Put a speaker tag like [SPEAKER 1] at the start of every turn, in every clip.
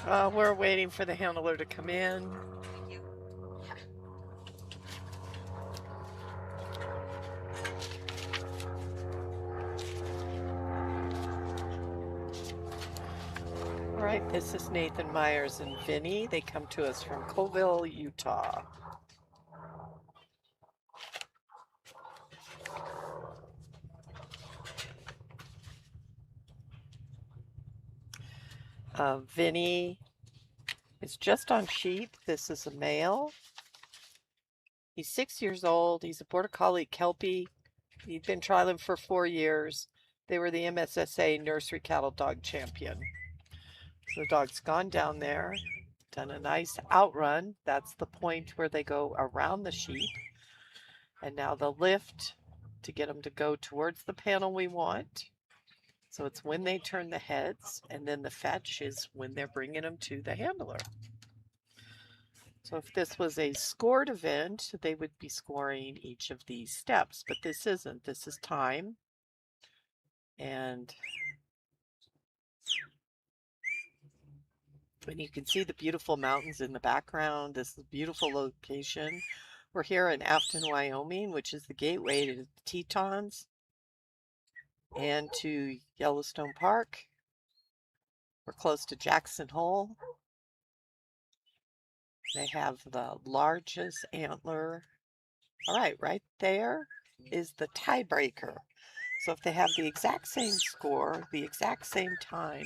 [SPEAKER 1] We're waiting for the handler to come in.
[SPEAKER 2] Thank you.
[SPEAKER 1] All right, this is Nathan Myers and Vinny. They come to us from Coville, Utah. Vinny is just on sheep. This is a male. He's 6 years old. He's a Border Collie Kelpie. He'd been trialing for 4 years. They were the MSSA Nursery Cattle Dog Champion. So the dog's gone down there, done a nice outrun. That's the point where they go around the sheep. And now the lift to get them to go towards the panel we want. So it's when they turn the heads, and then the fetch is when they're bringing them to the handler. So if this was a scored event, they would be scoring each of these steps, but this isn't. This is time. And when you can see the beautiful mountains in the background, this is a beautiful location. We're here in Afton, Wyoming, which is the gateway to the Tetons and to Yellowstone Park. We're close to Jackson Hole. They have the largest antler. All right there is the tiebreaker. So if they have the exact same score, the exact same time,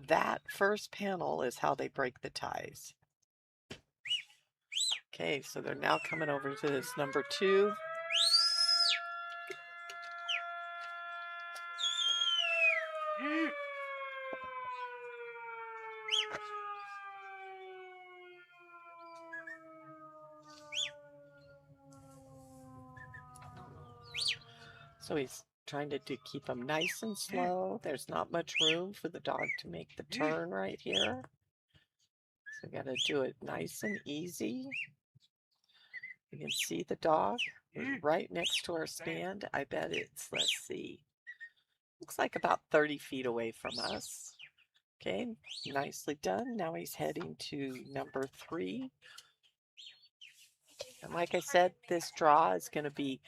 [SPEAKER 1] that first panel is how they break the ties. Okay, so they're now coming over to this number 2. So he's trying to keep them nice and slow. There's not much room for the dog to make the turn right here. So we got to do it nice and easy. You can see the dog right next to our stand. I bet it's, let's see, looks like about 30 feet away from us. Okay, nicely done. Now he's heading to number 3. And like I said, this draw is going to be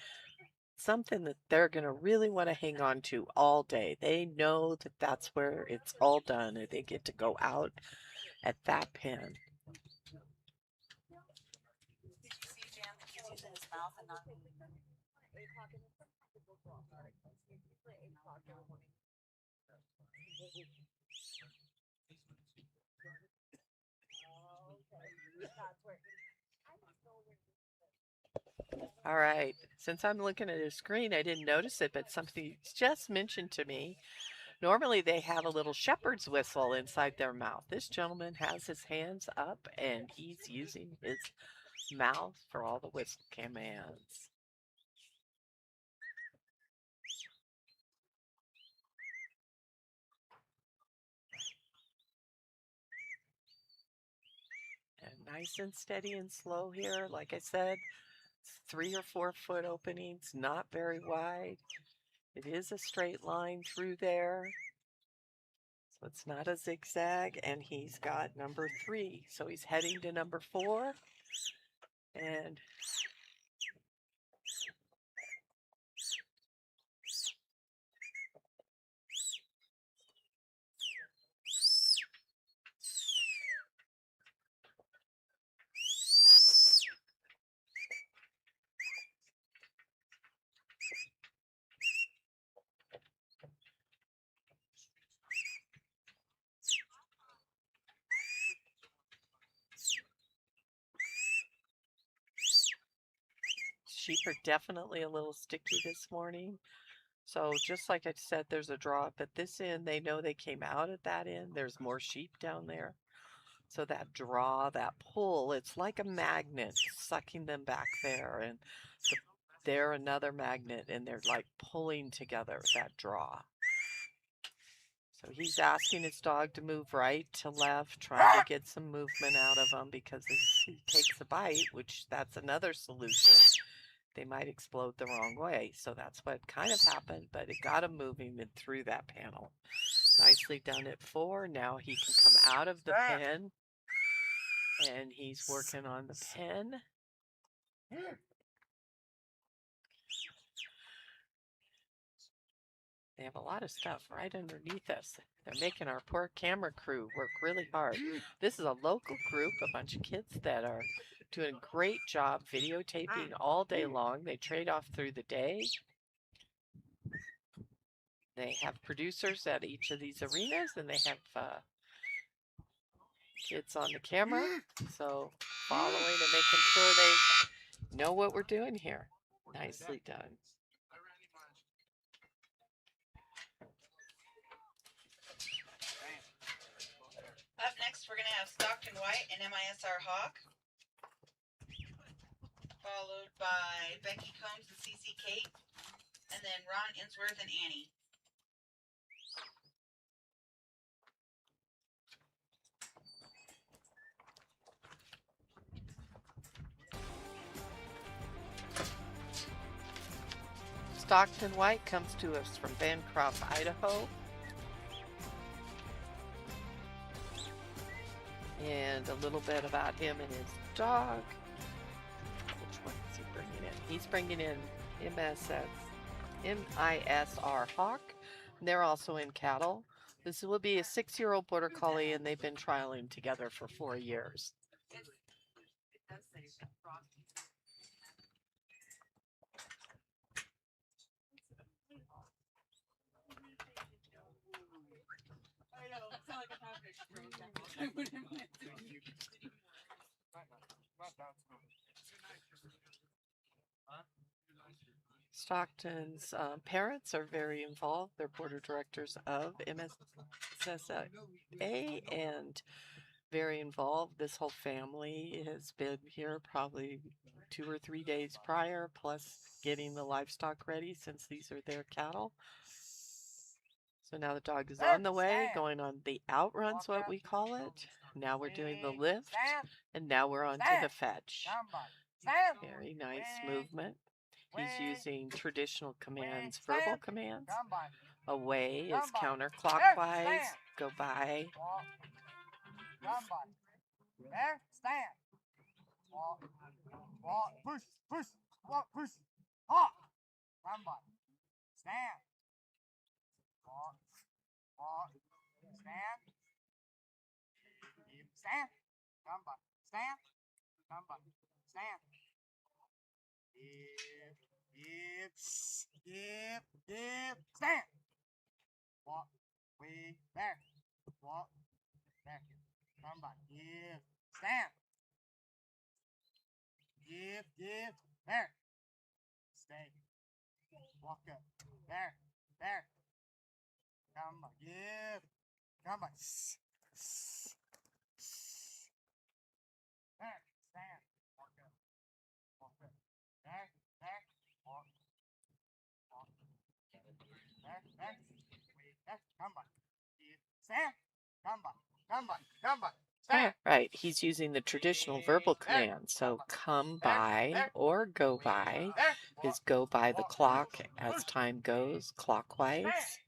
[SPEAKER 1] something that they're going to really want to hang on to all day. They know that that's where it's all done and they get to go out at that pen.
[SPEAKER 2] Did you see Jan that he's using his mouth and not?
[SPEAKER 1] All right, since I'm looking at his screen, I didn't notice it, but something just mentioned to me. Normally they have a little shepherd's whistle inside their mouth. This gentleman has his hands up and he's using his mouth for all the whistle commands. And nice and steady and slow here. Like I said, 3 or 4 foot openings, not very wide. It is a straight line through there. So it's not a zigzag, and he's got number 3. So he's heading to number 4. And sheep are definitely a little sticky this morning. So just like I said, there's a draw at this end. They know they came out at that end. There's more sheep down there. So that draw, that pull, it's like a magnet sucking them back there. And they're another magnet, and they're like pulling together that draw. So he's asking his dog to move right to left, trying to get some movement out of him because if he takes a bite, which that's another solution, they might explode the wrong way. So that's what kind of happened, but it got him moving and through that panel. Nicely done at 4. Now he can come out of the pen, and he's working on the pen. They have a lot of stuff right underneath us. They're making our poor camera crew work really hard. This is a local group, a bunch of kids that are doing a great job videotaping all day long. They trade off through the day. They have producers at each of these arenas, and they have kids on the camera. So following and making sure they know what we're doing here. Nicely done.
[SPEAKER 2] Up next, we're going to have Stockton White and MISR Hawk, followed by Becky Combs and CC Kate, and then Ron Insworth and Annie.
[SPEAKER 1] Stockton White comes to us from Bancroft, Idaho. And a little bit about him and his dog. Which one is he bringing in? He's bringing in MISR Hawk. And they're also in cattle. This will be a 6-year-old border collie, and they've been trialing together for 4 years. Stockton's parents are very involved. They're board of directors of MSSA and very involved. This whole family has been here probably 2 or 3 days prior, plus getting the livestock ready since these are their cattle. So now the dog is on the way, going on the outruns, what we call it. Now we're doing the lift, and now we're on to the fetch. Very nice movement. He's using traditional commands, verbal commands. Away is counterclockwise. Go by.
[SPEAKER 3] There, stand. Walk, walk, push, push, walk, push, hop. Somebody, stand. Walk, walk, stand. Stand. Somebody, stand. Somebody, stand. Give, stand. Walk, way back. Walk, back. Somebody, give, stand. Give, there. Stay. Walk up. There, there. Come on, give. Come on. There, stand. Walk up. Walk up. There, there. Walk. Walk. There, there. There. Come on. Give. Stand. Come on. Come on. Come on.
[SPEAKER 1] Right, he's using the traditional verbal command. So come by or go by is go by the clock as time goes clockwise.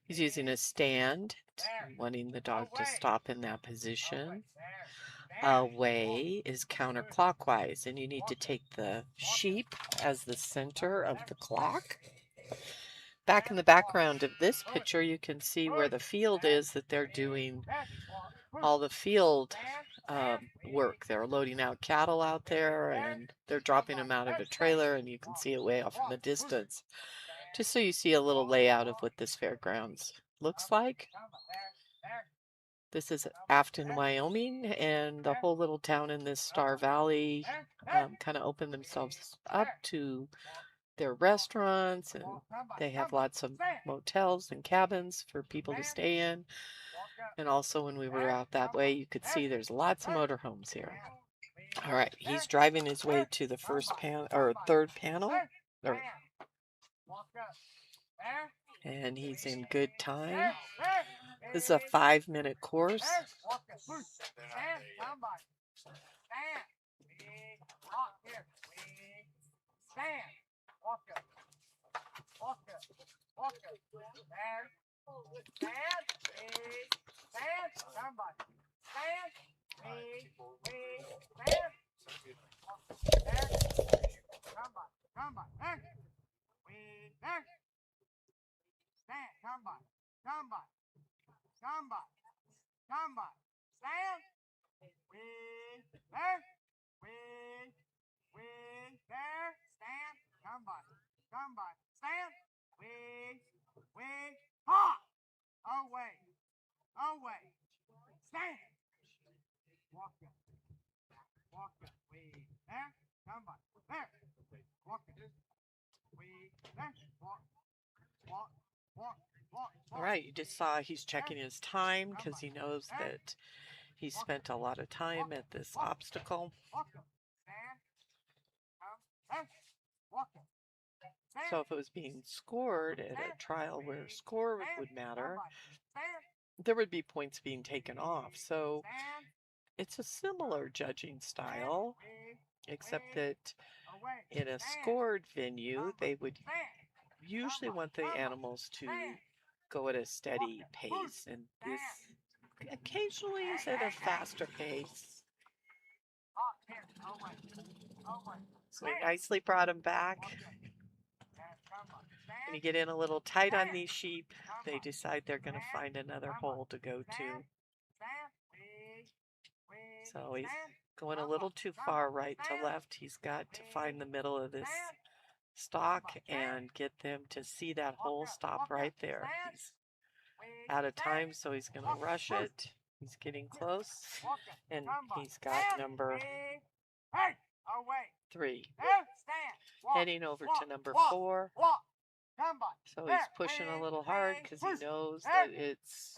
[SPEAKER 1] He's using a stand, wanting the dog to stop in that position. Away is counterclockwise, and you need to take the sheep as the center of the clock. Back in the background of this picture, you can see where the field is that they're doing all the field work. They're loading out cattle out there, and they're dropping them out of a trailer, and you can see it way off in the distance. Just so you see a little layout of what this fairgrounds looks like. This is Afton, Wyoming, and the whole little town in this Star Valley kind of opened themselves up to their restaurants, and they have lots of motels and cabins for people to stay in. And also when we were out that way, you could see there's lots of motorhomes here. All right, he's driving his way to the first panel or third panel, and he's in good time. This is a 5-minute course.
[SPEAKER 3] Stand. Wait. Stand. Somebody. Stand. Wait. Wait. Stand. There. Somebody. Somebody. There. Wait. There. Stand. Somebody. Somebody. Somebody. Somebody. Stand. Wait. There. Wait. Wait. There. Stand. Somebody. Somebody. Stand. Wait. Wait. Ha! Away. Away. Stand. Walk up. Walk up. Wait. There. Somebody. There. Walk up. Wait. There. Walk. Walk. Walk. Walk.
[SPEAKER 1] All right, you just saw he's checking his time because he knows that he spent a lot of time at this obstacle.
[SPEAKER 3] Walk up. Stand. Come. There. Walk up. Stand.
[SPEAKER 1] So if it was being scored at a trial where score would matter, there would be points being taken off. So it's a similar judging style, except that in a scored venue, they would usually want the animals to go at a steady pace, and this occasionally is at a faster pace. So we nicely brought him back. When you get in a little tight on these sheep, they decide they're going to find another hole to go to. So he's going a little too far right to left. He's got to find the middle of this stock and get them to see that hole stop right there. He's out of time, so he's going to rush it. He's getting close, and he's got number 3 heading over to number 4. So he's pushing a little hard because he knows that it's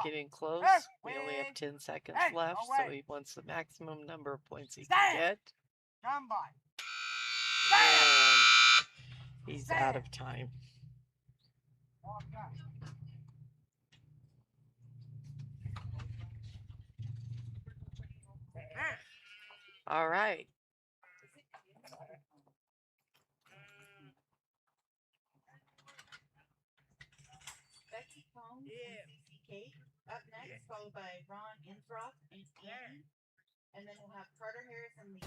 [SPEAKER 1] getting close. We only have 10 seconds left, so he wants the maximum number of points he can get. And he's out of time. All right.
[SPEAKER 2] Becky Combs and CC Kate up next, followed by Ron Inthroth and Annie. And then we'll have Carter Harris and Lee.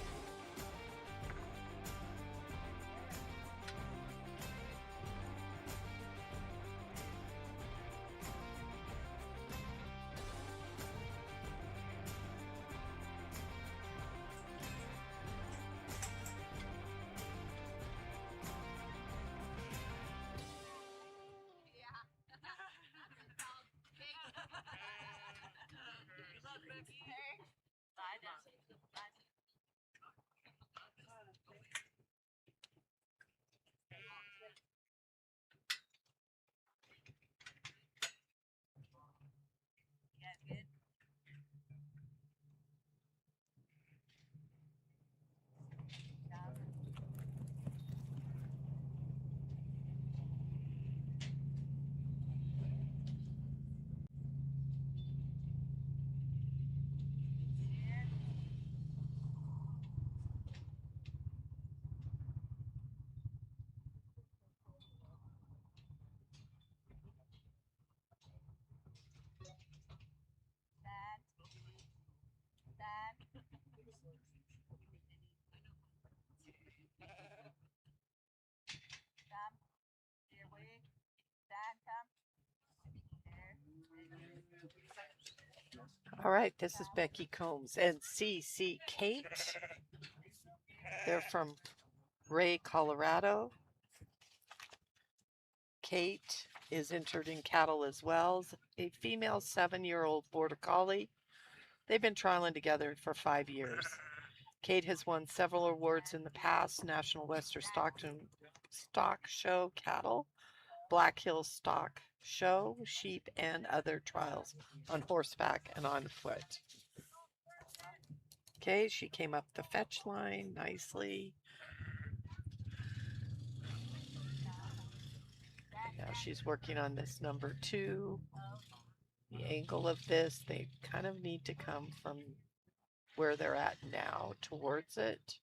[SPEAKER 1] All right, this is Becky Combs and CC Kate. They're from Ray, Colorado. Kate is entered in cattle as well, a female 7-year-old border collie. They've been trialing together for 5 years. Kate has won several awards in the past: National Western Stock Show Cattle, Black Hills Stock Show, sheep, and other trials on horseback and on foot. Okay, she came up the fetch line nicely. Now she's working on this number 2. The angle of this, they kind of need to come from where they're at now towards it.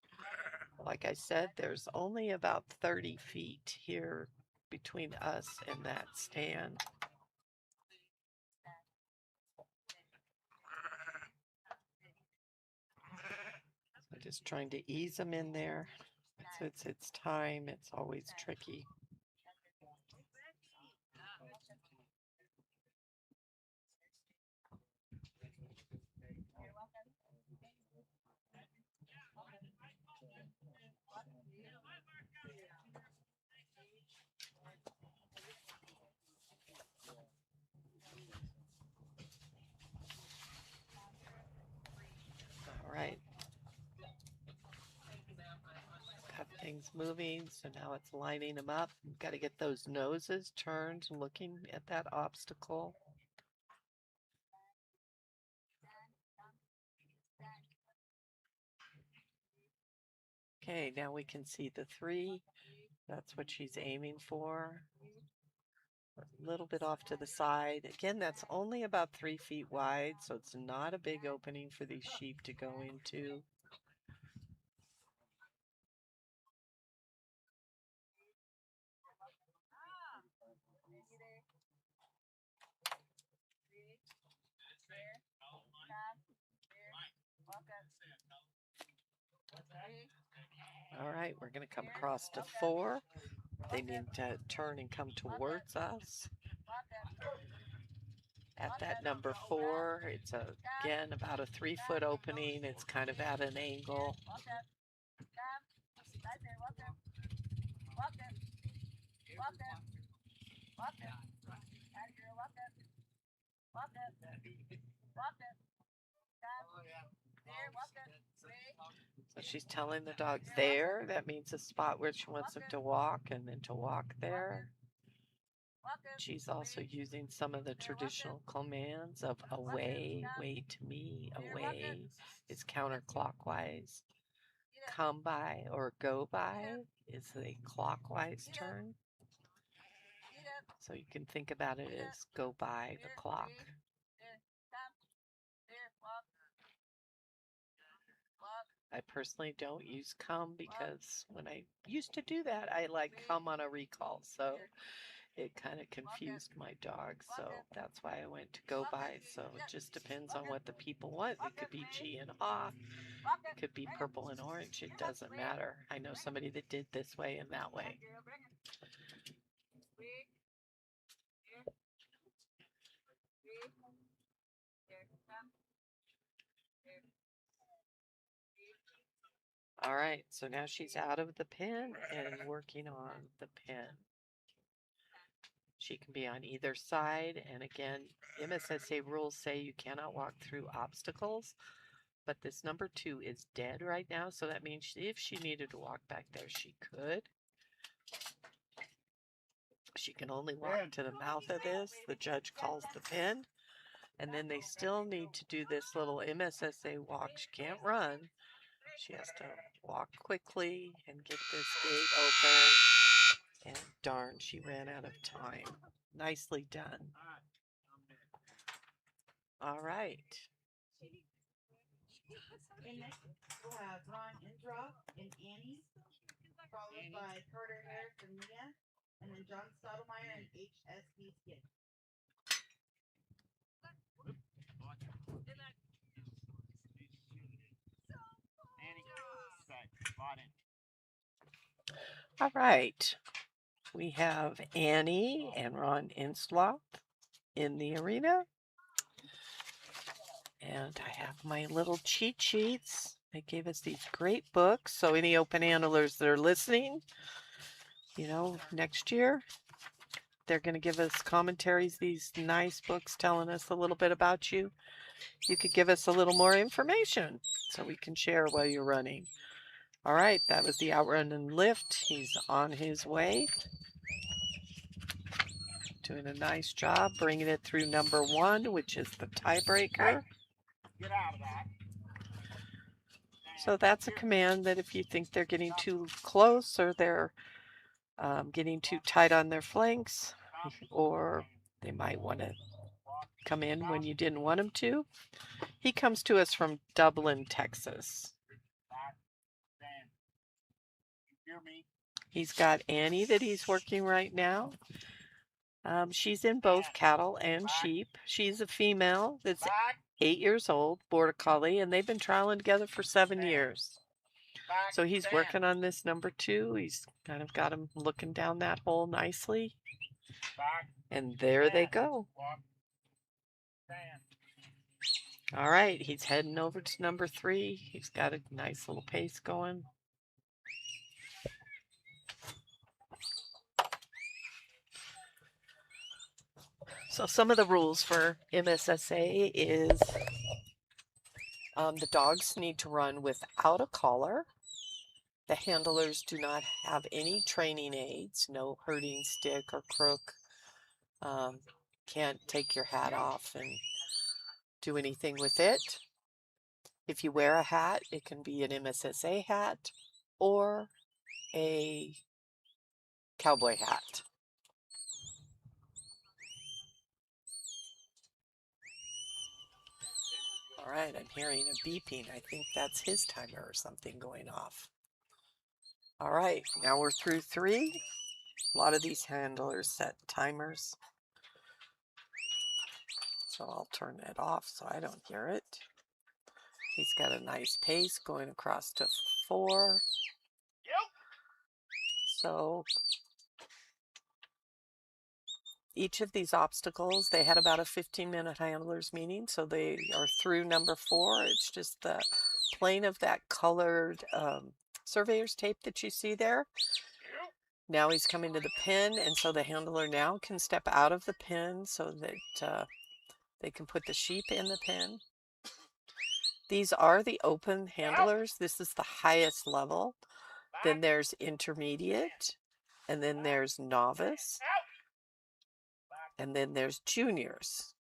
[SPEAKER 1] Like I said, there's only about 30 feet here between us and that stand. Just trying to ease them in there. It's time. It's always tricky. All right. Got things moving, so now it's lining them up. You've got to get those noses turned, looking at that obstacle. Okay, now we can see the 3. That's what she's aiming for. A little bit off to the side. Again, that's only about 3 feet wide, so it's not a big opening for these sheep to go into. All right, we're going to come across to 4. They need to turn and come towards us. At that number 4, it's again about a 3-foot opening. It's kind of at an angle. So she's telling the dog there. That means a spot where she wants him to walk, and then to walk there. She's also using some of the traditional commands of away, way to me, away is counterclockwise. Come by or go by is a clockwise turn. So you can think about it as go by the clock. I personally don't use come because when I used to do that, I like come on a recall. So it kind of confused my dog. So that's why I went to go by. So it just depends on what the people want. It could be G and ah. It could be purple and orange. It doesn't matter. I know somebody that did this way and that way. All right, so now she's out of the pen and working on the pen. She can be on either side, and again, MSSA rules say you cannot walk through obstacles, but this number 2 is dead right now, so that means if she needed to walk back there, she could. She can only walk to the mouth of this. The judge calls the pen, and then they still need to do this little MSSA walk. She can't run. She has to walk quickly and get this gate open. And darn, she ran out of time. Nicely done. All right.
[SPEAKER 2] And next we'll have Ron Indra and Annie, followed by Carter Harris and Leah, and then John Stottlemyre and HSB Skid.
[SPEAKER 1] All right. We have Annie and Ron Inslaw in the arena. And I have my little cheat sheets. They gave us these great books. So any open handlers that are listening, you know, next year, they're going to give us commentaries, these nice books telling us a little bit about you. You could give us a little more information so we can share while you're running. All right, that was the outrun and lift. He's on his way. Doing a nice job bringing it through number 1, which is the tiebreaker.
[SPEAKER 3] Get out of that.
[SPEAKER 1] So that's a command that if you think they're getting too close or they're getting too tight on their flanks, or they might want to come in when you didn't want them to. He comes to us from Dublin, Texas. He's got Annie that he's working right now. She's in both cattle and sheep. She's a female that's 8 years old, Border Collie, and they've been trialing together for 7 years.
[SPEAKER 3] Back.
[SPEAKER 1] So he's
[SPEAKER 3] Stand.
[SPEAKER 1] working on this number 2. He's kind of got him looking down that hole nicely.
[SPEAKER 3] Back.
[SPEAKER 1] And there they
[SPEAKER 3] Stand.
[SPEAKER 1] go.
[SPEAKER 3] Walk. Stand.
[SPEAKER 1] All right, he's heading over to number 3. He's got a nice little pace going. So some of the rules for MSSA is the dogs need to run without a collar. The handlers do not have any training aids, no herding stick or crook. Can't take your hat off and do anything with it. If you wear a hat, it can be an MSSA hat or a cowboy hat. All right, I'm hearing a beeping. I think that's his timer or something going off. All right, now we're through 3. A lot of these handlers set timers. So I'll turn it off so I don't hear it. He's got a nice pace going across to 4. So each of these obstacles, they had about a 15-minute handlers meeting, so they are through number 4. It's just the plane of that colored surveyor's tape that you see there. Now he's coming to the pin, and so the handler now can step out of the pin so that they can put the sheep in the pen. These are the open handlers. This is the highest level. Then there's intermediate, and then there's novice, and then there's juniors.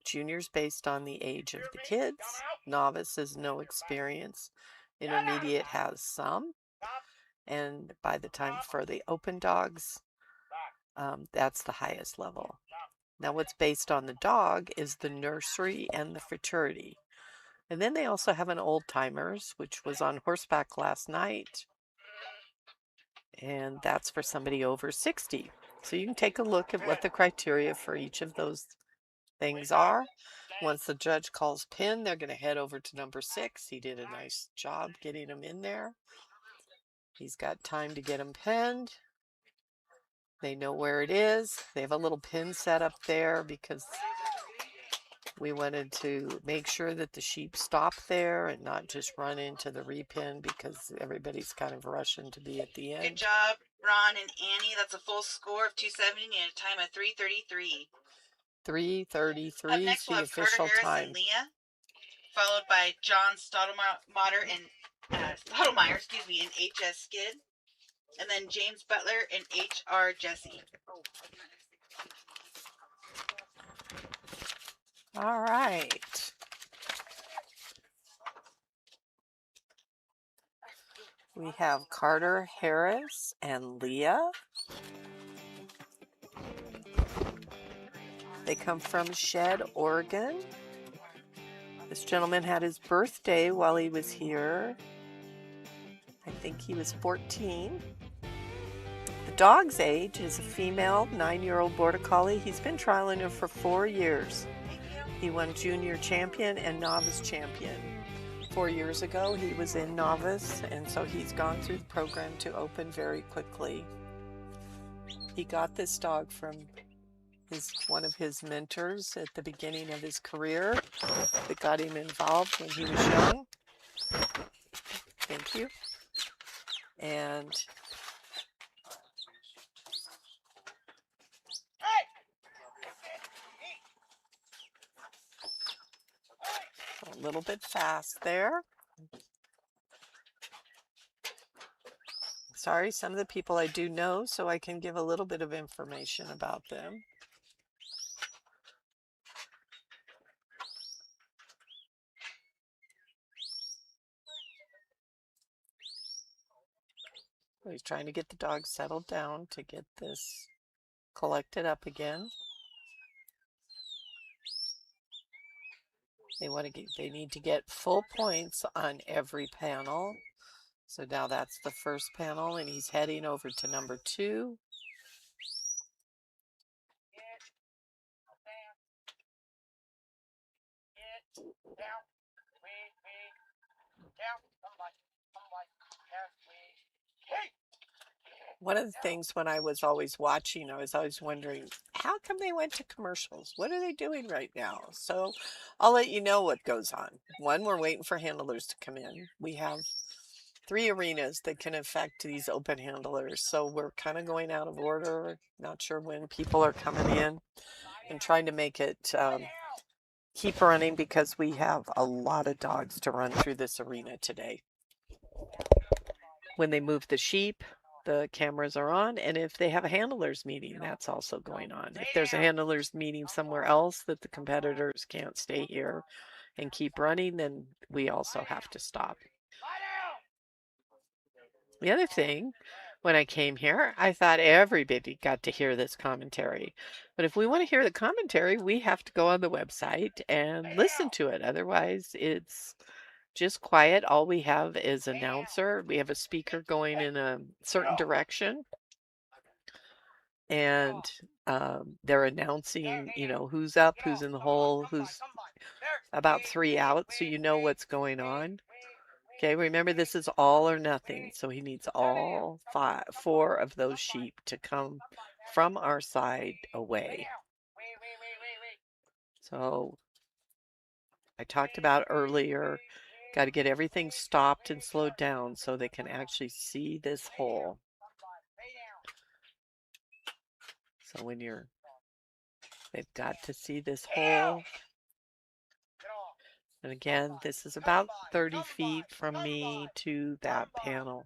[SPEAKER 1] Juniors based on the age of the kids. Novice is no experience. Intermediate has some. And by the time for the open dogs, that's the highest level. Now what's based on the dog is the nursery and the fraternity. And then they also have an old timers, which was on horseback last night. And that's for somebody over 60. So you can take a look at what the criteria for each of those things are. Once the judge calls pin, they're going to head over to number 6. He did a nice job getting him in there. He's got time to get him pinned. They know where it is. They have a little pin set up there because we wanted to make sure that the sheep stop there and not just run into the repin because everybody's kind of rushing to be at the end.
[SPEAKER 2] Good job, Ron and Annie. That's a full score of 270 and a time of 3:33.
[SPEAKER 1] 3:33
[SPEAKER 2] Up
[SPEAKER 1] is
[SPEAKER 2] next, we'll
[SPEAKER 1] the
[SPEAKER 2] have Carter
[SPEAKER 1] official
[SPEAKER 2] Harris
[SPEAKER 1] time.
[SPEAKER 2] and Leah, followed by John Stottlemyre in HS Skid, and then James Butler and HR Jesse.
[SPEAKER 1] All right. We have Carter Harris and Leah. They come from Shed, Oregon. This gentleman had his birthday while he was here. I think he was 14. The dog's age is a female 9-year-old border collie. He's been trialing her for 4 years. He won junior champion and novice champion. 4 years ago, he was in novice, and so he's gone through the program to open very quickly. He got this dog from one of his mentors at the beginning of his career that got him involved when he was young. Thank you. And a little bit fast there. Sorry, some of the people I do know, so I can give a little bit of information about them. He's trying to get the dog settled down to get this collected up again. They need to get full points on every panel. So now that's the first panel, and he's heading over to number 2. One of the things when I was always watching, I was always wondering, how come they went to commercials? What are they doing right now? So I'll let you know what goes on. One, we're waiting for handlers to come in. We have 3 arenas that can affect these open handlers. So we're kind of going out of order. Not sure when people are coming in and trying to make it keep running because we have a lot of dogs to run through this arena today. When they move the sheep, the cameras are on, and if they have a handlers meeting, that's also going on. If there's a handlers meeting somewhere else that the competitors can't stay here and keep running, then we also have to stop. The other thing, when I came here, I thought everybody got to hear this commentary. But if we want to hear the commentary, we have to go on the website and listen to it. Otherwise, it's just quiet. All we have is announcer. We have a speaker going in a certain direction, and they're announcing, who's up, who's in the hole, who's about 3 out, so you know what's going on. Okay, remember this is all or nothing, so he needs all 4 of those sheep to come from our side away. So I talked about earlier, got to get everything stopped and slowed down so they can actually see this hole. So they've got to see this hole. And again, this is about 30 feet from me to that panel.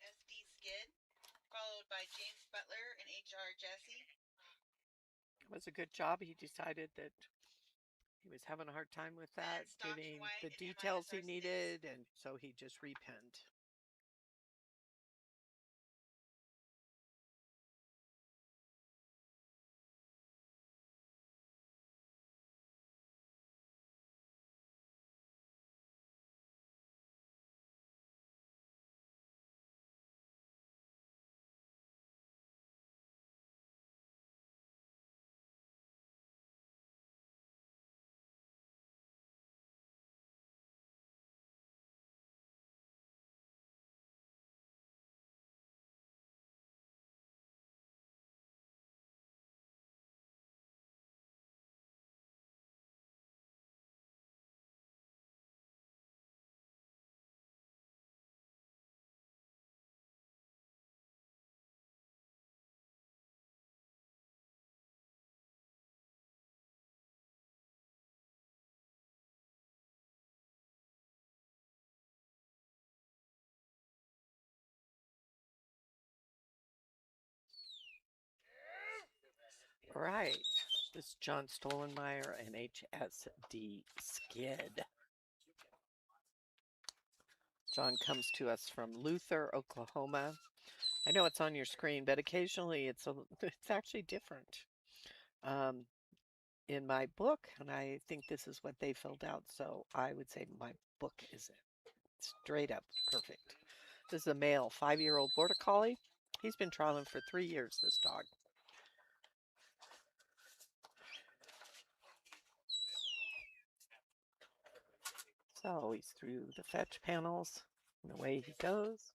[SPEAKER 2] SD Skid, followed by James Butler and HR Jesse.
[SPEAKER 1] It was a good job. He decided that he was having a hard time with that, getting the details he needed, and so he just repenned. All right, this is John Stolenmeyer and HSD Skid. John comes to us from Luther, Oklahoma. I know it's on your screen, but occasionally it's actually different. Um, in my book, and I think this is what they filled out, so I would say my book is straight up perfect. This is a male 5-year-old border collie. He's been trialing for 3 years, this dog. So he's through the fetch panels, and away he goes.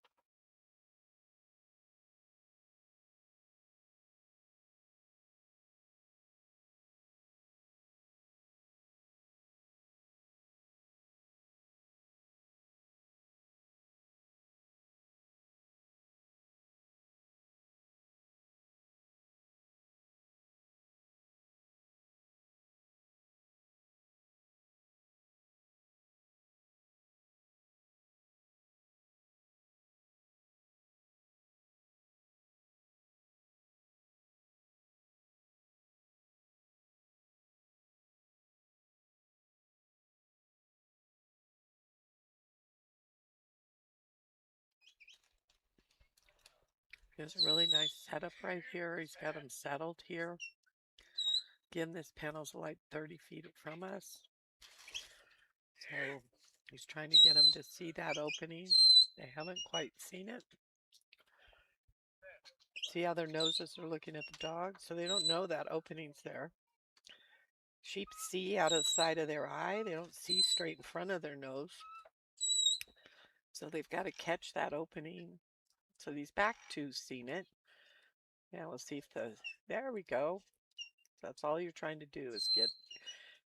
[SPEAKER 1] He has a really nice setup right here. He's got them settled here. Again, this panel's like 30 feet from us. So he's trying to get them to see that opening. They haven't quite seen it. See how their noses are looking at the dog? So they don't know that opening's there. Sheep see out of the side of their eye. They don't see straight in front of their nose. So they've got to catch that opening. So these back two's seen it. Now let's see if there we go. That's all you're trying to do is get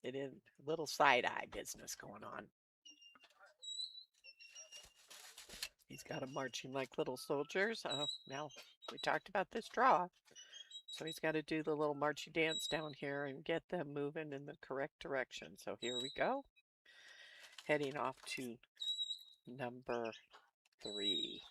[SPEAKER 1] it in. Little side eye business going on. He's got them marching like little soldiers. Now we talked about this draw. So he's got to do the little marchy dance down here and get them moving in the correct direction. So here we go. Heading off to number 3.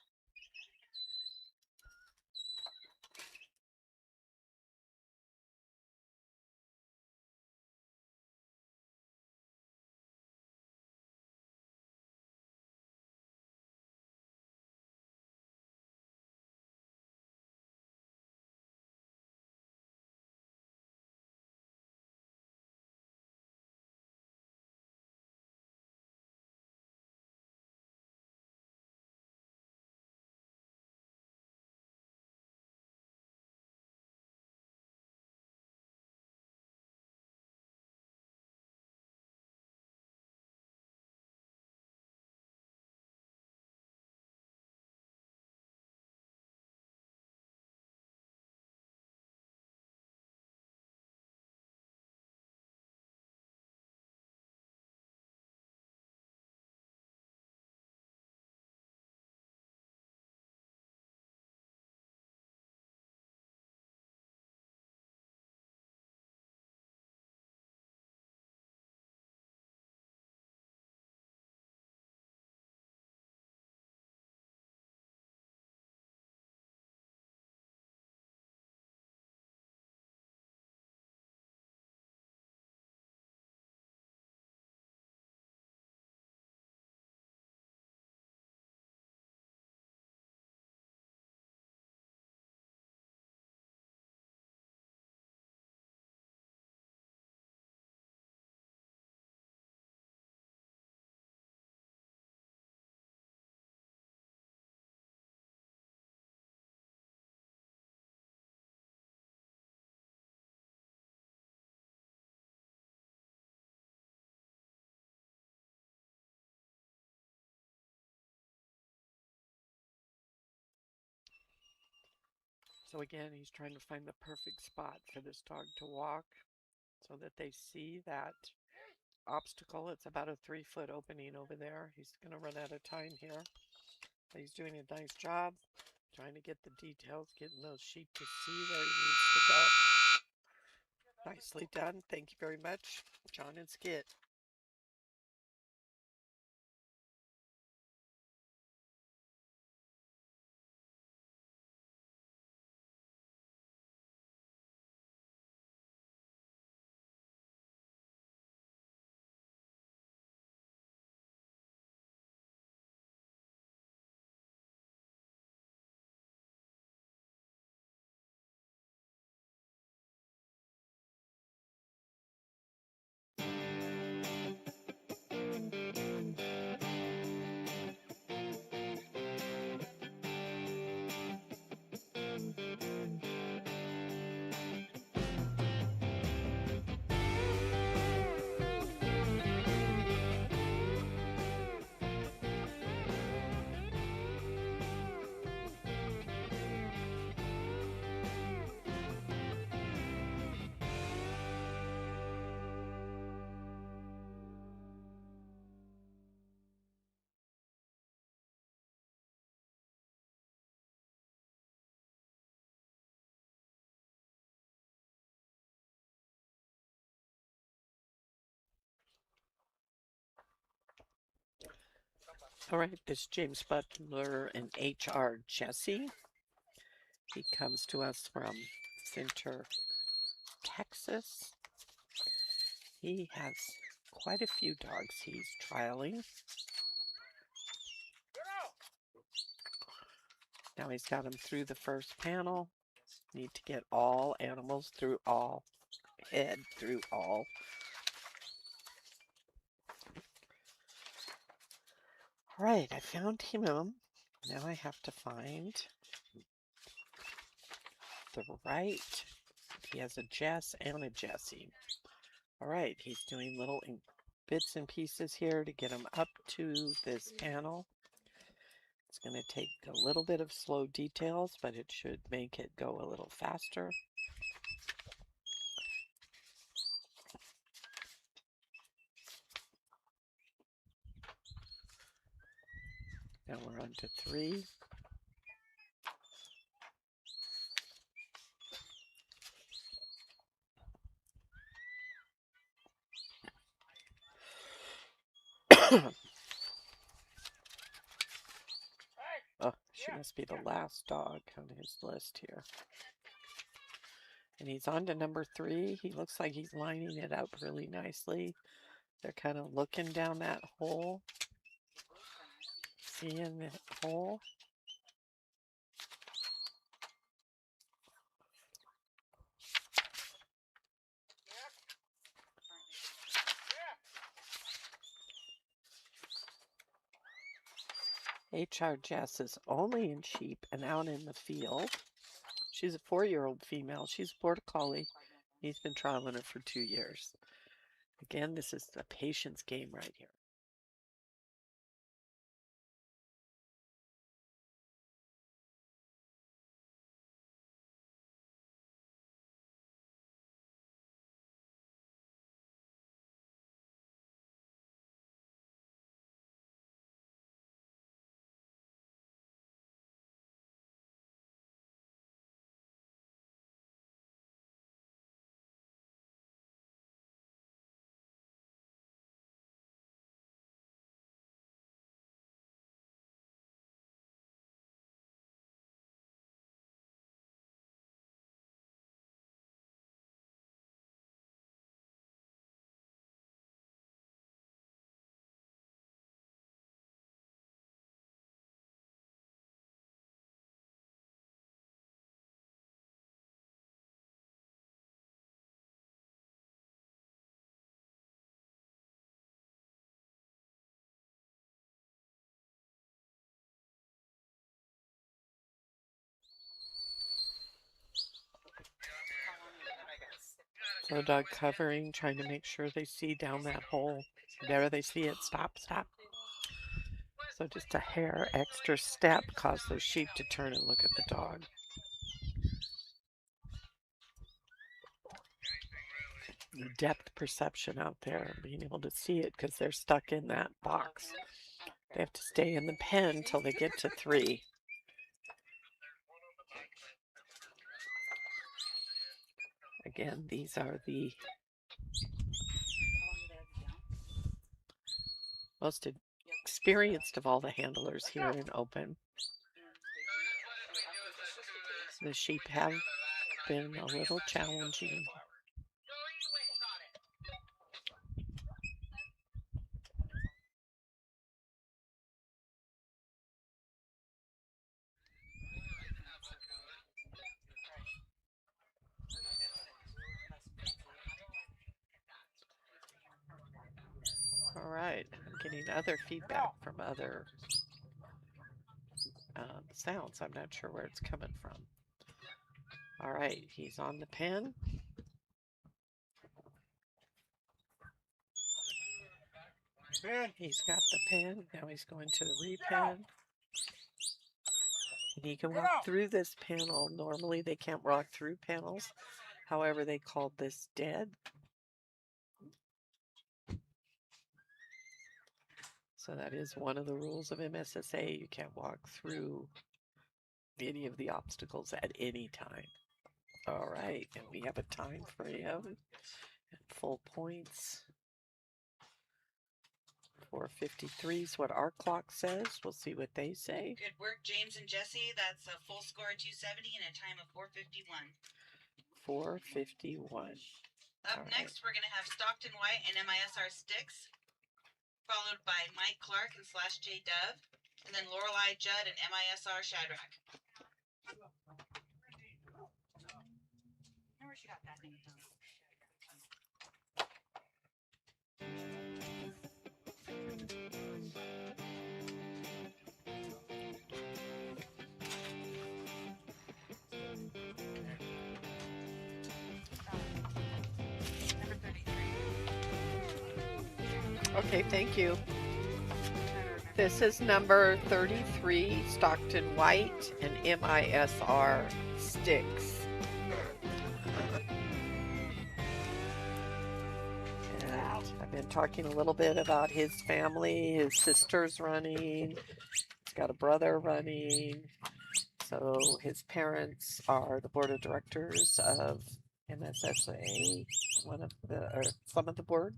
[SPEAKER 1] So again, he's trying to find the perfect spot for this dog to walk so that they see that obstacle. It's about a 3-foot opening over there. He's going to run out of time here. But he's doing a nice job trying to get the details, getting those sheep to see where he needs to go. Nicely done. Thank you very much, John and Skit. All right, this is James Butler and HR Jesse. He comes to us from Center, Texas. He has quite a few dogs he's trialing. Now he's got him through the first panel. Need to get all animals through all. Head through all. All right, I found him. Now I have to find the right. He has a Jess and a Jessie. All right, he's doing little bits and pieces here to get him up to this panel. It's going to take a little bit of slow details, but it should make it go a little faster. Now we're on to 3. Oh, she must be the last dog on his list here. And he's on to number 3. He looks like he's lining it up really nicely. They're kind of looking down that hole. Seeing the hole. HR Jess is only in sheep and out in the field. She's a 4-year-old female. She's a border collie. He's been trialing her for 2 years. Again, this is the patience game right here. So dog covering, trying to make sure they see down that hole. There they see it. Stop, stop. So just a hair extra step caused those sheep to turn and look at the dog. The depth perception out there, being able to see it because they're stuck in that box. They have to stay in the pen till they get to 3. Again, these are the most experienced of all the handlers here in open. The sheep have been a little challenging. All right, I'm getting other feedback from other sounds. I'm not sure where it's coming from. All right, he's on the pen. He's got the pen. Now he's going to the repen. And he can walk through this panel. Normally they can't walk through panels. However, they called this dead. So that is one of the rules of MSSA. You can't walk through any of the obstacles at any time. All right, and we have a time for him at full points. 4:53 is what our clock says. We'll see what they say.
[SPEAKER 2] Good work, James and Jesse. That's a full score of 270 and a time of 4:51.
[SPEAKER 1] 4:51.
[SPEAKER 2] Up next, we're going to have Stockton White and MISR Sticks, followed by Mike Clark and /J Dove, and then Lorelei Judd and MISR Shadrach. Number 33.
[SPEAKER 1] Okay, thank you.
[SPEAKER 2] I'm trying to remember.
[SPEAKER 1] This is number 33, Stockton White and MISR Sticks. And I've been talking a little bit about his family. His sister's running. He's got a brother running. So his parents are the board of directors of MSSA, some of the board.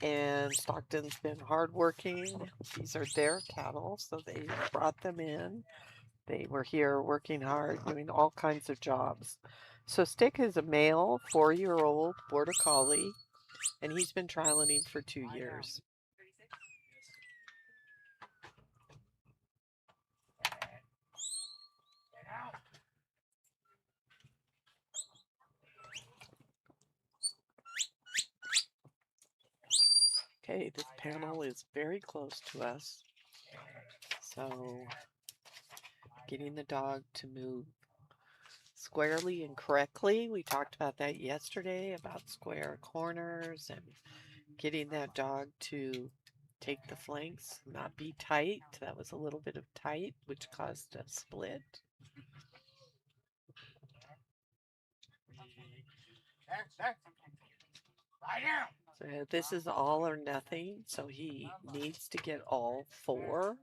[SPEAKER 1] And Stockton's been hardworking. These are their cattle, so they brought them in. They were here working hard, doing all kinds of jobs. So Stick is a male, 4-year-old border collie, and he's been trialing for 2 years.
[SPEAKER 2] 36.
[SPEAKER 1] Okay, this panel is very close to us. So getting the dog to move squarely and correctly. We talked about that yesterday, about square corners and getting that dog to take the flanks, not be tight. That was a little bit of tight, which caused a split. So this is all or nothing, so he needs to get all 4.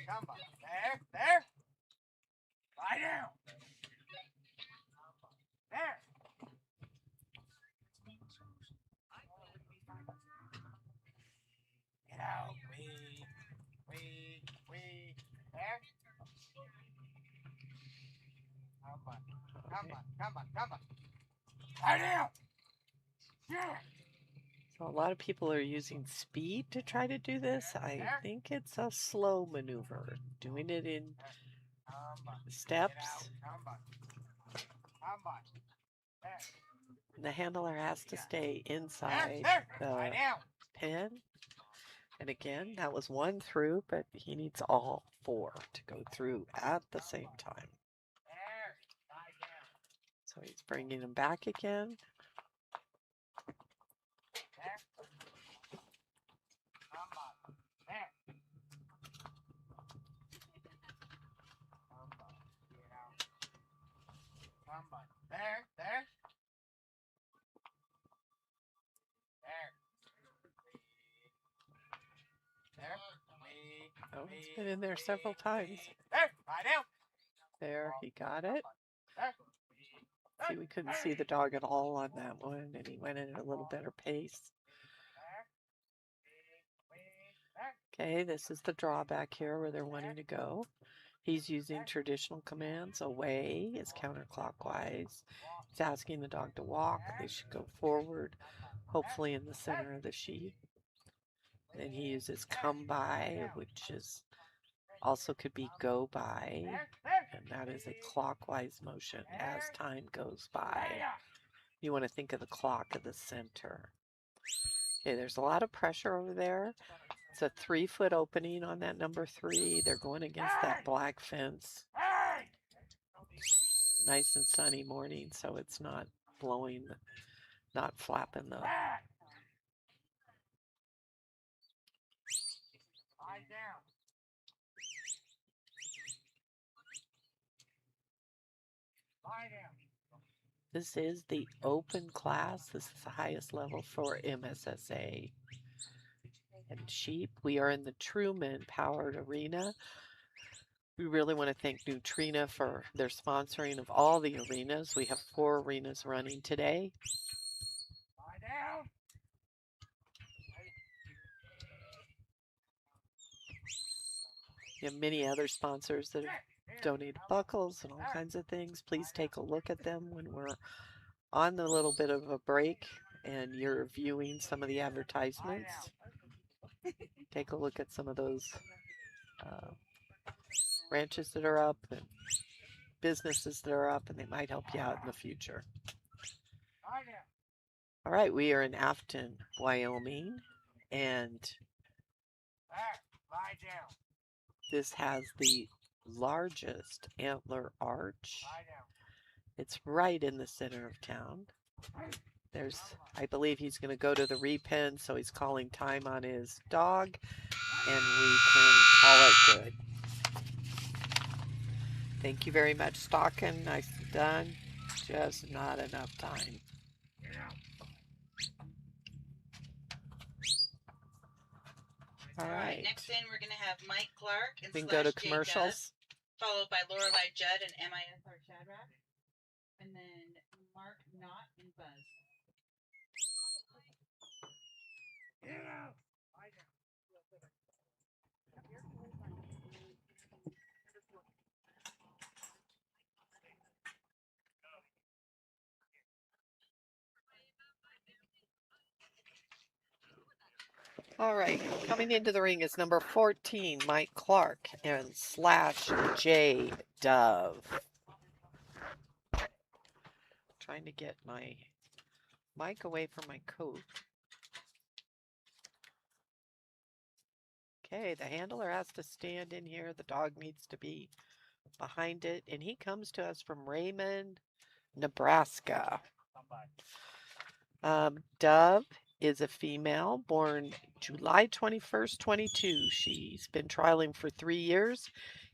[SPEAKER 3] Come on. There. Lie down. There. Get out. We. There. Come on. Lie down. Yeah.
[SPEAKER 1] So a lot of people are using speed to try to do this. I think it's a slow maneuver, doing it in steps. The handler has to stay inside the pen. And again, that was 1 through, but he needs all 4 to go through at the same time. So he's bringing him back again.
[SPEAKER 3] There.
[SPEAKER 1] Oh, it's been in there several times.
[SPEAKER 3] There. Lie down.
[SPEAKER 1] There, he got it. See, we couldn't see the dog at all on that one, and he went at a little better pace. Okay, this is the drawback here where they're wanting to go. He's using traditional commands. Away is counterclockwise. He's asking the dog to walk. They should go forward, hopefully in the center of the sheep. Then he uses come by, which is also could be go by, and that is a clockwise motion as time goes by. You want to think of the clock at the center. Okay, there's a lot of pressure over there. It's a 3-foot opening on that number 3. They're going against that black fence. Nice and sunny morning, so it's not blowing, not flapping the.
[SPEAKER 3] Lie down. Lie down.
[SPEAKER 1] This is the open class. This is the highest level for MSSA. And sheep, we are in the Trumune powered arena. We really want to thank Nutrena for their sponsoring of all the arenas. We have 4 arenas running today.
[SPEAKER 3] Lie down.
[SPEAKER 1] We have many other sponsors that have donated buckles and all kinds of things. Please take a look at them when we're on the little bit of a break and you're viewing some of the advertisements. take a look at some of those ranches that are up and businesses that are up, and they might help you out in the future. All right, we are in Afton, Wyoming, and this has the largest antler arch. It's right in the center of town. There's, I believe he's going to go to the repen, so he's calling time on his dog, and we can call it good. Thank you very much, Stocking. Nicely done. Just not enough time. All right.
[SPEAKER 2] Next in, we're going to have Mike Clark and
[SPEAKER 1] we can go to
[SPEAKER 2] J.
[SPEAKER 1] commercials.
[SPEAKER 2] Dove, followed by Lorelei Judd and MISR Shadrach, and then Mark Knott and Buzz.
[SPEAKER 1] All right, coming into the ring is number 14, Mike Clark, and /J Dove. Trying to get my mic away from my coat. Okay, the handler has to stand in here. The dog needs to be behind it, and he comes to us from Raymond, Nebraska. Dove is a female born July 21st, 22. She's been trialing for 3 years,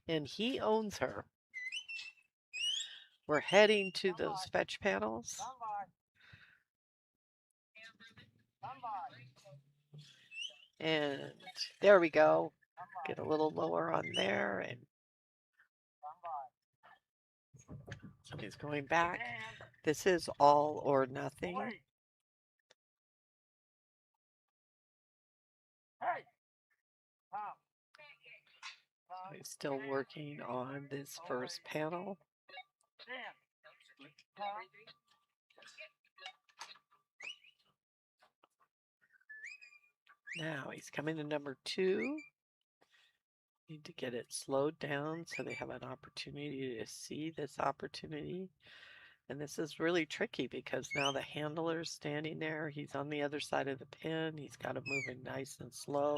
[SPEAKER 1] and he owns her. We're heading to those fetch panels. And there we go. Get a little lower on there, and he's going back. This is all or nothing. He's still working on this first panel. Now he's coming to number 2. Need to get it slowed down so they have an opportunity to see this opportunity. And this is really tricky because now the handler's standing there. He's on the other side of the pin. He's got to move it nice and slow.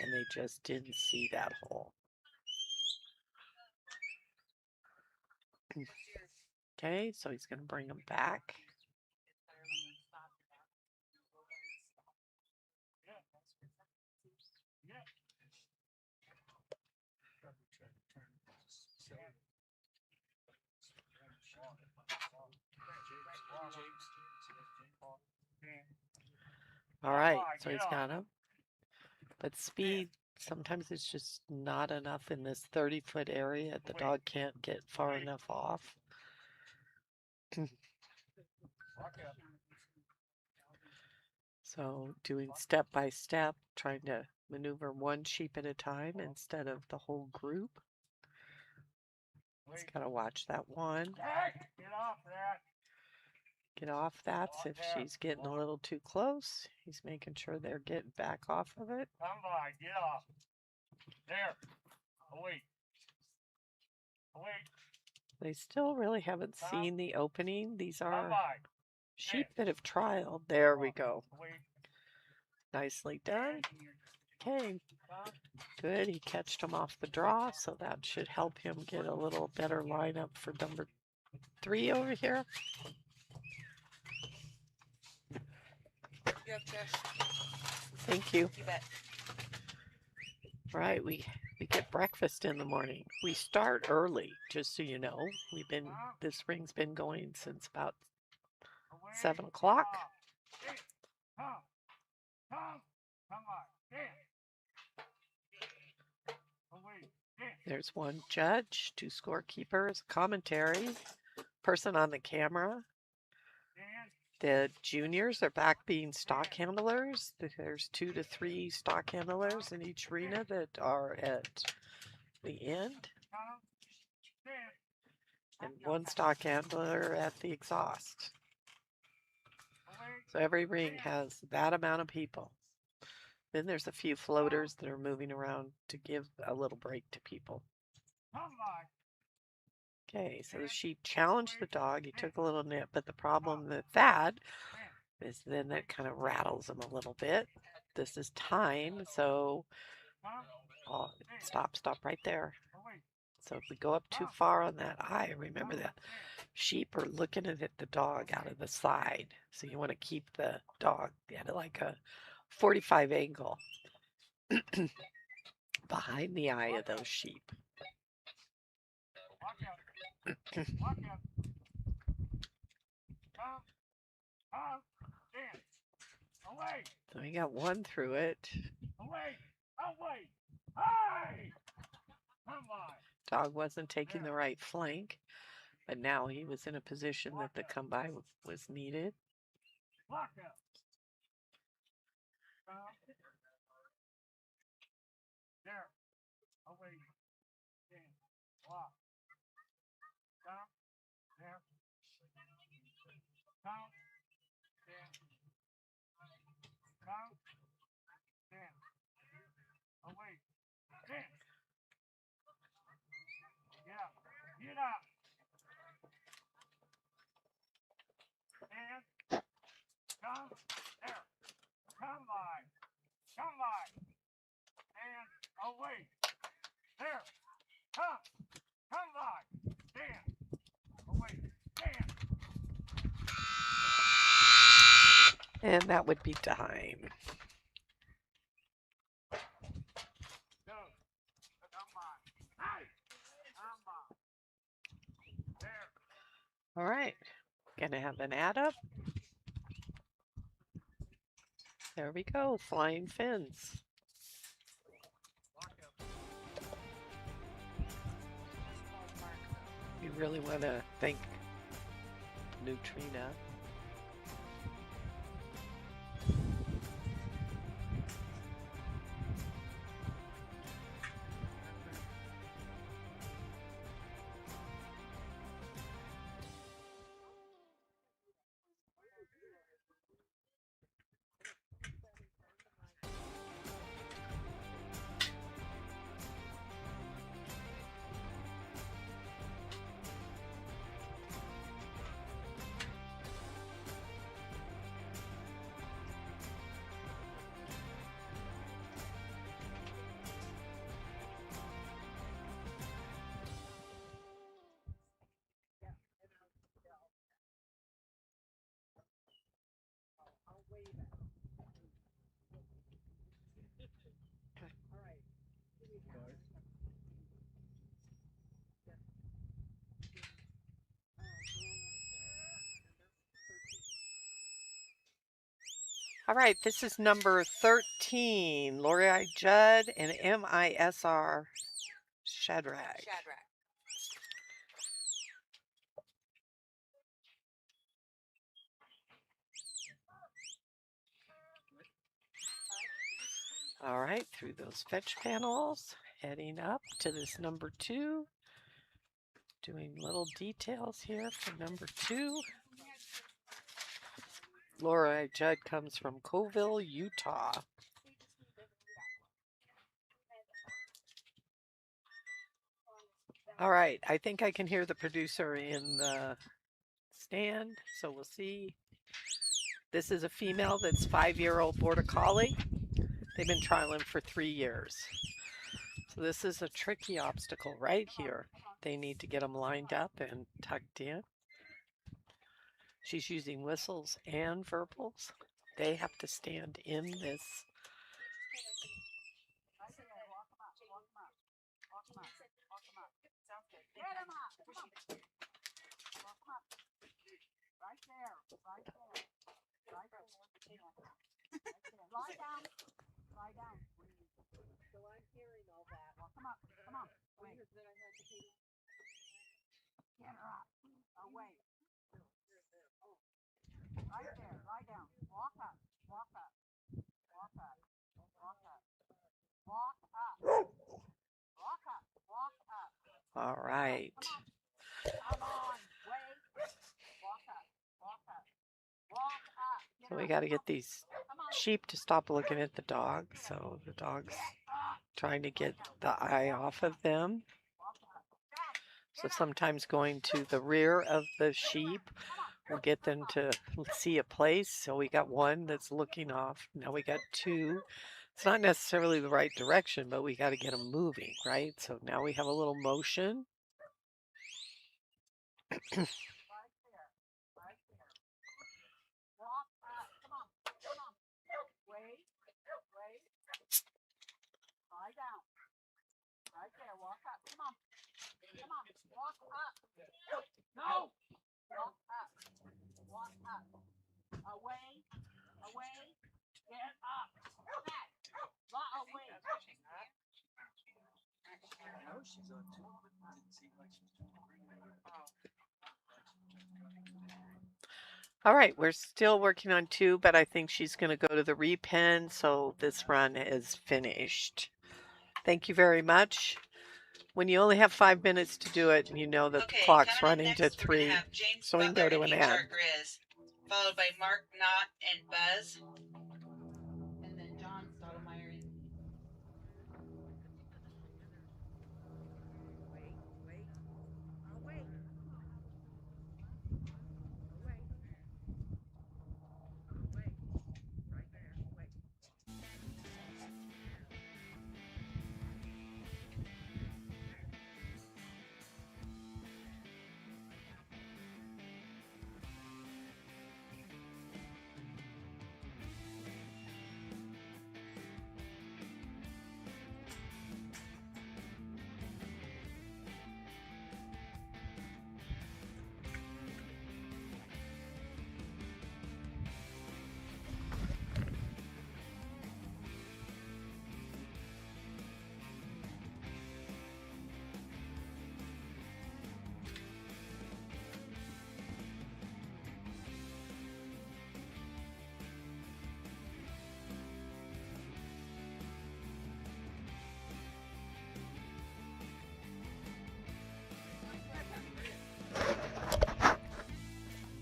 [SPEAKER 1] And they just didn't see that hole. Okay, so he's going to bring him back. All right, so he's got him. But speed, sometimes it's just not enough in this 30-foot area. The dog can't get far enough off. So doing step by step, trying to maneuver one sheep at a time instead of the whole group. He's got to watch that one. Get off that if she's getting a little too close. He's making sure they're getting back off of it.
[SPEAKER 3] Somebody, get off. There. Away. Away.
[SPEAKER 1] They still really haven't seen the opening. These are sheep that have trialed. There we go. Nicely done. Okay. Good. He catched him off the draw, so that should help him get a little better lineup for number 3 over here. Thank you.
[SPEAKER 2] You bet.
[SPEAKER 1] All right, we get breakfast in the morning. We start early, just so you know. This ring's been going since about 7 o'clock. There's one judge, 2 scorekeepers, commentary, person on the camera. The juniors are back being stock handlers. There's 2 to 3 stock handlers in each arena that are at the end. And 1 stock handler at the exhaust. So every ring has that amount of people. Then there's a few floaters that are moving around to give a little break to people.
[SPEAKER 3] Come on.
[SPEAKER 1] Okay, so the sheep challenged the dog. He took a little nip, but the problem with that is then that kind of rattles him a little bit. This is time, so stop right there. So if we go up too far on that eye, remember that sheep are looking at the dog out of the side. So you want to keep the dog at like a 45 angle behind the eye of those sheep.
[SPEAKER 3] Walk out. Walk out. Come. Stand. Away.
[SPEAKER 1] So we got one through it.
[SPEAKER 3] Away. Away. Hey! Come on.
[SPEAKER 1] Dog wasn't taking the right flank, but now he was in a position that the come by was needed.
[SPEAKER 3] Walk out. There. Away. Stand. Walk. Come. There. Come. Stand. Come. Stand. Away. Stand. Yeah. Get up. And come. There. Come on. Come on. And away. There. Come. Come on. Stand. Away. Stand.
[SPEAKER 1] And that would be time.
[SPEAKER 3] Go. Come on. Hey. Come on. There.
[SPEAKER 1] All right, gonna have an add up. There we go, flying fins. We really want to thank Nutrena. All right, this is number 13, Lori Judd and MISR Shadrach. All right, through those fetch panels, heading up to this number 2. Doing little details here for number 2. Laura Judd comes from Coville, Utah. All right, I think I can hear the producer in the stand, so we'll see. This is a female that's 5-year-old Border Collie. They've been trialing for 3 years. So this is a tricky obstacle right here. They need to get them lined up and tucked in. She's using whistles and verbals. They have to stand in this.
[SPEAKER 3] Lie down. So I'm hearing all that. Come on. Wait. Get her up. Away. Right there. Lie down. Walk up. Walk up. Walk up. Walk up. Walk up. Walk up. Walk up.
[SPEAKER 1] All right.
[SPEAKER 3] Come on. Wait. Walk up. Walk up. Walk up.
[SPEAKER 1] So we got to get these sheep to stop looking at the dog, so the dog's trying to get the eye off of them. So sometimes going to the rear of the sheep will get them to see a place. So we got one that's looking off. Now we got two. It's not necessarily the right direction, but we got to get them moving, right? So now we have a little motion.
[SPEAKER 3] Lie down. Right there. Walk up. Come on. Come on. Walk up. No. Walk up. Walk up. Away. Away. Get up. Back. Away.
[SPEAKER 4] I know she's on two, but it didn't seem like she was doing great.
[SPEAKER 1] All right, we're still working on two, but I think she's going to go to the repen, so this run is finished. Thank you very much. When you only have 5 minutes to do it, you know that the clock's running to 3, so we can go to an ad.
[SPEAKER 2] Grizz, followed by Mark, Knott, and Buzz. And then John Stottlemyre and me.
[SPEAKER 3] Wait. Wait. Away. Away. Away. Right there. Away.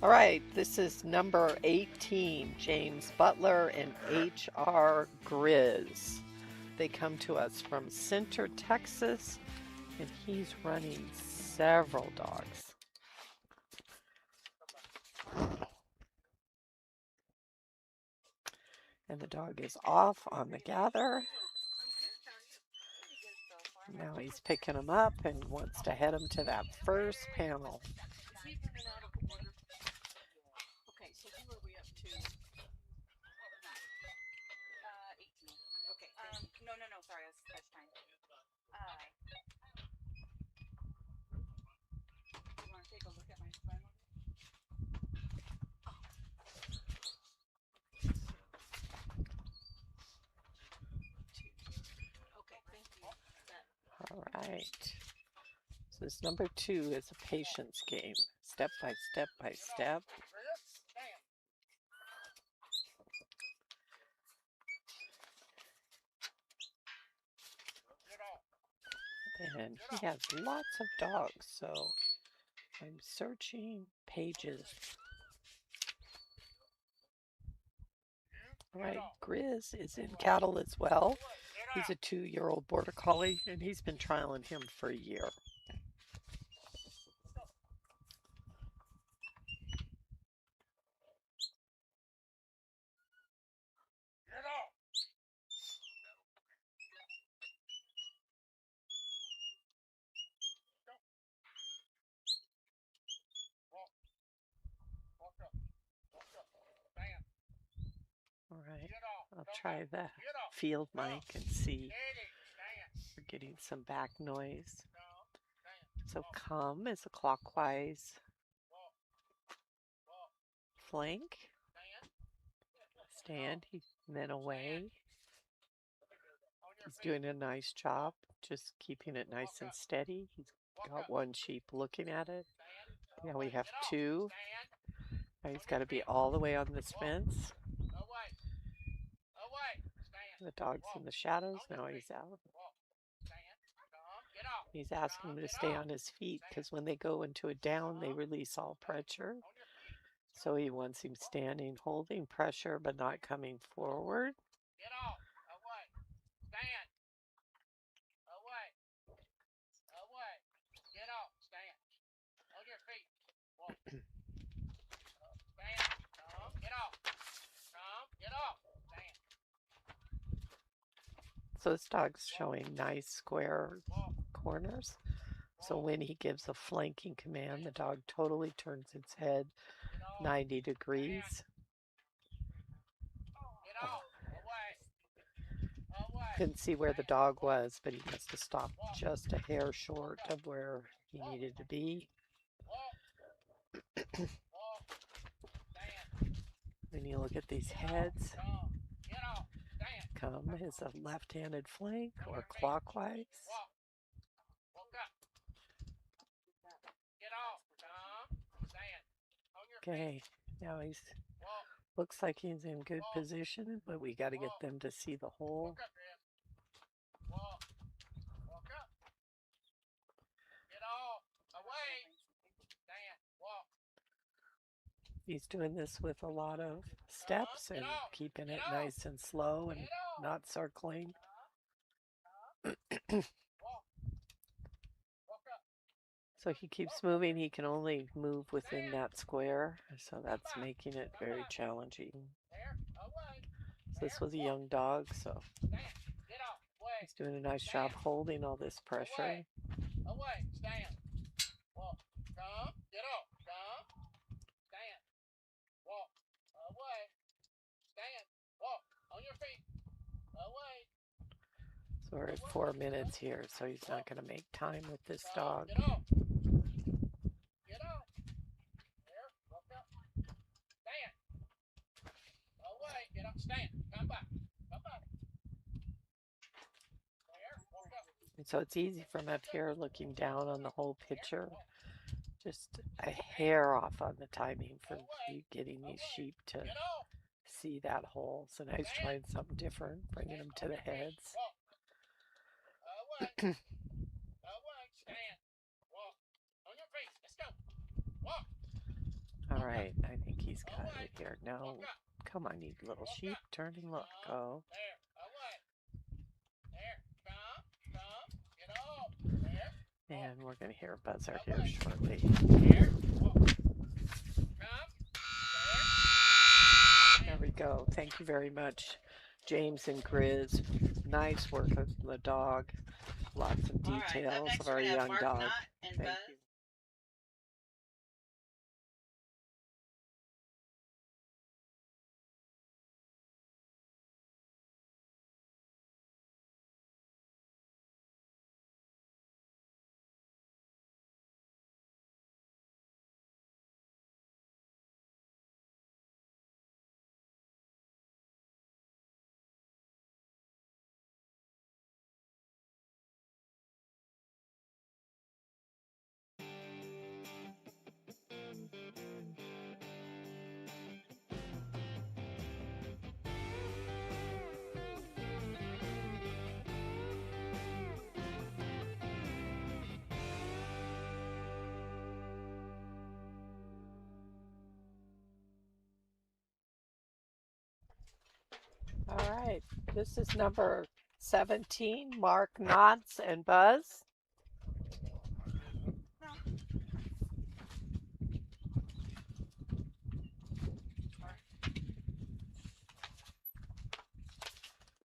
[SPEAKER 1] All right, this is number 18, James Butler and H.R. Grizz. They come to us from Center, Texas, and he's running several dogs. And the dog is off on the gather. Now he's picking them up and wants to head them to that first panel.
[SPEAKER 2] Okay, so who are we up to? 18. Okay. No, sorry, I was time. You want to take a look at my phone? Okay, thank you.
[SPEAKER 1] All right. So this number 2 is a patience game, step by step by step. And he has lots of dogs, so I'm searching pages. All right, Grizz is in cattle as well. He's a 2-year-old border collie, and he's been trialing him for a year. All right, I'll try the field mic and see. We're getting some back noise. So come is a clockwise flank. Stand, and then away. He's doing a nice job, just keeping it nice and steady. He's got one sheep looking at it. Now we have 2. Now he's got to be all the way on this fence. The dog's in the shadows. Now he's out. He's asking him to stay on his feet because when they go into a down, they release all pressure. So he wants him standing, holding pressure, but not coming forward.
[SPEAKER 3] Get off. Away. Stand. Away. Away. Get off. Stand. On your feet. Walk. Stand. Come. Get off. Come. Get off. Stand.
[SPEAKER 1] So this dog's showing nice square corners. So when he gives a flanking command, the dog totally turns its head 90 degrees.
[SPEAKER 3] Get off. Away. Away.
[SPEAKER 1] Couldn't see where the dog was, but he must have stopped just a hair short of where he needed to be. When you look at these heads, come is a left-handed flank or clockwise. Okay, now he's looks like he's in good position, but we got to get them to see the hole. He's doing this with a lot of steps and keeping it nice and slow and not circling. So he keeps moving. He can only move within that square, so that's making it very challenging. So this was a young dog, so he's doing a nice job holding all this pressure.
[SPEAKER 3] Away, stand, walk, come, get up, come, stand, walk, away, stand, walk, on your feet, away.
[SPEAKER 1] So we're at 4 minutes here, so he's not going to make time with this dog.
[SPEAKER 3] Get up, get up, there, walk up, stand, away, get up, stand, come back, come back.
[SPEAKER 1] And so it's easy from up here looking down on the whole picture. Just a hair off on the timing for you getting these sheep to see that hole. So now he's trying something different, bringing them to the heads. All right, I think he's got it here. No, come on, you little sheep, turn and look. Go. And we're going to hear a buzzer here shortly. There we go. Thank you very much, James and Grizz. Nice work of the dog. Lots of details of our young dog. Thank you. All right, this is number 17, Mark, Nods, and Buzz.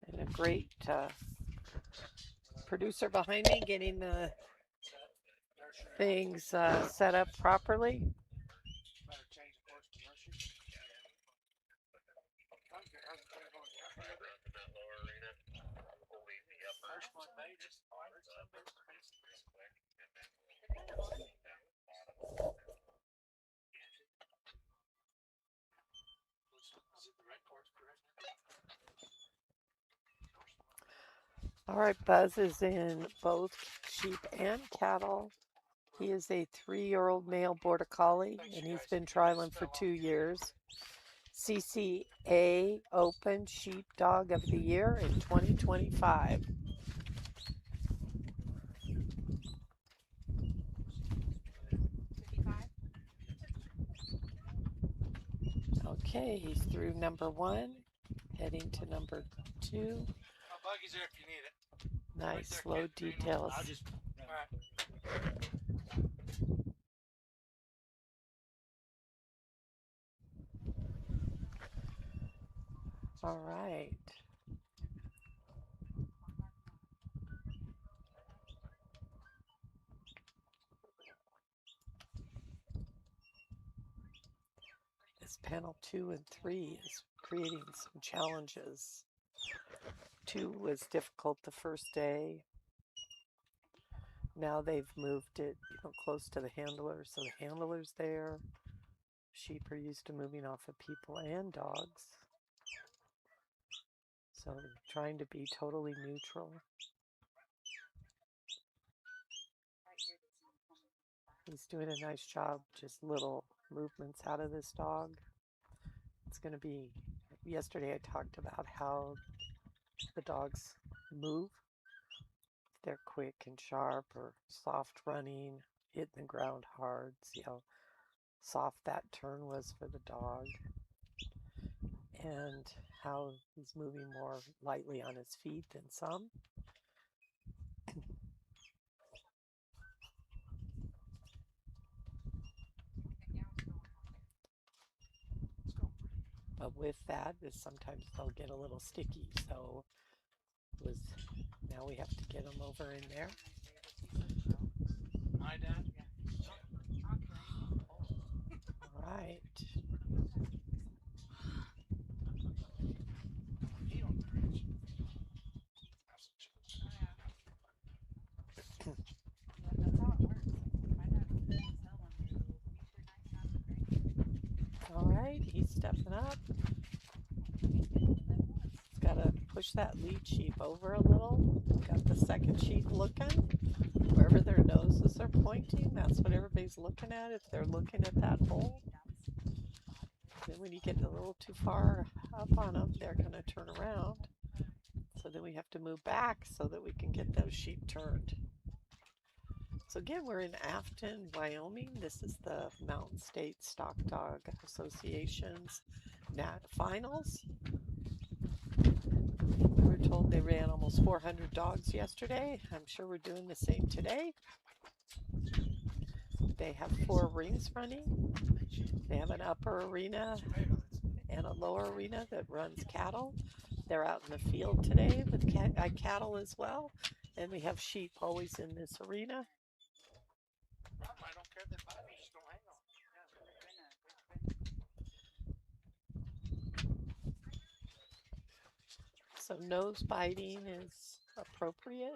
[SPEAKER 1] And a great producer behind me getting the things set up properly. All right, Buzz is in both sheep and cattle. He is a 3-year-old male border collie, and he's been trialing for 2 years. CCA Open Sheepdog of the Year in 2025. Okay, he's through number 1, heading to number 2.
[SPEAKER 3] Buggy's there if you need it.
[SPEAKER 1] Nice,
[SPEAKER 3] there,
[SPEAKER 1] slow
[SPEAKER 3] kid.
[SPEAKER 1] details.
[SPEAKER 3] I'll just.
[SPEAKER 1] All right. This panel 2 and 3 is creating some challenges. 2 was difficult the first day. Now they've moved it, close to the handler, so the handler's there. Sheep are used to moving off of people and dogs. So trying to be totally neutral. He's doing a nice job, just little movements out of this dog. It's going to be, yesterday I talked about how the dogs move. They're quick and sharp or soft running, hitting the ground hard. See how soft that turn was for the dog. And how he's moving more lightly on his feet than some. But with that is sometimes they'll get a little sticky. So now we have to get them over in there.
[SPEAKER 3] My dad?
[SPEAKER 1] All right. All right, he's stepping up. He's got to push that lead sheep over a little. Got the second sheep looking. Wherever their noses are pointing, that's what everybody's looking at. If they're looking at that hole, then when you get a little too far up on them, they're going to turn around. So then we have to move back so that we can get those sheep turned. So again, we're in Afton, Wyoming. This is the Mountain State Stock Dog Association's finals. We're told they ran almost 400 dogs yesterday. I'm sure we're doing the same today. They have 4 rings running. They have an upper arena and a lower arena that runs cattle. They're out in the field today with cattle as well. And we have sheep always in this arena.
[SPEAKER 3] I don't care that bite me, just don't hang on.
[SPEAKER 1] So nose biting is appropriate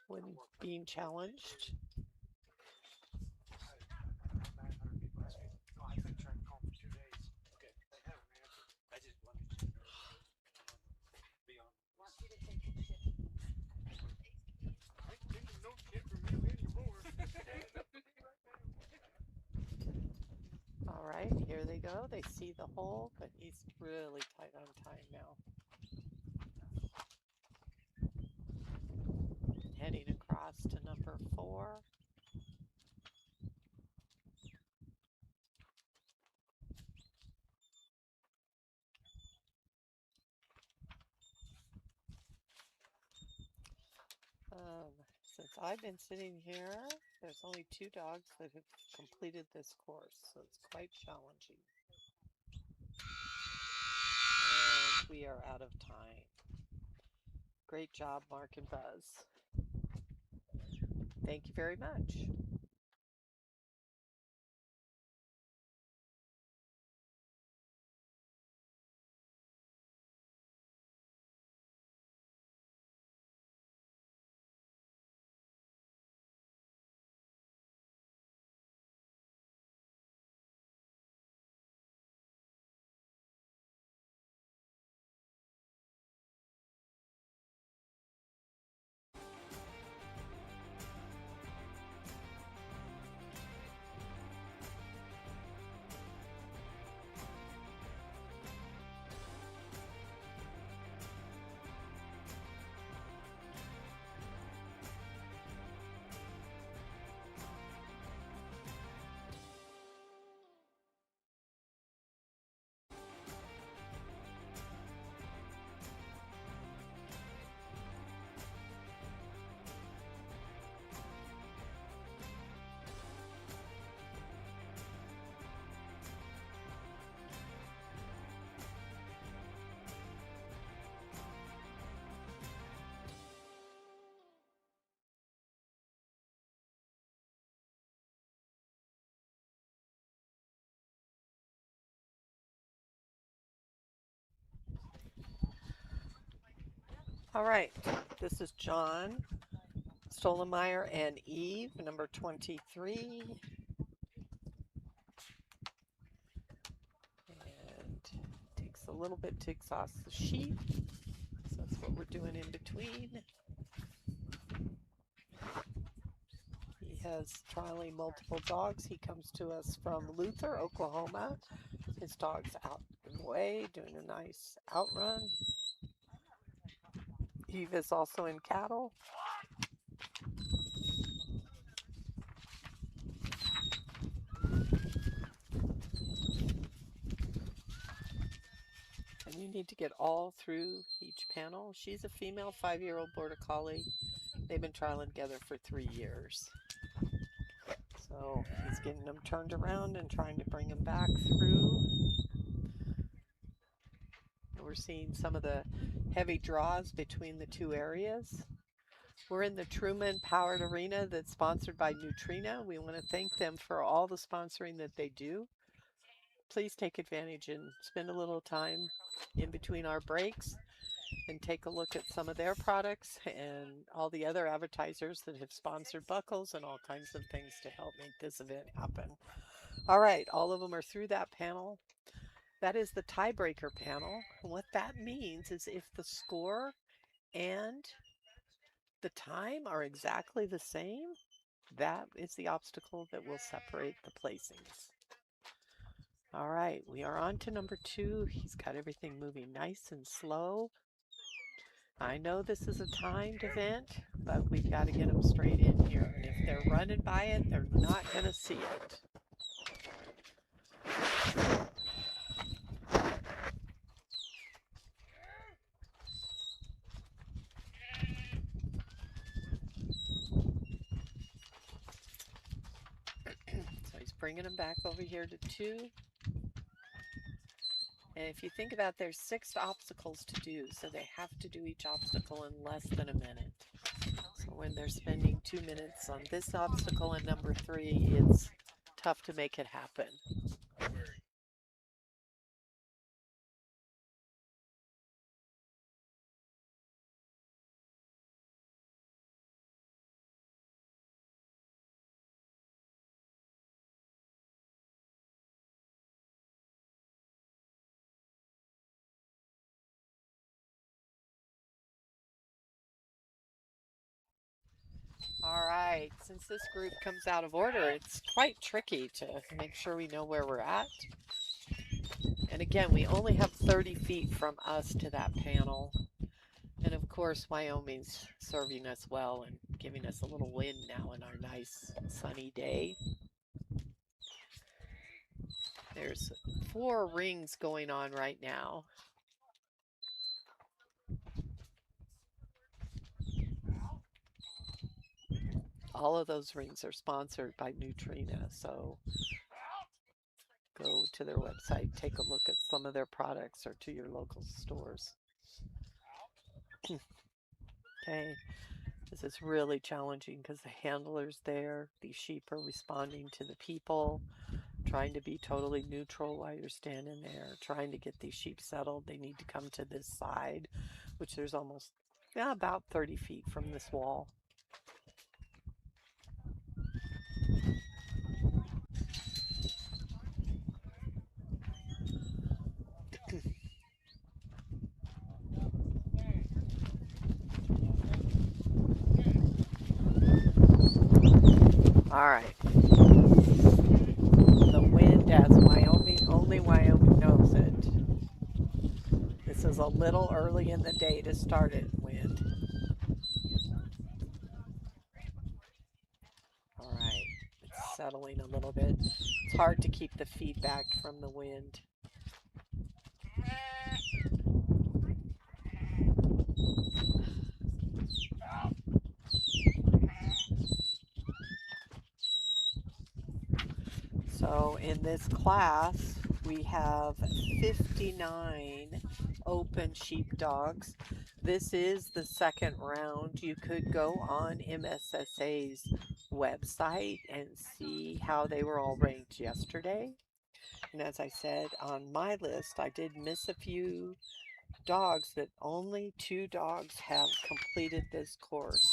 [SPEAKER 1] when being challenged.
[SPEAKER 3] I've been trying to call for 2 days. Okay. They haven't answered. I just wanted to be on.
[SPEAKER 2] Want you to take a shit.
[SPEAKER 3] I ain't taking no shit from you anymore.
[SPEAKER 1] All right, here they go. They see the hole, but he's really tight on time now. Heading across to number 4. Since I've been sitting here, there's only 2 dogs that have completed this course, so it's quite challenging. And we are out of time. Great job, Mark and Buzz. Thank you very much. All right, this is John Stolemeyer and Eve, number 23. And it takes a little bit to exhaust the sheep, so that's what we're doing in between. He has trialing multiple dogs. He comes to us from Luther, Oklahoma. His dog's out and away doing a nice outrun. Eve is also in cattle. And you need to get all through each panel. She's a female 5-year-old border collie. They've been trialing together for 3 years. So he's getting them turned around and trying to bring them back through. We're seeing some of the heavy draws between the two areas. We're in the Trumune Powered Arena that's sponsored by Nutrena. We want to thank them for all the sponsoring that they do. Please take advantage and spend a little time in between our breaks and take a look at some of their products and all the other advertisers that have sponsored buckles and all kinds of things to help make this event happen. All right, all of them are through that panel. That is the tiebreaker panel. And what that means is if the score and the time are exactly the same, that is the obstacle that will separate the placings. All right, we are on to number 2. He's got everything moving nice and slow. I know this is a timed event, but we've got to get them straight in here. And if they're running by it, they're not going to see it. So he's bringing them back over here to 2. And if you think about it, there's 6 obstacles to do, so they have to do each obstacle in less than a minute. So when they're spending 2 minutes on this obstacle and number 3, it's tough to make it happen. All right, since this group comes out of order, it's quite tricky to make sure we know where we're at. And again, we only have 30 feet from us to that panel. And of course, Wyoming's serving us well and giving us a little wind now in our nice sunny day. There's 4 rings going on right now. All of those rings are sponsored by Nutrena, so go to their website, take a look at some of their products or to your local stores. Okay, this is really challenging because the handler's there. These sheep are responding to the people, trying to be totally neutral while you're standing there, trying to get these sheep settled. They need to come to this side, which there's almost, about 30 feet from this wall. All right. The wind, as Wyoming, only Wyoming knows it. This is a little early in the day to start it, wind. All right, it's settling a little bit. It's hard to keep the feedback from the wind. So in this class, we have 59 open sheepdogs. This is the second round. You could go on MSSA's website and see how they were all ranked yesterday. And as I said on my list, I did miss a few dogs that only 2 dogs have completed this course.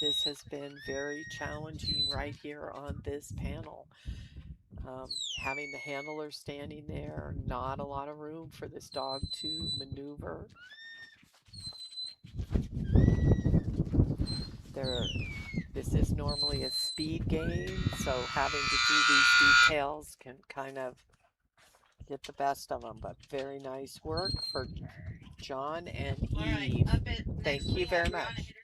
[SPEAKER 1] This has been very challenging right here on this panel. Having the handler standing there, not a lot of room for this dog to maneuver. This is normally a speed game, so having to do these details can kind of get the best of them, but very nice work for John and Eve.
[SPEAKER 2] All right, up at
[SPEAKER 1] Thank
[SPEAKER 2] next we
[SPEAKER 1] you
[SPEAKER 2] have
[SPEAKER 1] very
[SPEAKER 2] Ron
[SPEAKER 1] much.
[SPEAKER 2] Henderson.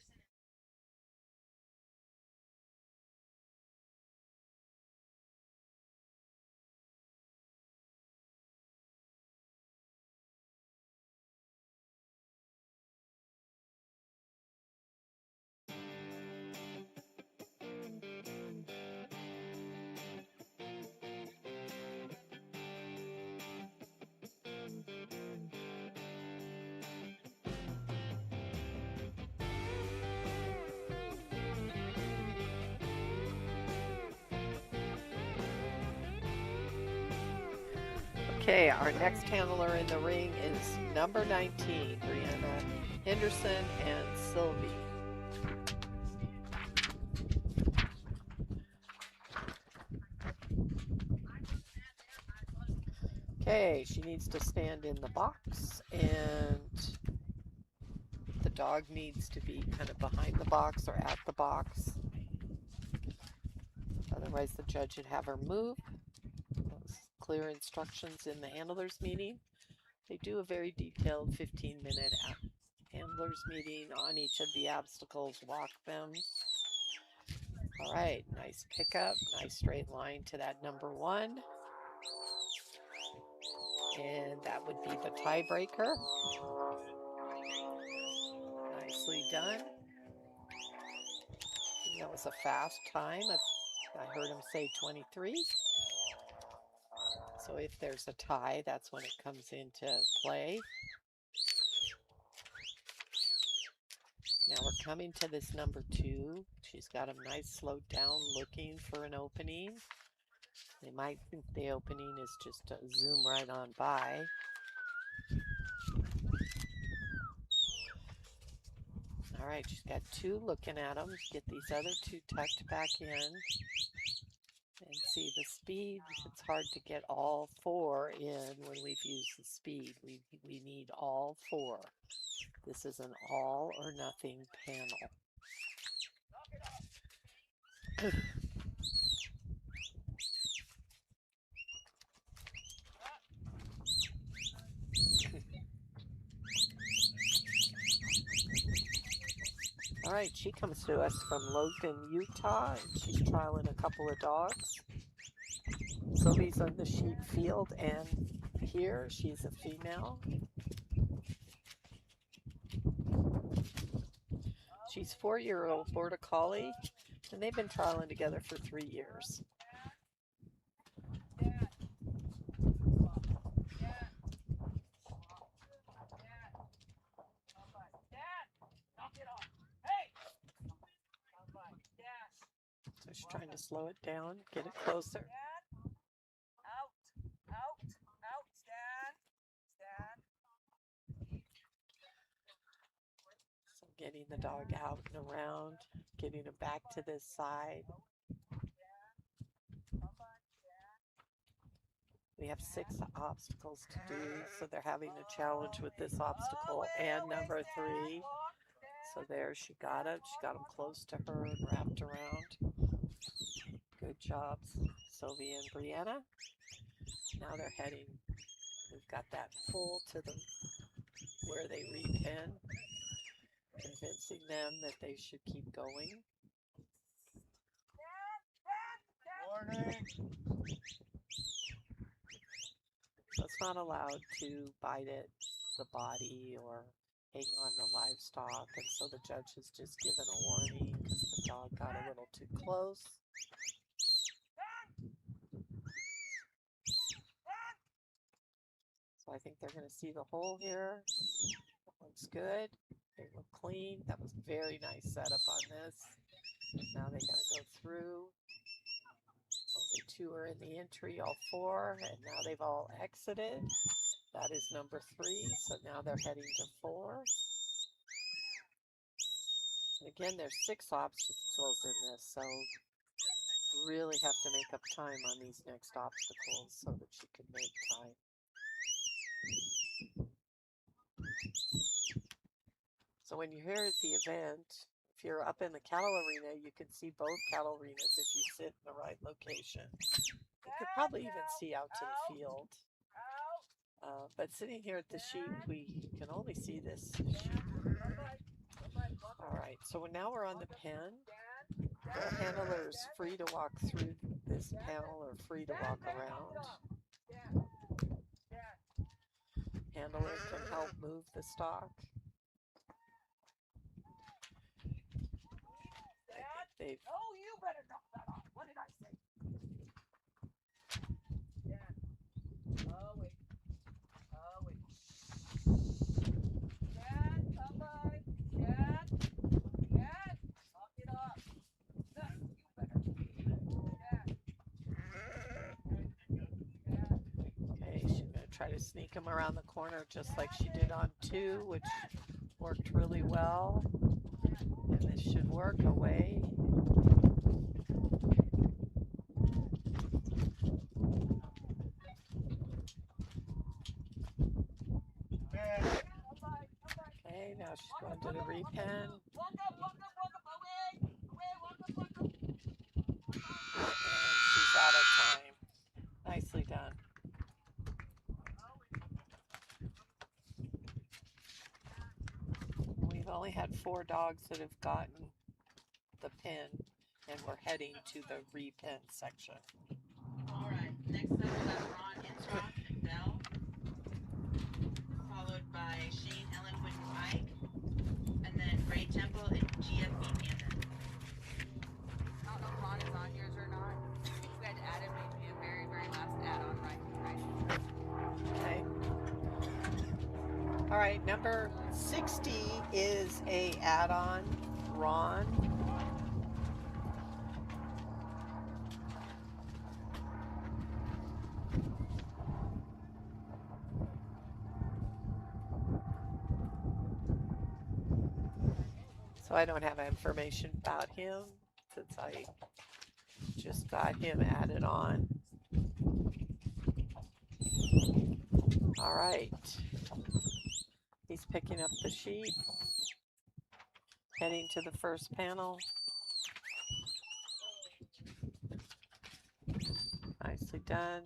[SPEAKER 1] Okay, our next handler in the ring is number 19, Brianna Henderson and Sylvie. Okay, she needs to stand in the box, and the dog needs to be kind of behind the box or at the box. Otherwise, the judge would have her move. Those clear instructions in the handlers meeting. They do a very detailed 15-minute handlers meeting on each of the obstacles, walk them. All right, nice pickup, nice straight line to that number 1. And that would be the tiebreaker. Nicely done. That was a fast time. I heard him say 23. So if there's a tie, that's when it comes into play. Now we're coming to this number 2. She's got him nice slowed down, looking for an opening. They might think the opening is just to zoom right on by. All right, she's got 2 looking at them. Get these other 2 tucked back in. And see the speed. It's hard to get all 4 in when we've used the speed. We need all 4. This is an all or nothing panel. All right, she comes to us from Logan, Utah, and she's trialing a couple of dogs. Sylvie's on the sheep field, and here she's a female. She's 4-year-old Border Collie, and they've been trialing together for 3 years. So she's trying to slow it down, get it closer.
[SPEAKER 3] Out, stand.
[SPEAKER 1] So getting the dog out and around, getting him back to this side. We have 6 obstacles to do, so they're having a challenge with this obstacle and number 3. So there, she got it. She got him close to her and wrapped around. Good jobs, Sylvie and Brianna. Now they're heading. We've got that pull to the where they repin, convincing them that they should keep going.
[SPEAKER 3] Warning.
[SPEAKER 1] So it's not allowed to bite at the body or hang on the livestock, and so the judge has just given a warning because the dog got a little too close. So I think they're going to see the hole here. That looks good. They look clean. That was very nice setup on this. Now they got to go through. Only 2 are in the entry, all 4, and now they've all exited. That is number 3, so now they're heading to 4. And again, there's 6 obstacles in this, so really have to make up time on these next obstacles so that you can make time. So when you're here at the event, if you're up in the cattle arena, you can see both cattle arenas if you sit in the right location. You could probably even see out to the field. But sitting here at the sheep, we can only see this sheep. All right, so now we're on the pen. The handler's free to walk through this panel or free to walk around. Handler can help move the stock. I think they've...
[SPEAKER 3] Oh, you better knock that off. What did I say? Dad. Oh, wait. Oh, wait. Dad, come by. Dad. Dad. Knock it off. No, you better. Dad. Dad.
[SPEAKER 1] Okay, she's going to try to sneak him around the corner just like she did on 2, which worked really well. And this should work away. Okay, now she's going to the repen.
[SPEAKER 3] Walk up, away. Walk up.
[SPEAKER 1] And she's out of time. Nicely done. We've only had 4 dogs that have gotten the pin, and we're heading to the repen section.
[SPEAKER 2] All right. Next up, we have Ron Introff and Bell, followed by Shane Ellenwood and Mike, and then Ray Temple and GFB Panda.
[SPEAKER 5] I don't know if Ron is on yours or not. We had to add him maybe a very, very last add-on, right?
[SPEAKER 1] Okay. All right, number 60 is a add-on, Ron. So I don't have information about him since I just got him added on. All right. He's picking up the sheep, heading to the first panel. Nicely done.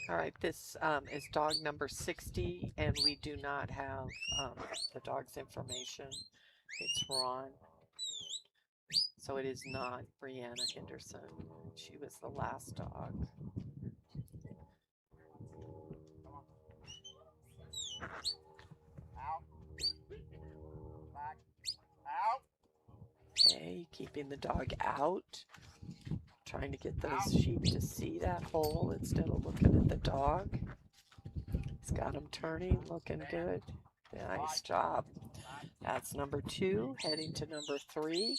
[SPEAKER 1] All right, this is dog number 60, and we do not have the dog's information. It's Ron. So it is not Brianna Henderson. She was the last dog.
[SPEAKER 3] Out. Back. Out.
[SPEAKER 1] Okay, keeping the dog out. Trying to get those sheep to see that hole instead of looking at the dog. He's got them turning, looking good. Nice job. That's number 2, heading to number 3.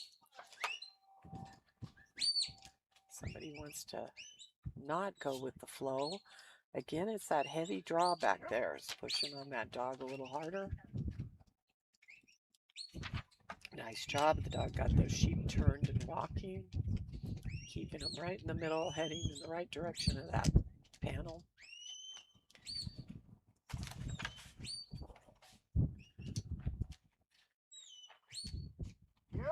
[SPEAKER 1] Somebody wants to not go with the flow. Again, it's that heavy draw back there. It's pushing on that dog a little harder. Nice job. The dog got those sheep turned and walking. Keeping them right in the middle, heading in the right direction of that panel.
[SPEAKER 3] You.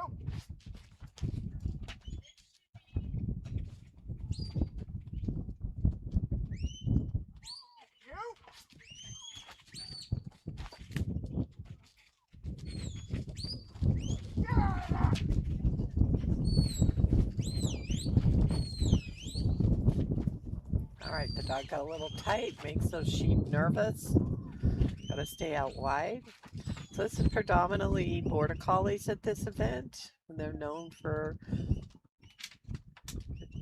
[SPEAKER 1] All right, the dog got a little tight, makes those sheep nervous. Got to stay out wide. So this is predominantly Border Collies at this event. And they're known for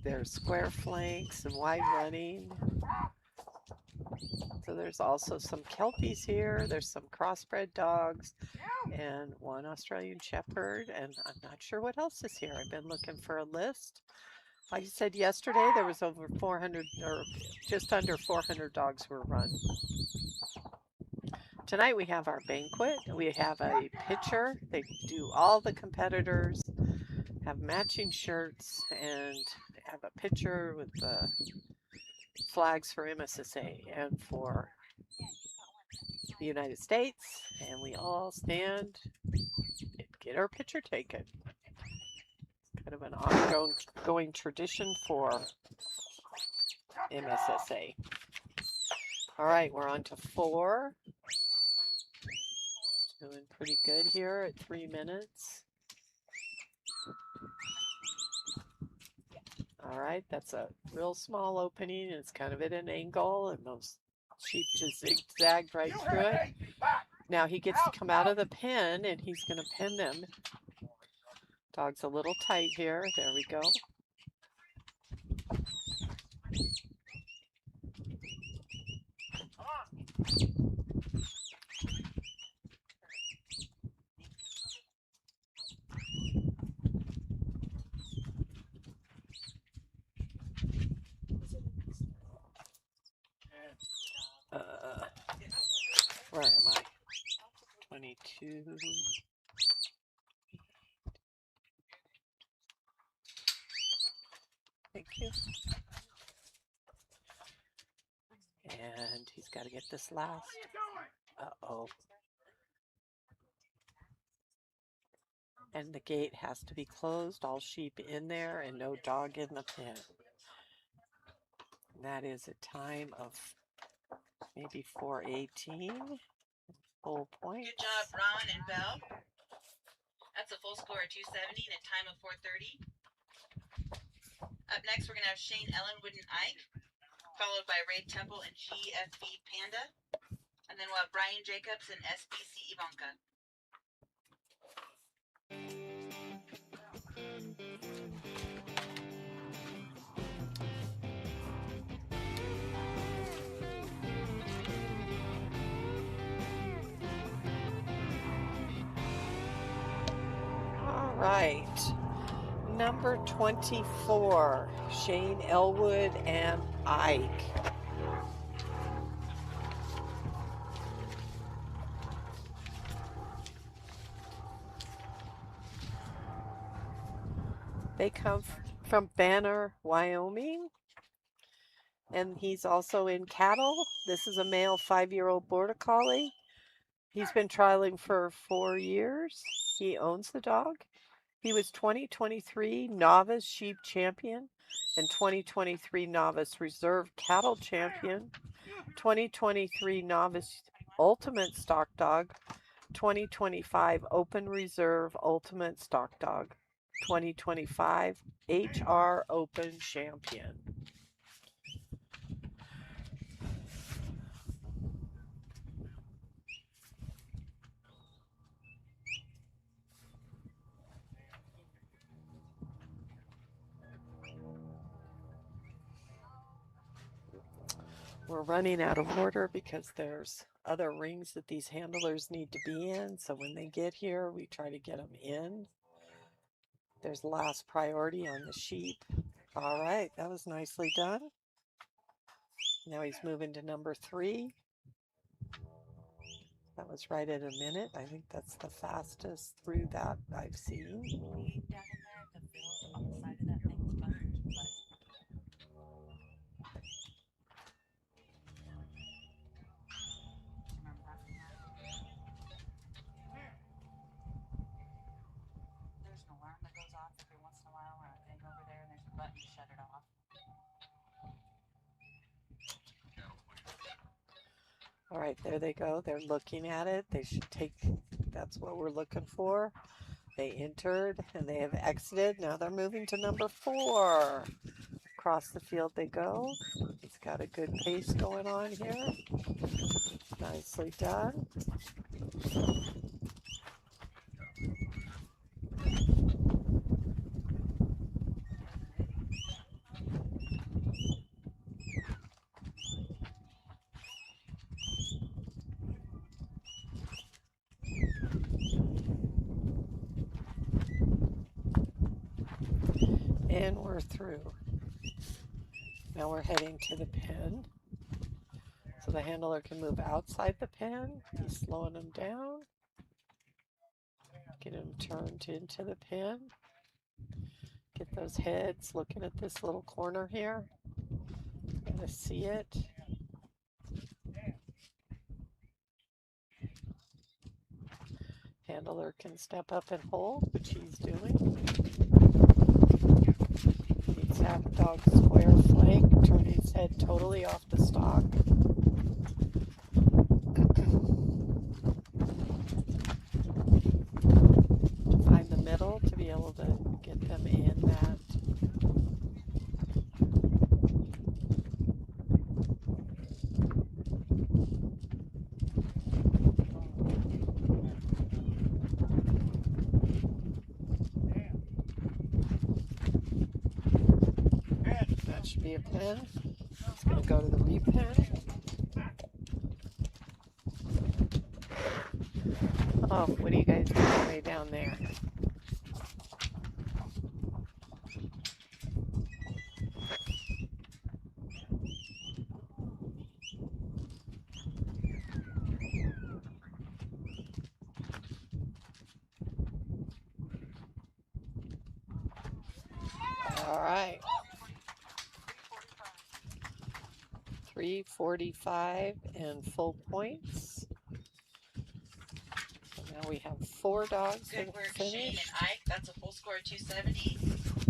[SPEAKER 1] their square flanks and wide running. So there's also some Kelpies here. There's some crossbred dogs and one Australian Shepherd. And I'm not sure what else is here. I've been looking for a list. Like I said yesterday, there was over 400 or just under 400 dogs were run. Tonight we have our banquet. We have a picture. They do all the competitors, have matching shirts, and have a picture with the flags for MSSA and for the United States. And we all stand and get our picture taken. Kind of an ongoing tradition for MSSA. All right, we're on to 4. Doing pretty good here at 3 minutes. All right, that's a real small opening. It's kind of at an angle, and those sheep just zigzagged right through it. Now he gets to come out of the pen, and he's going to pen them. Dog's a little tight here. There we go. Where am I? 22. Thank you. And he's got to get this last. Uh-oh. And the gate has to be closed, all sheep in there, and no dog in the pen. And that is a time of maybe 4:18. Full point.
[SPEAKER 2] Good job, Ron and Belle. That's a full score of 270 and a time of 4:30. Up next, we're going to have Shane Ellenwood and Ike, followed by Ray Temple and GFB Panda. And then we'll have Brian Jacobs and SBC Ivanka.
[SPEAKER 1] All right. Number 24, Shane Elwood and Ike. They come from Banner, Wyoming, and he's also in cattle. This is a male 5-year-old Border Collie. He's been trialing for 4 years. He owns the dog. He was 2023 Novice Sheep Champion and 2023 Novice Reserve Cattle Champion, 2023 Novice Ultimate Stock Dog, 2025 Open Reserve Ultimate Stock Dog, 2025 HR Open Champion. We're running out of order because there's other rings that these handlers need to be in. So when they get here, we try to get them in. There's last priority on the sheep. All right, that was nicely done. Now he's moving to number 3. That was right at a minute. I think that's the fastest through that I've seen.
[SPEAKER 2] Down in there, the field on the side of that thing was buttered, but remember that from that? There's an alarm that goes off every once in a while on a thing over there, and there's a button to shut it off.
[SPEAKER 1] All right, there they go. They're looking at it. They should take, that's what we're looking for. They entered and they have exited. Now they're moving to number 4. Across the field they go. It's got a good pace going on here. Nicely done. And we're through. Now we're heading to the pen. So the handler can move outside the pen. He's slowing them down. Get him turned into the pen. Get those heads looking at this little corner here. Gotta see it. Handler can step up and hold, which he's doing. Needs to have a dog square flank, turn his head totally off the stalk. To find the middle to be able to get them in that. That should be a pen. It's going to go to the repen. Oh, what are you guys doing way down there? All right. 345 and full points. So now we have 4 dogs that
[SPEAKER 2] Good
[SPEAKER 1] have
[SPEAKER 2] work, Shane and
[SPEAKER 1] finished.
[SPEAKER 2] Ike. That's a full score of 270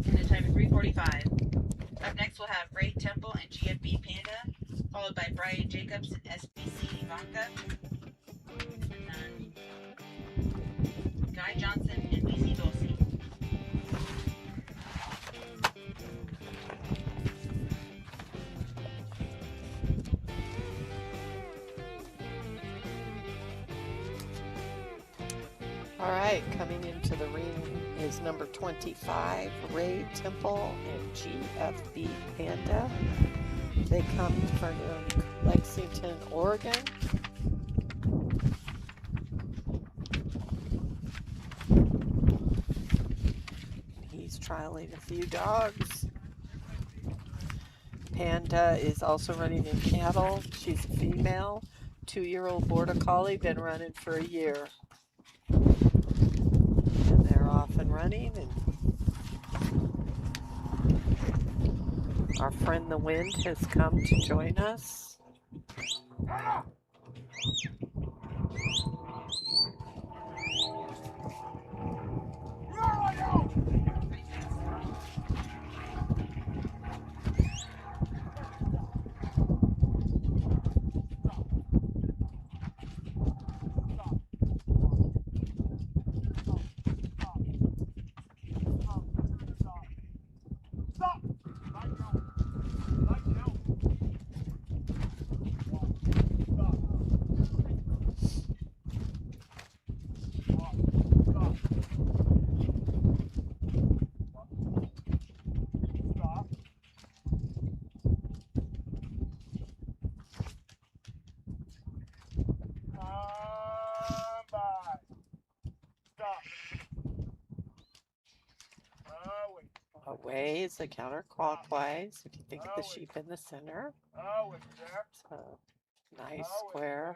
[SPEAKER 2] and a time of 345. Up next, we'll have Ray Temple and GFB Panda, followed by Brian Jacobs and SBC Ivanka, and Guy Johnson and BC Dulcie.
[SPEAKER 1] All right, coming into the ring is number 25, Ray Temple and GFB Panda. They come from Lexington, Oregon. He's trialing a few dogs. Panda is also running in cattle. She's a female, 2-year-old border collie, been running for a year. And they're off and running. And our friend the wind has come to join us. Away is the counterclockwise, if you think of the sheep in the center. So, nice square.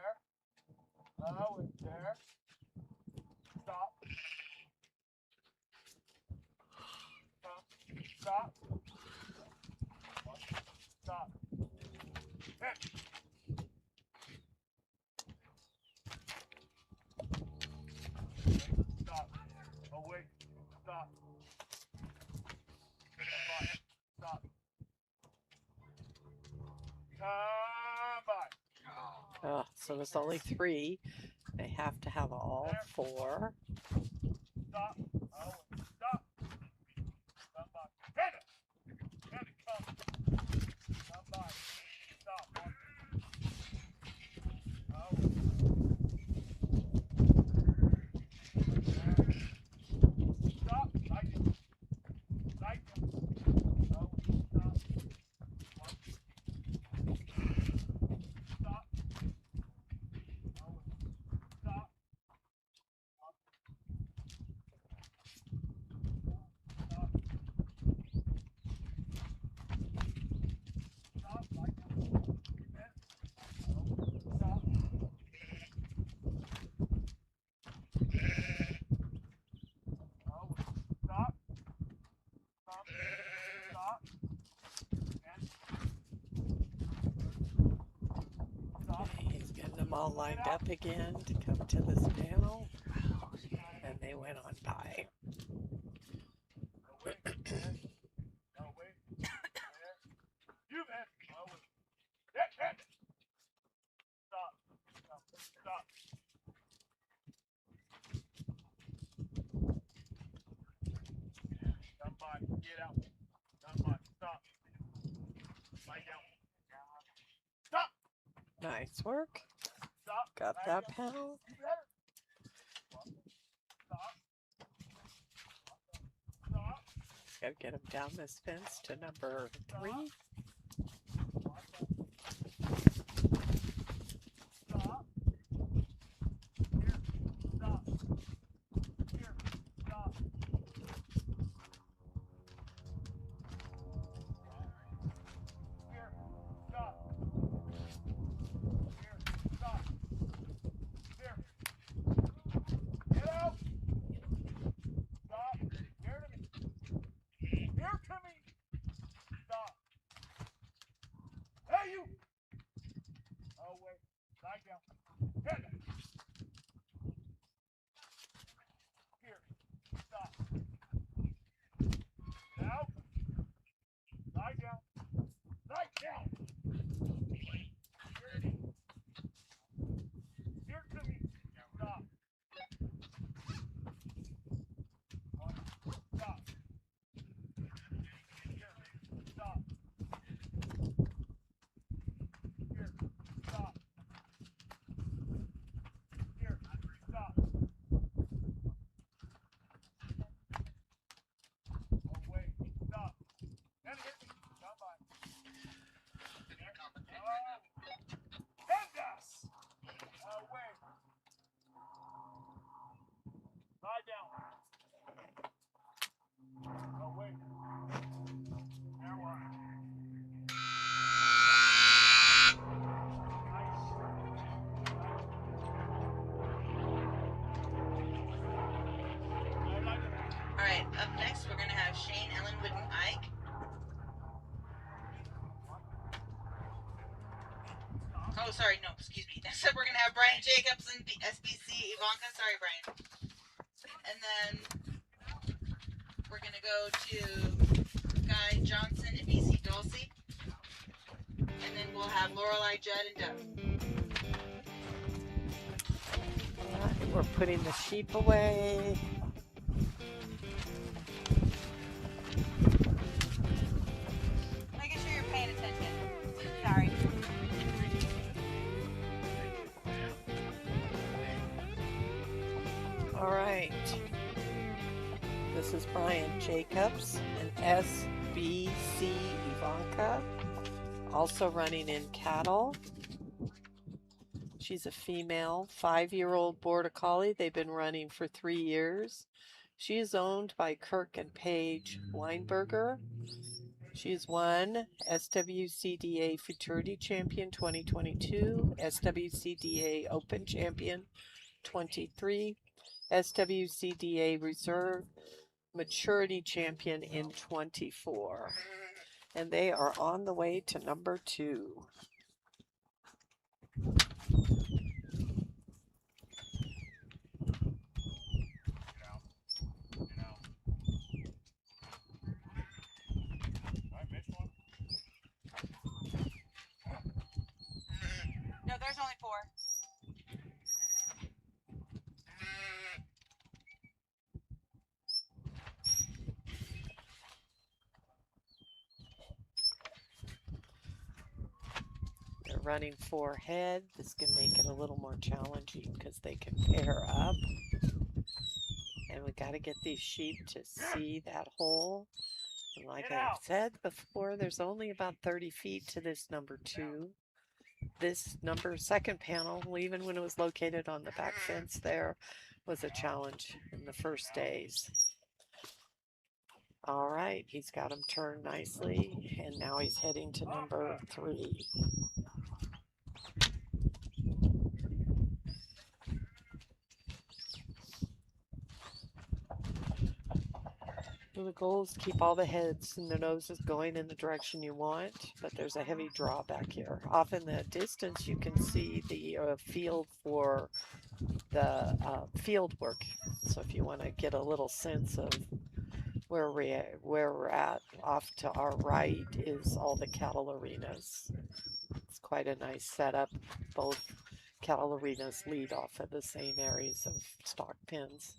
[SPEAKER 1] Oh, so there's only 3. They have to have all 4. all lined up again to come to this panel, and they went on by.
[SPEAKER 3] Stop. Somebody, get out. Somebody, stop. Lie down. Stop.
[SPEAKER 1] Nice work.
[SPEAKER 3] Stop.
[SPEAKER 1] Got that panel.
[SPEAKER 3] You better. Stop. Stop.
[SPEAKER 1] Gotta get him down this fence to number 3.
[SPEAKER 3] Stop. Here. Stop. Here. Stop. Here. Stop. Here. Stop. Here. Get out. Stop. Here to me. Here to me. Stop. Hey, you. Oh, wait. Lie down. Head. Here. Stop. Now. Lie down. Lie down. Here to me. Stop. Stop. Here. Stop. Here. Stop. Here. Stop. Oh, wait. Stop. And hit me. Somebody. Vendas! Wait. Lie down. Oh, wait. Now what?
[SPEAKER 2] All right, up next we're gonna have Shane Ellenwood and Ike. Oh, sorry, no, excuse me. Next up we're gonna have Brian Jacobs and SBC Ivanka. Sorry, Brian. And then we're gonna go to Guy Johnson and BC Dulcie. And then we'll have Lorelei, Judd, and Doug.
[SPEAKER 1] Alright, we're putting the sheep away.
[SPEAKER 5] Making sure you're paying attention. Sorry.
[SPEAKER 1] Alright. This is Brian Jacobs and SBC Ivanka, also running in cattle. She's a female, 5-year-old Border Collie. They've been running for 3 years. She is owned by Kirk and Paige Weinberger. She's won SWCDA Futurity Champion 2022, SWCDA Open Champion 23, SWCDA Reserve Maturity Champion in 24. And they are on the way to number 2.
[SPEAKER 5] No, there's only 4.
[SPEAKER 1] They're running 4 head. This can make it a little more challenging because they can pair up. And we got to get these sheep to see that hole. And like I've said before, there's only about 30 feet to this number 2. This second panel, even when it was located on the back fence there, was a challenge in the first days. All right, he's got him turned nicely, and now he's heading to number 3. So the goal is to keep all the heads and the noses going in the direction you want, but there's a heavy drawback here. Off in the distance, you can see the field for the field work. So if you want to get a little sense of where we're at, off to our right is all the cattle arenas. It's quite a nice setup. Both cattle arenas lead off of the same areas of stock pens.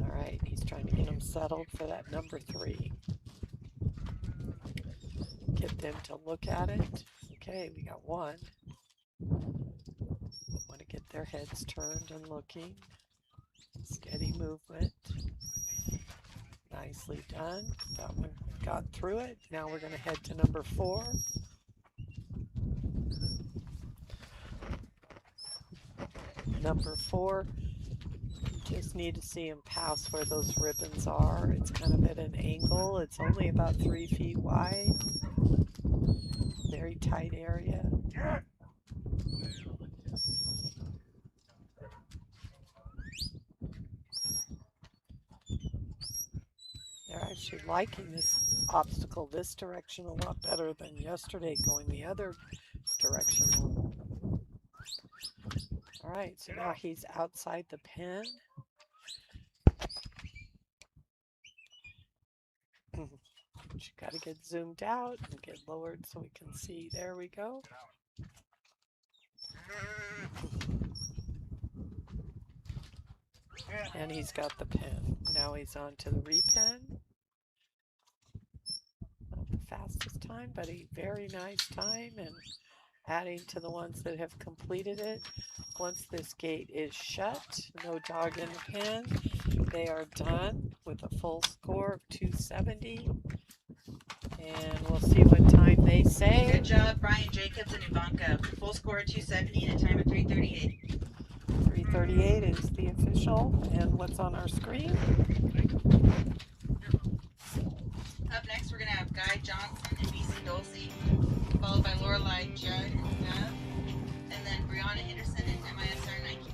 [SPEAKER 1] All right, he's trying to get them settled for that number 3. Get them to look at it. Okay, we got 1. Want to get their heads turned and looking. Steady movement. Nicely done. That one got through it. Now we're going to head to number 4. Number 4, you just need to see him pass where those ribbons are. It's kind of at an angle. It's only about 3 feet wide. Very tight area. They're actually liking this obstacle this direction a lot better than yesterday going the other direction. All right, so now he's outside the pen. You got to get zoomed out and get lowered so we can see. There we go. And he's got the pen. Now he's on to the repen. Not the fastest time, but a very nice time, and adding to the ones that have completed it. Once this gate is shut, no dog in the pen, they are done with a full score of 270. And we'll see what time they say.
[SPEAKER 2] Good job, Brian Jacobs and Ivanka. Full score 270 and a time of 3:38.
[SPEAKER 1] 3:38 is the official, and what's on our screen?
[SPEAKER 2] Up next, we're going to have Guy Johnson and BC Dulcie, followed by Lorelei Judd and Nev, and then Brianna Henderson and MSSA Nike.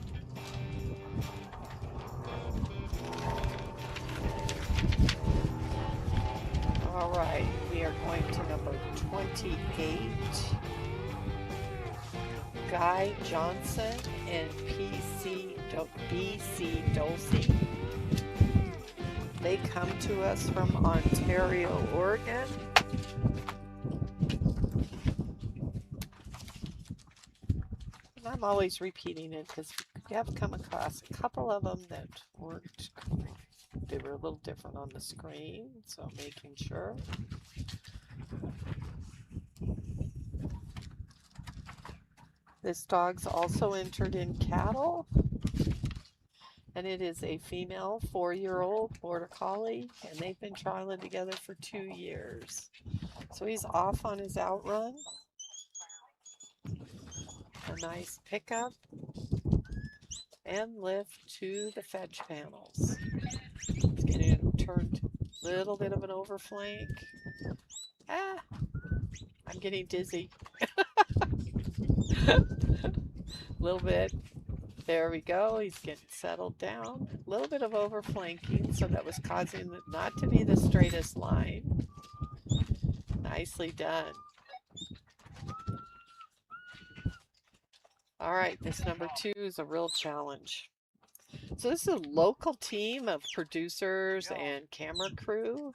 [SPEAKER 1] All right, we are going to number 28. Guy Johnson and BC Dulcie. They come to us from Ontario, Oregon. And I'm always repeating it because we have come across a couple of them that weren't, they were a little different on the screen, so making sure. This dog's also entered in cattle, and it is a female 4-year-old border collie, and they've been trialing together for 2 years. So he's off on his outrun. A nice pickup and lift to the fetch panels. It's getting turned a little bit of an overflank. I'm getting dizzy. A little bit. There we go. He's getting settled down. A little bit of overflanking, so that was causing it not to be the straightest line. Nicely done. All right, this number 2 is a real challenge. So this is a local team of producers and camera crew,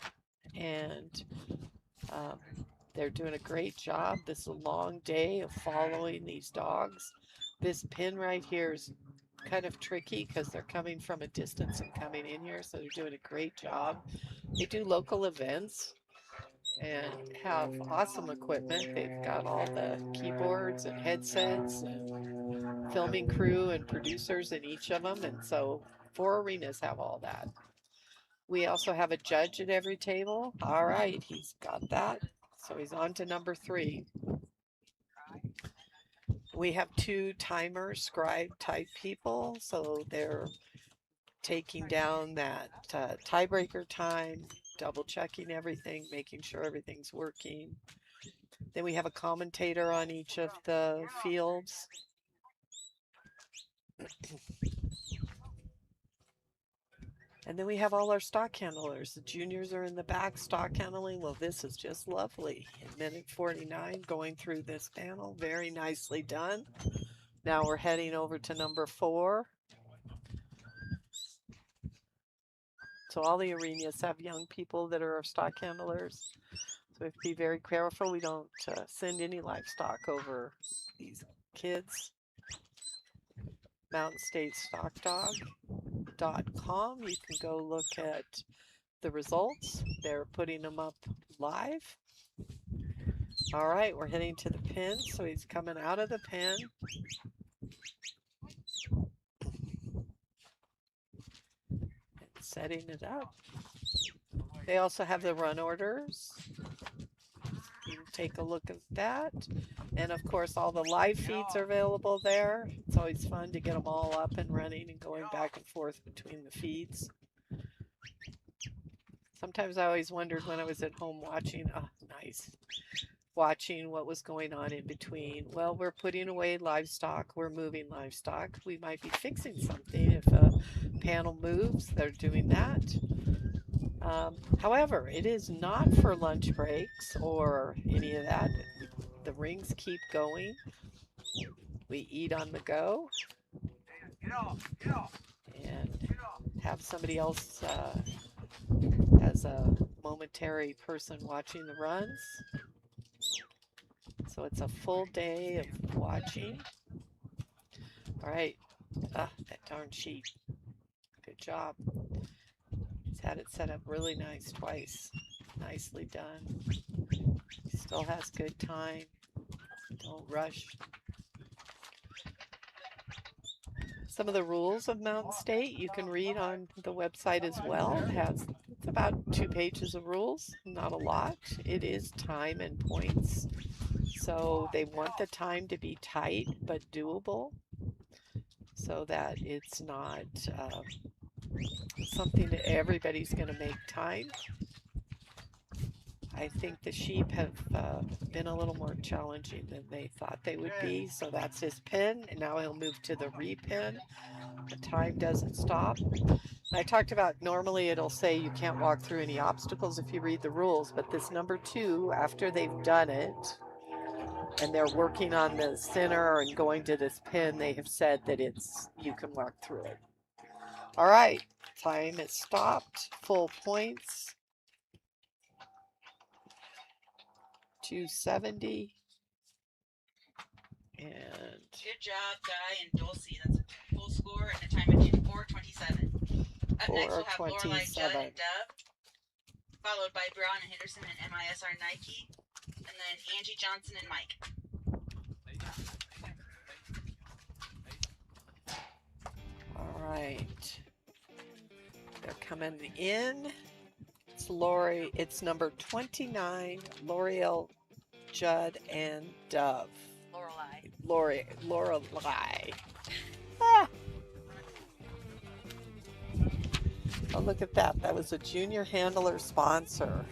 [SPEAKER 1] and they're doing a great job. This is a long day of following these dogs. This pin right here is kind of tricky because they're coming from a distance and coming in here, so they're doing a great job. They do local events and have awesome equipment. They've got all the keyboards and headsets and filming crew and producers in each of them, and so 4 arenas have all that. We also have a judge at every table. All right, he's got that. So he's on to number 3. We have 2 timer scribe type people, so they're taking down that tiebreaker time, double checking everything, making sure everything's working. Then we have a commentator on each of the fields. And then we have all our stock handlers. The juniors are in the back stock handling. Well, this is just lovely. In minute 49, going through this panel. Very nicely done. Now we're heading over to number 4. So all the arenas have young people that are stock handlers. So we have to be very careful we don't send any livestock over these kids. MountainStateStockDog.com. You can go look at the results. They're putting them up live. All right, we're heading to the pen. So he's coming out of the pen. And setting it up. They also have the run orders. You can take a look at that. And of course, all the live feeds are available there. It's always fun to get them all up and running and going back and forth between the feeds. Sometimes I always wondered when I was at home watching, watching what was going on in between. Well, we're putting away livestock, we're moving livestock. We might be fixing something. If a panel moves, they're doing that. However, it is not for lunch breaks or any of that. The rings keep going. We eat on the go. And have somebody else as a momentary person watching the runs. So it's a full day of watching. All right. That darn sheep. Good job. He's had it set up really nice twice. Nicely done. Still has good time. Don't rush. Some of the rules of Mountain State you can read on the website as well. It's about 2 pages of rules, not a lot. It is time and points. So they want the time to be tight but doable so that it's not something that everybody's going to make time. I think the sheep have been a little more challenging than they thought they would be. So that's his pen, and now he'll move to the repen. The time doesn't stop. I talked about normally it'll say you can't walk through any obstacles if you read the rules, but this number 2, after they've done it and they're working on the center and going to this pin, they have said that you can walk through it. All right, time is stopped. Full points. 270. And
[SPEAKER 2] good job, Guy and Dulcie. That's a full score and a time of 4:27. Up next, we'll have Lorelei, Judd, and Dove, followed by Brown and Henderson and MISR Nike, and then Angie Johnson and Mike.
[SPEAKER 1] all right. They're coming in. It's Lori. It's number 29, L'Oreal, Judd, and Dove. Lorelei. Ah. Oh, look at that. That was a junior handler sponsor.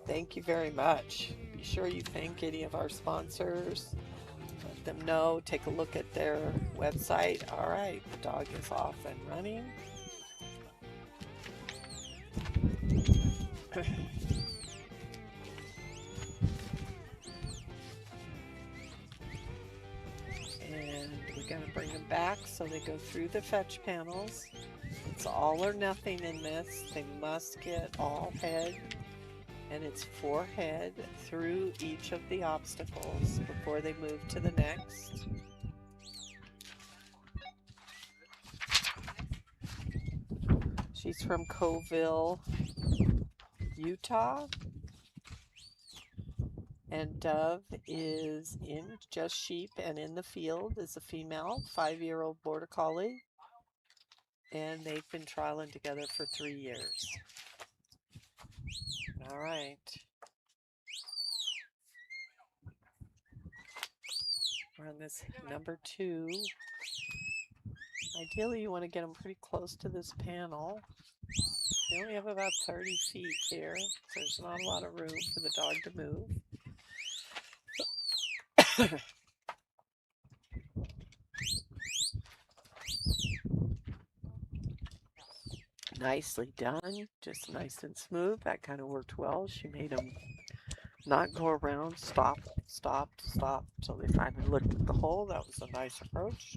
[SPEAKER 1] Thank you very much. Be sure you thank any of our sponsors. Let them know. Take a look at their website. All right. The dog is off and running. And we're going to bring them back so they go through the fetch panels. It's all or nothing in this. They must get all head, and it's 4 head through each of the obstacles before they move to the next. She's from Coville, Utah. And Dove is in just sheep and in the field is a female 5-year-old border collie. And they've been trialing together for 3 years. All right. We're on this number 2. Ideally, you want to get them pretty close to this panel. We only have about 30 feet here, so there's not a lot of room for the dog to move. Nicely done. Just nice and smooth. That kind of worked well. She made them not go around, stop, stop, stop, till they finally looked at the hole. That was a nice approach.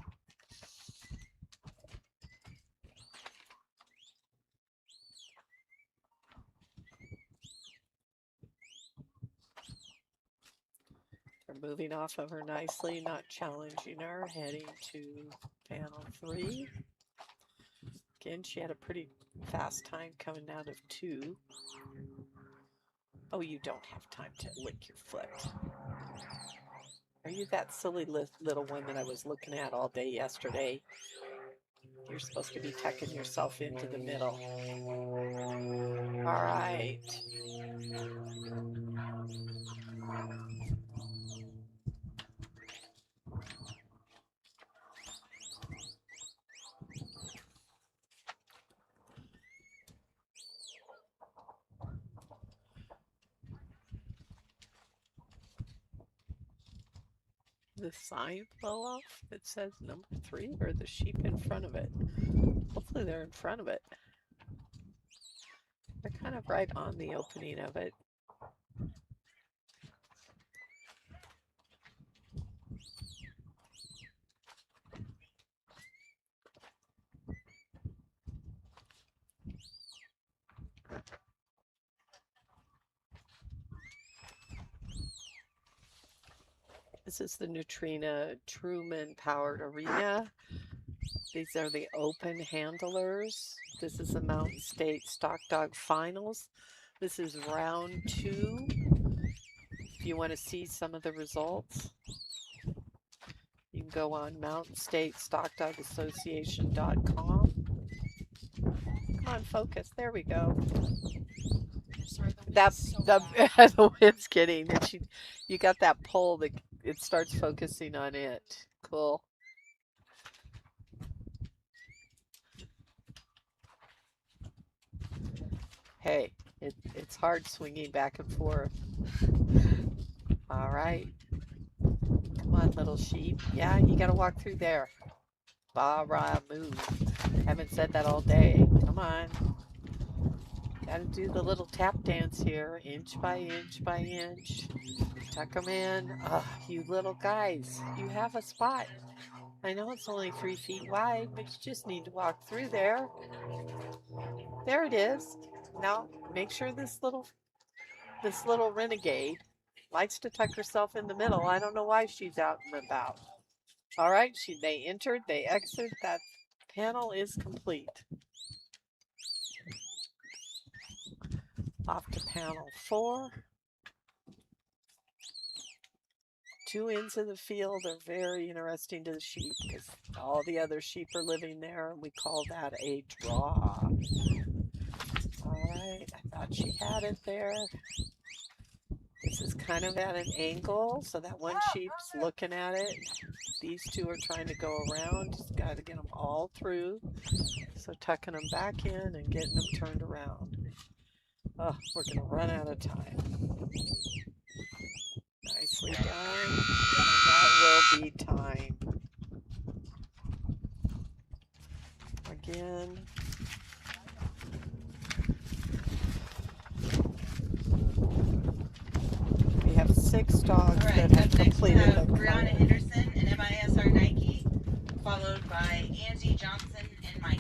[SPEAKER 1] They're moving off of her nicely, not challenging her, heading to panel 3. Again, she had a pretty fast time coming out of 2. Oh, you don't have time to lick your foot. Are you that silly little one that I was looking at all day yesterday? You're supposed to be tucking yourself into the middle. All right. The sign fell off that says number 3, or the sheep in front of it? Hopefully they're in front of it. They're kind of right on the opening of it. This is the Nutrena Trumune powered arena. These are the open handlers. This is the Mountain State Stock Dog Finals. This is round 2. If you want to see some of the results, you can go on mountainstatestockdogassociation.com. Come on, focus. There we go.
[SPEAKER 5] Sorry,
[SPEAKER 1] That
[SPEAKER 5] so
[SPEAKER 1] the
[SPEAKER 5] bad.
[SPEAKER 1] the wind's getting, and you got that pole that it starts focusing on it. Cool. Hey, it's hard swinging back and forth. All right. Come on, little sheep. Yeah, you got to walk through there. Ba-ra, move. Haven't said that all day. Come on. Got to do the little tap dance here, inch by inch by inch. Tuck them in. Oh, you little guys, you have a spot. I know it's only 3 feet wide, but you just need to walk through there. There it is. Now, make sure this little renegade likes to tuck herself in the middle. I don't know why she's out and about. All right, they entered, they exited. That panel is complete. Off to panel 4. 2 ends of the field are very interesting to the sheep because all the other sheep are living there, and we call that a draw. All right, I thought she had it there. This is kind of at an angle, so that one sheep's looking at it. These 2 are trying to go around. Just got to get them all through. So tucking them back in and getting them turned around. Oh, we're going to run out of time. Nicely done. And that will be time. Again. We have 6 dogs that have completed
[SPEAKER 2] a Brianna Henderson and MSSA Nike, followed by Angie Johnson and Mike.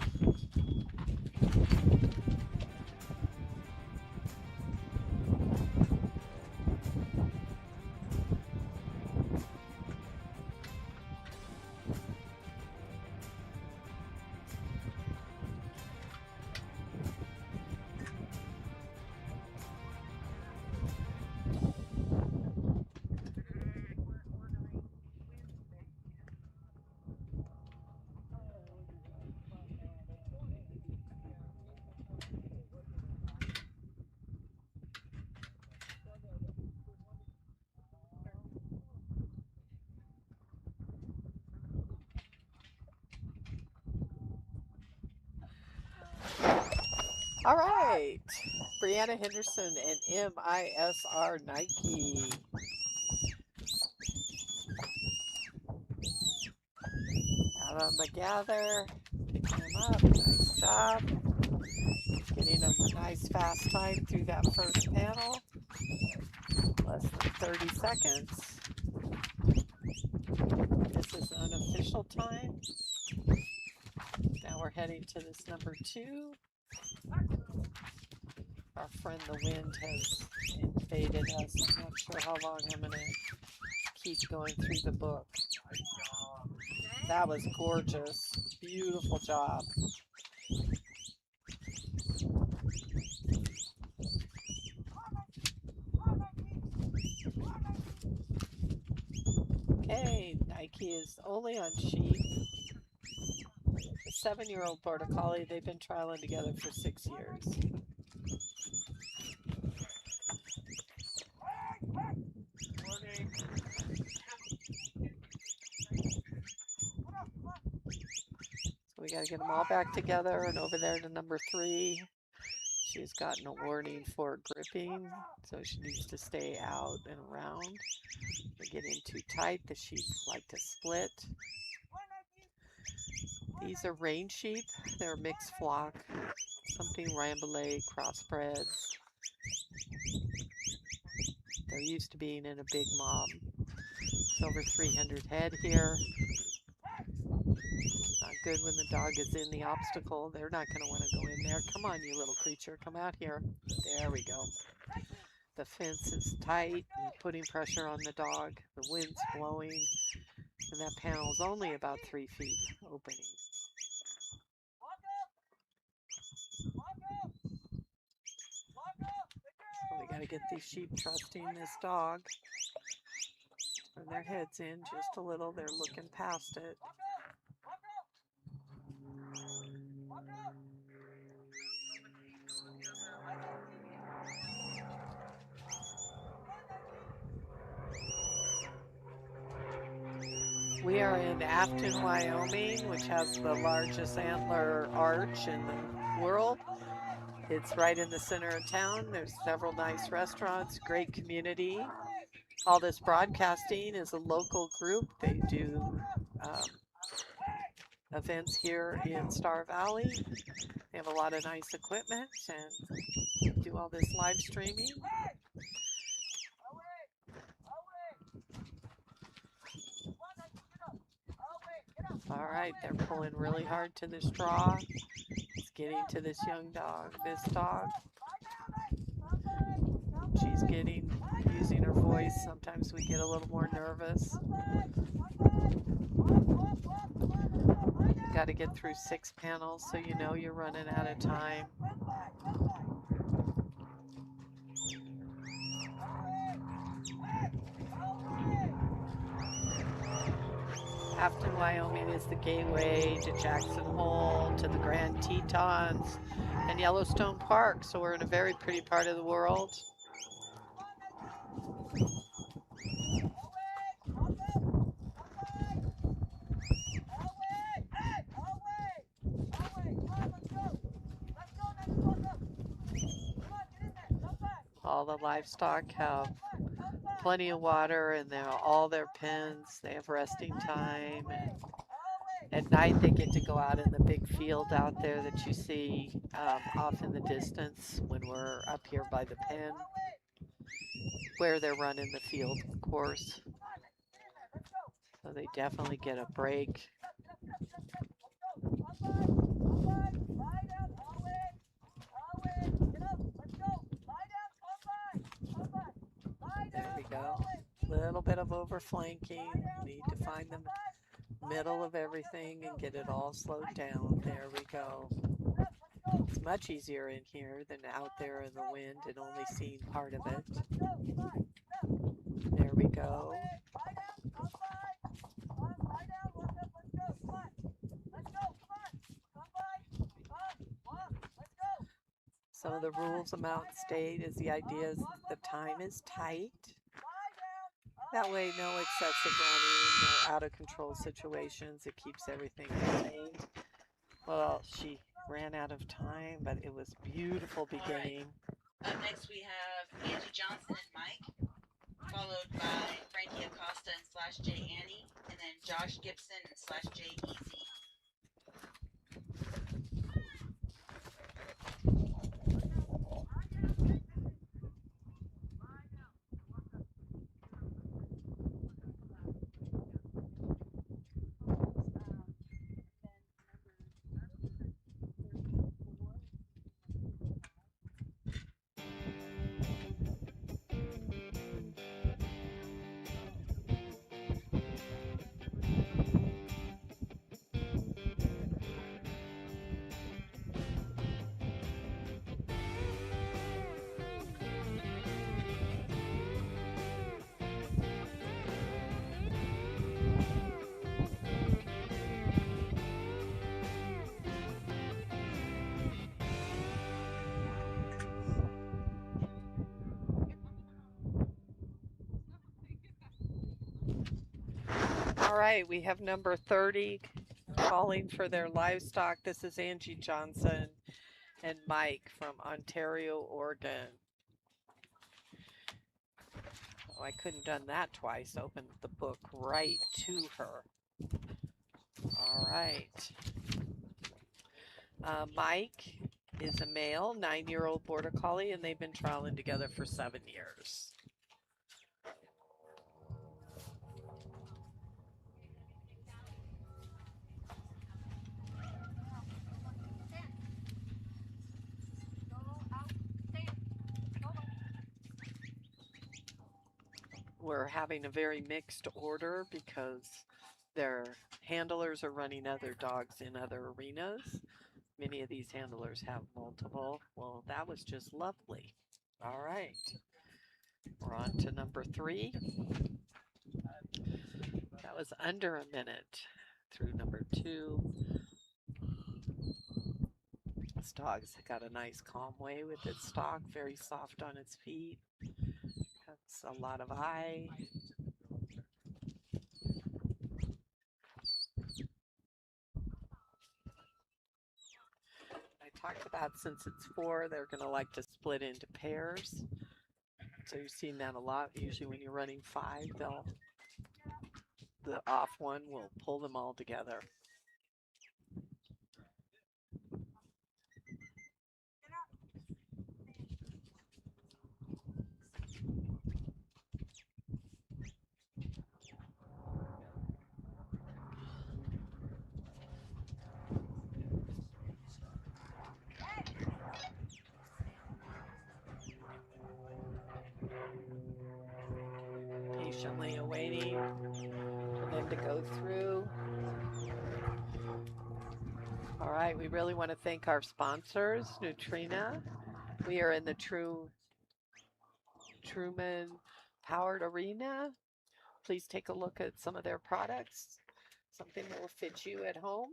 [SPEAKER 1] All right, Brianna Henderson and MSSA Nike. Out on the gather, picking them up. Nice job. Nice fast time through that first panel. Less than 30 seconds. This is unofficial time. Now we're heading to this number 2. Our friend the wind has invaded us. I'm not sure how long I'm going to keep going through the book. That was gorgeous. Beautiful job. Okay, Nike is only on sheep. The 7-year-old Border Collie, they've been trialing together for 6 years. So we got to get them all back together, and over there to number 3. She's gotten a warning for gripping, so she needs to stay out and around. They get in too tight, the sheep like to split. These are range sheep. They're a mixed flock, something Rambouillet crossbreds. They're used to being in a big mob. It's over 300 head here. Not good when the dog is in the obstacle. They're not going to want to go in there. Come on, you little creature. Come out here. There we go. The fence is tight and putting pressure on the dog. The wind's blowing. And that panel's only about 3 feet opening. So we got to get these sheep trusting this dog. Turn their heads in just a little. They're looking past it. We are in Afton, Wyoming, which has the largest antler arch in the world. It's right in the center of town. There's several nice restaurants, great community. All this broadcasting is a local group. They do events here in Star Valley. They have a lot of nice equipment and do all this live streaming. All right, they're pulling really hard to this draw. It's getting to this young dog. This dog, she's using her voice. Sometimes we get a little more nervous. Got to get through 6 panels so you know you're running out of time. Afton, Wyoming is the gateway to Jackson Hole, to the Grand Tetons, and Yellowstone Park. So we're in a very pretty part of the world. All the livestock have plenty of water and all their pens. They have resting time. And at night they get to go out in the big field out there that you see off in the distance when we're up here by the pen, where they're running the field course. So they definitely get a break. There we go. Little bit of overflanking. Need to find the middle of everything and get it all slowed down. There we go. It's much easier in here than out there in the wind and only seeing part of it. There we go. Some of the rules of Mountain State is the idea is the time is tight. That way, no excessive running, no out of control situations. It keeps everything contained. Well, she ran out of time, but it was beautiful beginning.
[SPEAKER 2] Up next we have Angie Johnson and Mike, followed by Frankie Acosta and /J Annie, and then Josh Gibson and /J Easy.
[SPEAKER 1] All right, we have number 30 calling for their livestock. This is Angie Johnson and Mike from Ontario, Oregon. Oh, I couldn't done that twice. Opened the book right to her. All right. Mike is a male, 9-year-old border collie, and they've been trialing together for 7 years. We're having a very mixed order because their handlers are running other dogs in other arenas. Many of these handlers have multiple. Well, that was just lovely. All right. We're on to number 3. That was under a minute through number 2. This dog's got a nice calm way with its stalk, very soft on its feet. Has a lot of eye. I talked about since it's 4, they're going to like to split into pairs. So you've seen that a lot. Usually when you're running 5, the off one will pull them all together. Patiently awaiting for them to go through. All right, we really want to thank our sponsors, Nutrena. We are in the Trumune powered arena. Please take a look at some of their products, something that will fit you at home.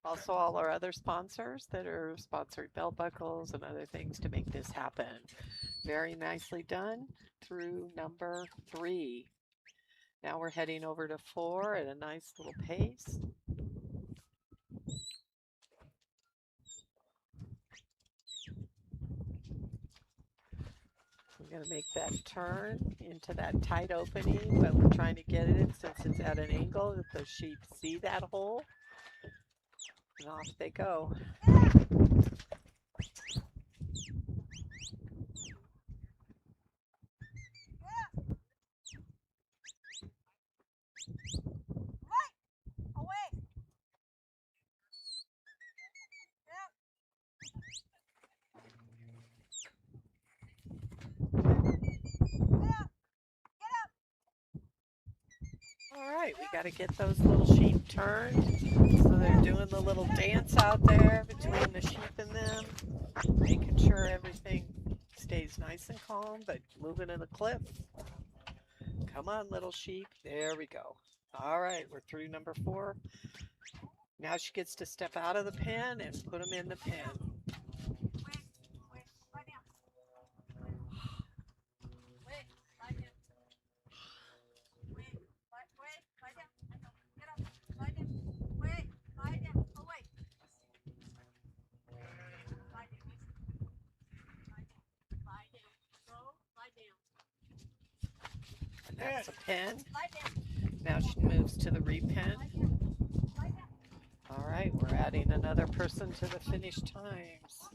[SPEAKER 1] Also, all our other sponsors that are sponsoring belt buckles and other things to make this happen. Very nicely done through number 3. Now we're heading over to 4 at a nice little pace. We're going to make that turn into that tight opening, but we're trying to get it since it's at an angle that the sheep see that hole. And off they go. All right, we got to get those little sheep turned. So they're doing the little dance out there between the sheep and them, making sure everything stays nice and calm, but moving in the cliff. Come on, little sheep. There we go. All right, we're through number 4. Now she gets to step out of the pen and put them in the pen. And that's a pen. Now she moves to the repen. All right, we're adding another person to the finish times.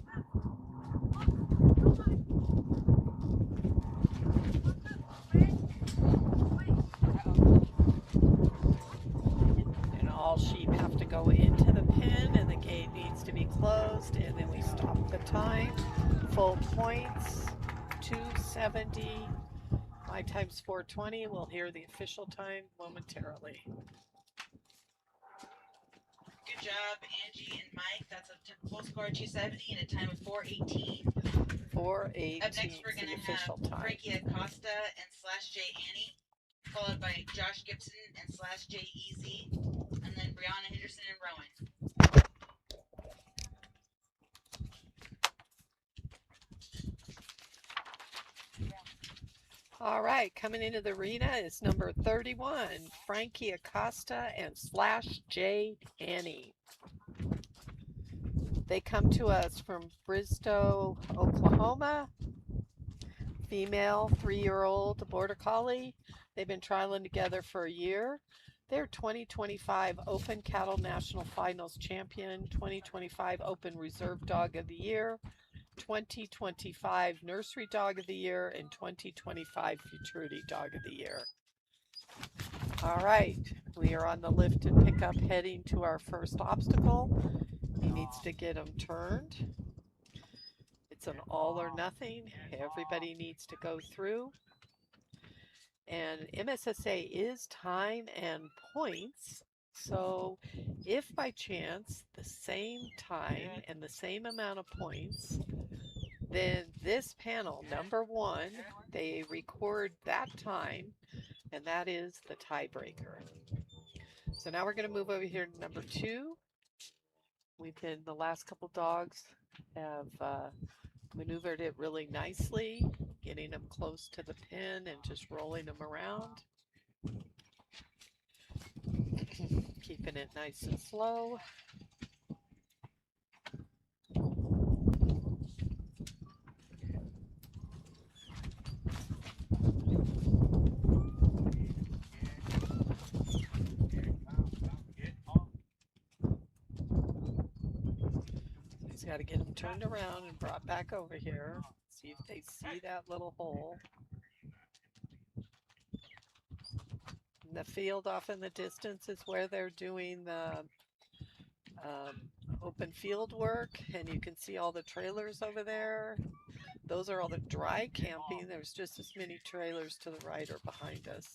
[SPEAKER 1] And all sheep have to go into the pen, and the gate needs to be closed, and then we stop the time. Full points, 270. My time's 4:20. We'll hear the official time momentarily.
[SPEAKER 2] Good job, Angie and Mike. That's a full score 270 and a time of 4:18.
[SPEAKER 1] 4:18.
[SPEAKER 2] Up next, we're going to have Frankie Acosta and /J Annie, followed by Josh Gibson and /J Easy, and then Brianna Henderson and Rowan.
[SPEAKER 1] All right, coming into the arena is number 31, Frankie Acosta and Slash J. Annie. They come to us from Bristow, Oklahoma. Female, 3-year-old border collie. They've been trialing together for a year. They're 2025 Open Cattle National Finals champion, 2025 Open Reserve Dog of the Year, 2025 Nursery Dog of the Year, and 2025 Futurity Dog of the Year. All right, we are on the lift and pickup heading to our first obstacle. He needs to get him turned. It's an all or nothing. Everybody needs to go through. And MSSA is time and points. So if by chance the same time and the same amount of points, then this panel, number 1, they record that time, and that is the tiebreaker. So now we're going to move over here to number 2. The last couple dogs have maneuvered it really nicely, getting them close to the pin and just rolling them around. Keeping it nice and slow. He's got to get them turned around and brought back over here. See if they see that little hole. The field off in the distance is where they're doing the open field work, and you can see all the trailers over there. Those are all the dry camping. There's just as many trailers to the right or behind us.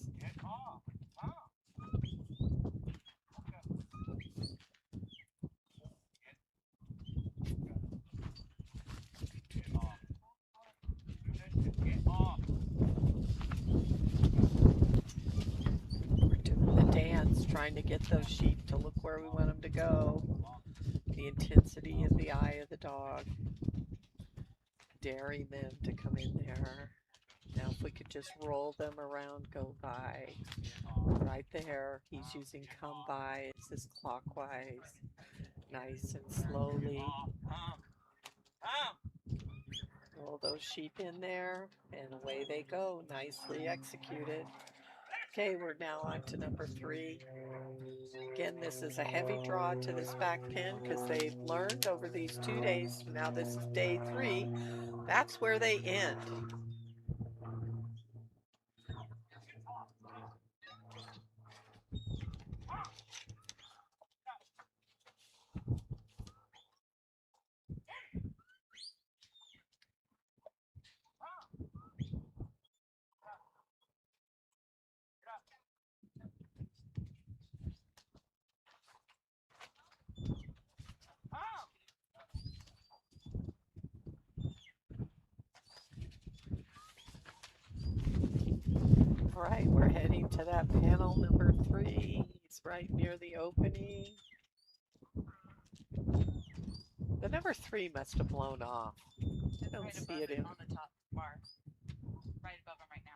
[SPEAKER 1] We're doing the dance, trying to get those sheep to look where we want them to go. The intensity in the eye of the dog, daring them to come in there. Now if we could just roll them around, go by. Right there, he's using come by. This is clockwise, nice and slowly. Roll those sheep in there, and away they go, nicely executed. Okay, we're now on to number 3. Again, this is a heavy draw to this back pin because they've learned over these 2 days. Now this is day 3. That's where they end. All right, we're heading to that panel number 3. It's right near the opening. The number 3 must have blown off. I don't
[SPEAKER 5] Right
[SPEAKER 1] see
[SPEAKER 5] above
[SPEAKER 1] it in.
[SPEAKER 5] on the top bar. Right above him right now.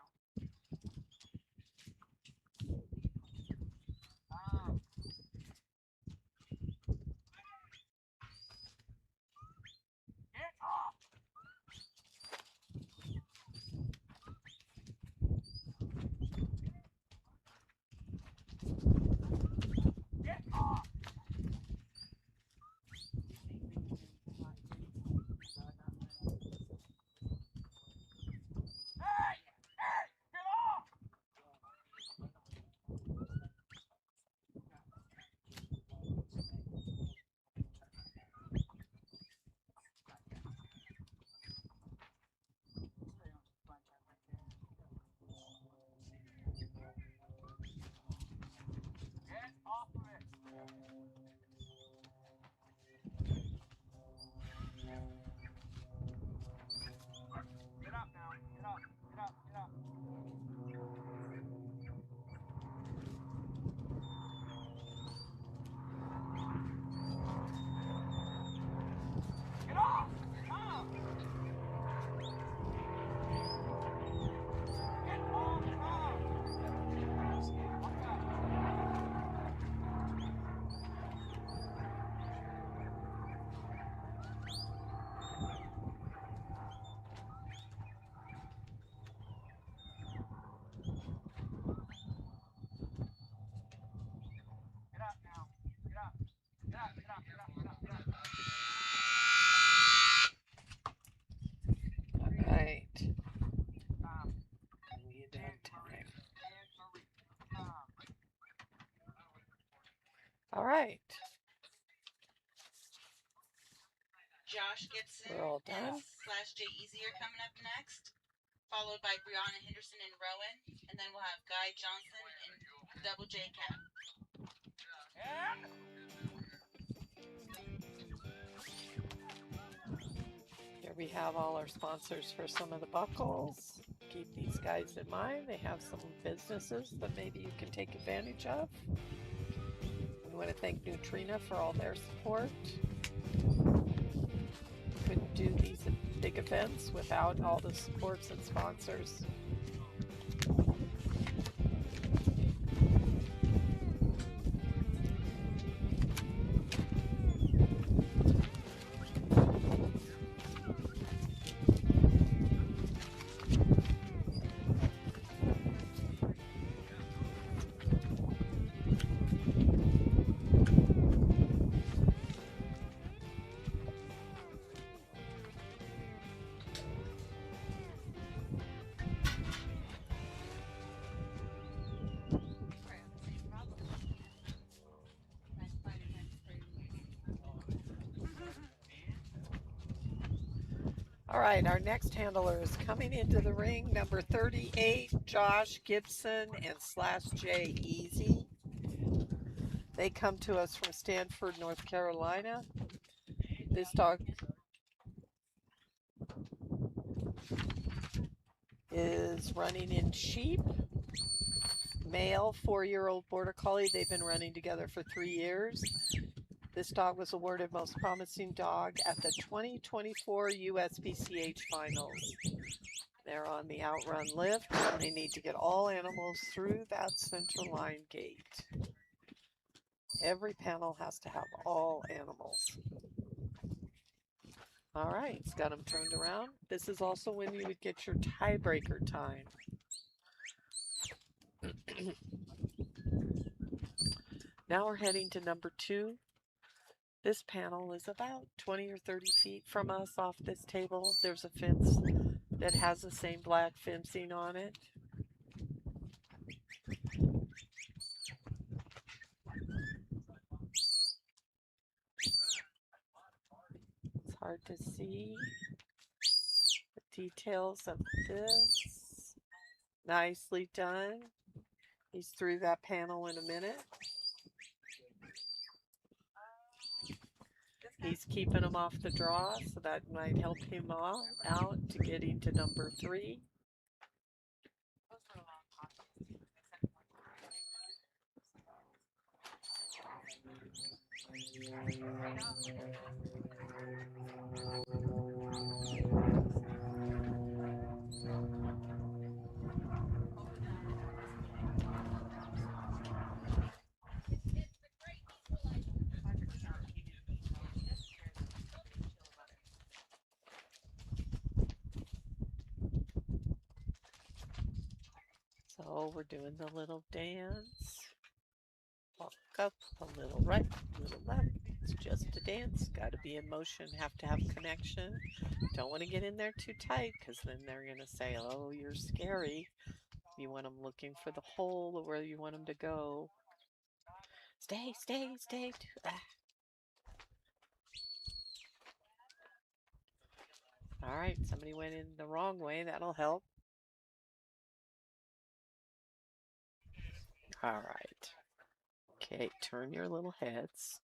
[SPEAKER 1] All right.
[SPEAKER 2] Josh Gibson
[SPEAKER 1] We're all
[SPEAKER 2] and
[SPEAKER 1] done.
[SPEAKER 2] / Jay Easy are coming up next, followed by Brianna Henderson and Rowan, and then we'll have Guy Johnson and Double J Cap.
[SPEAKER 1] Here we have all our sponsors for some of the buckles. Keep these guys in mind. They have some businesses that maybe you can take advantage of. We want to thank Nutrena for all their support. Couldn't do these big events without all the supports and sponsors. All right, our next handler is coming into the ring, number 38, Josh Gibson and / Jay Easy. They come to us from Stanford, North Carolina. This dog is running in sheep. Male, 4-year-old border collie. They've been running together for 3 years. This dog was awarded Most Promising Dog at the 2024 USPCH Finals. They're on the outrun lift, and they need to get all animals through that center line gate. Every panel has to have all animals. All right, it's got them turned around. This is also when you would get your tiebreaker time. Now we're heading to number 2. This panel is about 20 or 30 feet from us off this table. There's a fence that has the same black fencing on it. It's hard to see the details of this. Nicely done. He's through that panel in a minute. He's keeping him off the draw, so that might help him out to getting to number 3. So we're doing the little dance. Walk up, a little right, a little left. It's just a dance. Got to be in motion, have to have connection. Don't want to get in there too tight because then they're going to say, oh, you're scary. You want them looking for the hole or where you want them to go. Stay, stay, stay. All right, somebody went in the wrong way. That'll help. All right. Okay, turn your little heads.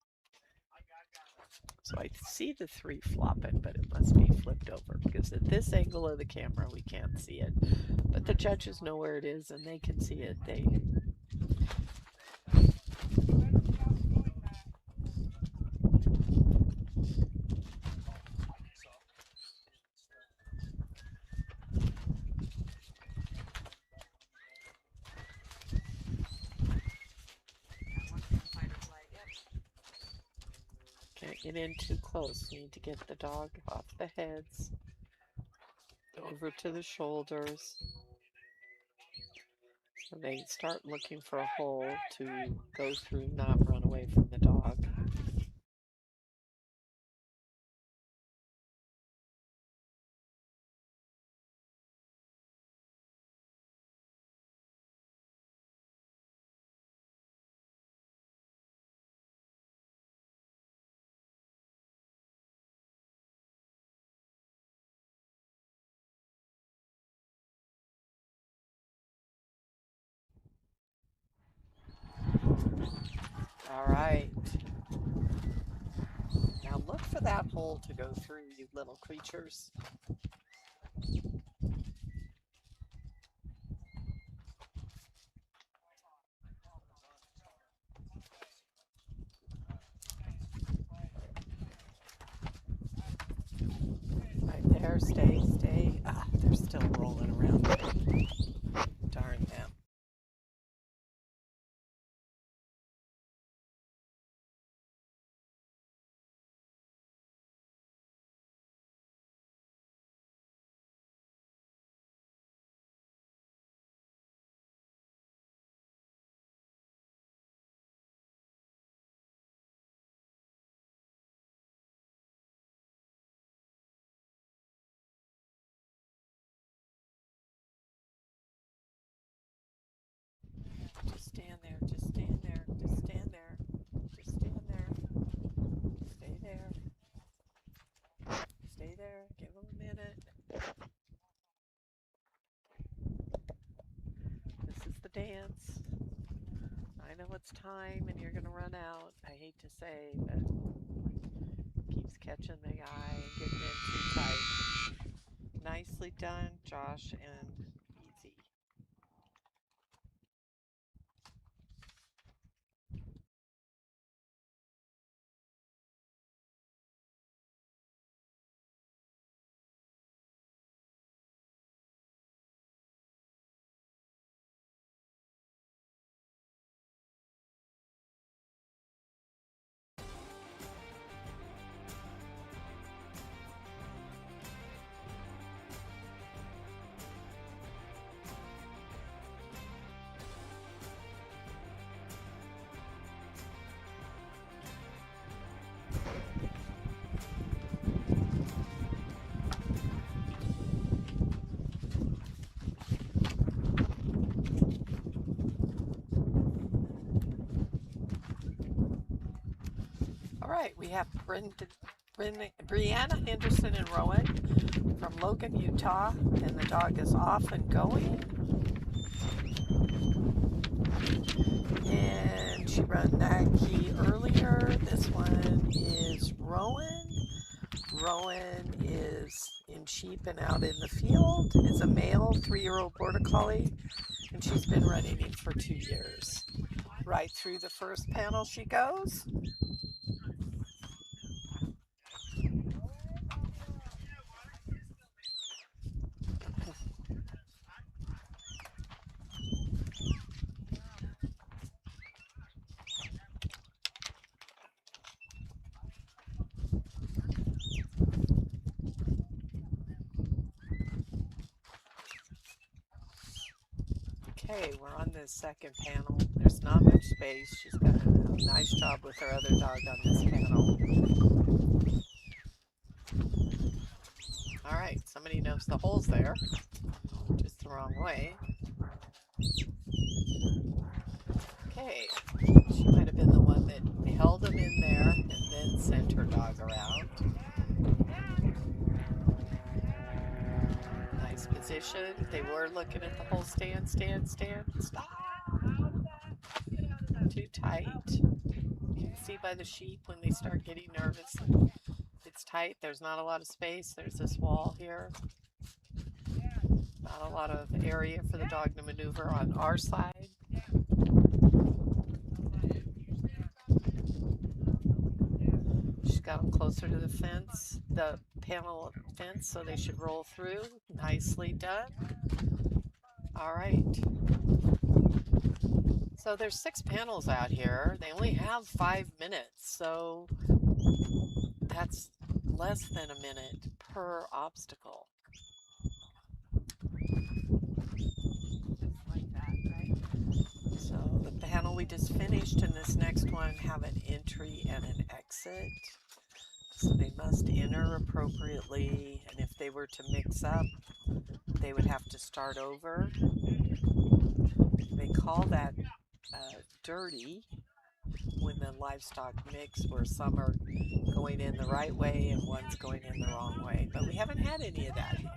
[SPEAKER 1] So I see the 3 flopping, but it must be flipped over because at this angle of the camera we can't see it. But the judges know where it is and they can see it. Can't get in too close. You need to get the dog off the heads, over to the shoulders. So they start looking for a hole to go through, not run away from the dog. All right. Now look for that hole to go through, you little creatures. Right there, stay, stay. Ah, they're still rolling around. Darn them. Just stand there, just stand there, just stand there, just stand there. Stay there. Stay there, give them a minute. This is the dance. I know it's time and you're gonna run out. I hate to say, but keeps catching the eye and getting in too tight. Nicely done, Josh and Easy. All right, we have Brianna Henderson and Rowan from Logan, Utah, and the dog is off and going. And she ran that key earlier. This one is Rowan. Rowan is in sheep and out in the field. Is a male 3-year-old border collie, and she's been running him for 2 years. Right through the first panel she goes. Okay, we're on the second panel. There's not much space. She's got a nice job with her other dog on this panel. All right, somebody knows the hole's there, just the wrong way. Okay, she might have been the one that held him in there and then sent her dog around. Nice position. They were looking at the hole. Stand, stand, stand. Stop. Too tight. You can see by the sheep when they start getting nervous. It's tight. There's not a lot of space. There's this wall here. Not a lot of area for the dog to maneuver on our side. She's got them closer to the fence, the panel fence, so they should roll through. Nicely done. All right. So there's 6 panels out here. They only have 5 minutes, so that's less than a minute per obstacle. So the panel we just finished and this next one have an entry and an exit. So they must enter appropriately, and if they were to mix up, they would have to start over. They call that dirty when the livestock mix, where some are going in the right way and one's going in the wrong way. But we haven't had any of that here.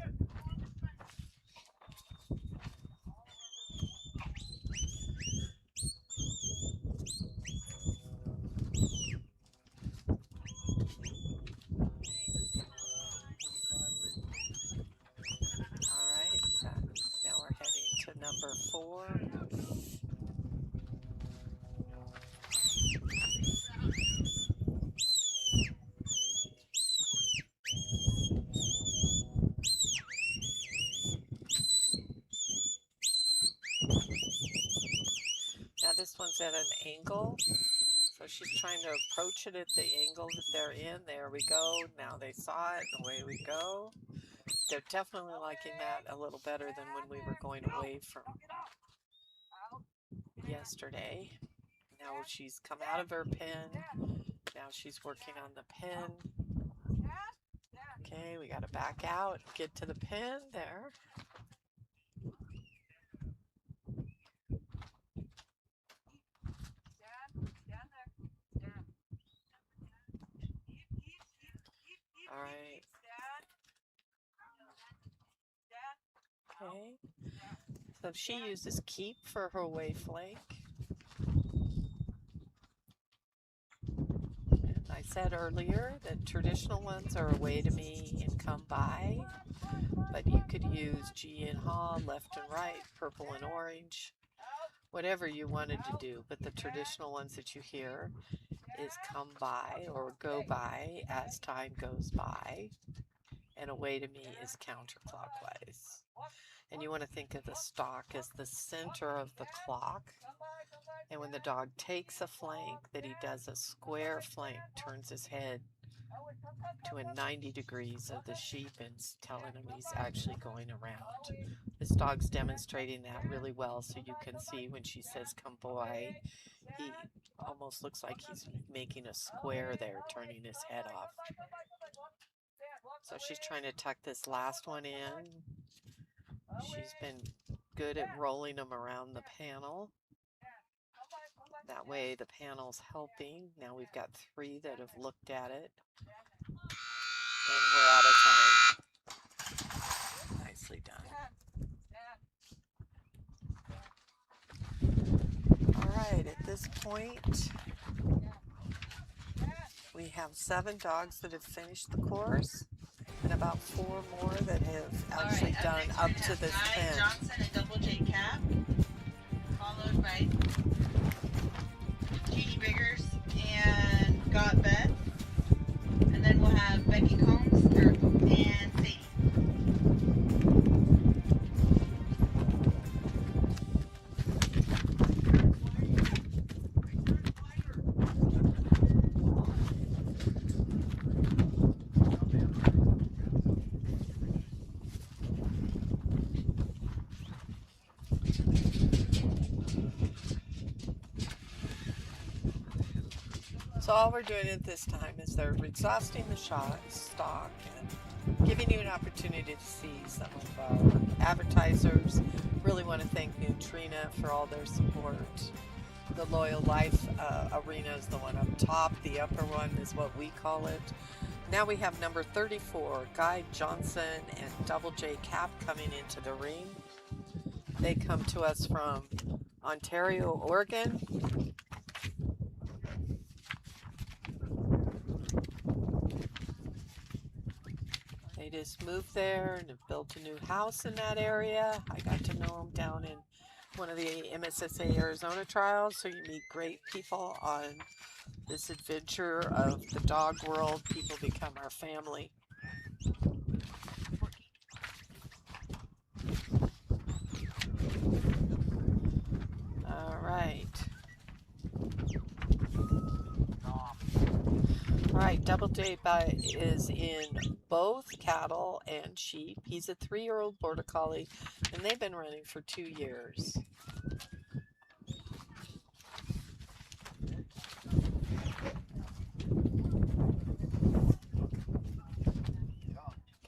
[SPEAKER 1] one's at an angle, so she's trying to approach it at the angle that they're in. There we go. Now they saw it, and away we go. They're definitely liking that a little better than when we were going away from yesterday. Now she's come out of her pen. Now she's working on the pen. Okay, we got to back out, get to the pen there. All right. Okay. So she uses keep for her wayflank. I said earlier that traditional ones are away to me and come by, but you could use G and haw, left and right, purple and orange, whatever you wanted to do. But the traditional ones that you hear is come by or go by as time goes by, and away to me is counterclockwise. And you want to think of the stalk as the center of the clock. And when the dog takes a flank, that he does a square flank, turns his head to a 90 degrees of the sheep and telling him he's actually going around. This dog's demonstrating that really well, so you can see when she says come boy, he almost looks like he's making a square there, turning his head off. So she's trying to tuck this last one in. She's been good at rolling them around the panel. That way the panel's helping. Now we've got 3 that have looked at it. And we're out of time. Nicely done. All right, at this point, we have 7 dogs that have finished the course and about 4 more that have actually done up to this pen.
[SPEAKER 2] Johnson and Double J Cap, followed by Jeannie Biggers and Got Beth, and then we'll have Becky Combs and Sadie.
[SPEAKER 1] So all we're doing at this time is they're exhausting the stock and giving you an opportunity to see some of our advertisers. Really want to thank Nutrena for all their support. The Loyal Life arena is the one up top. The upper one is what we call it. Now we have number 34, Guy Johnson and Double J Cap coming into the ring. They come to us from Ontario, Oregon. They just moved there and have built a new house in that area. I got to know them down in one of the MSSA Arizona trials, so you meet great people on this adventure of the dog world. People become our family. All right. All right, Double J is in both cattle and sheep. He's a 3-year-old border collie, and they've been running for 2 years.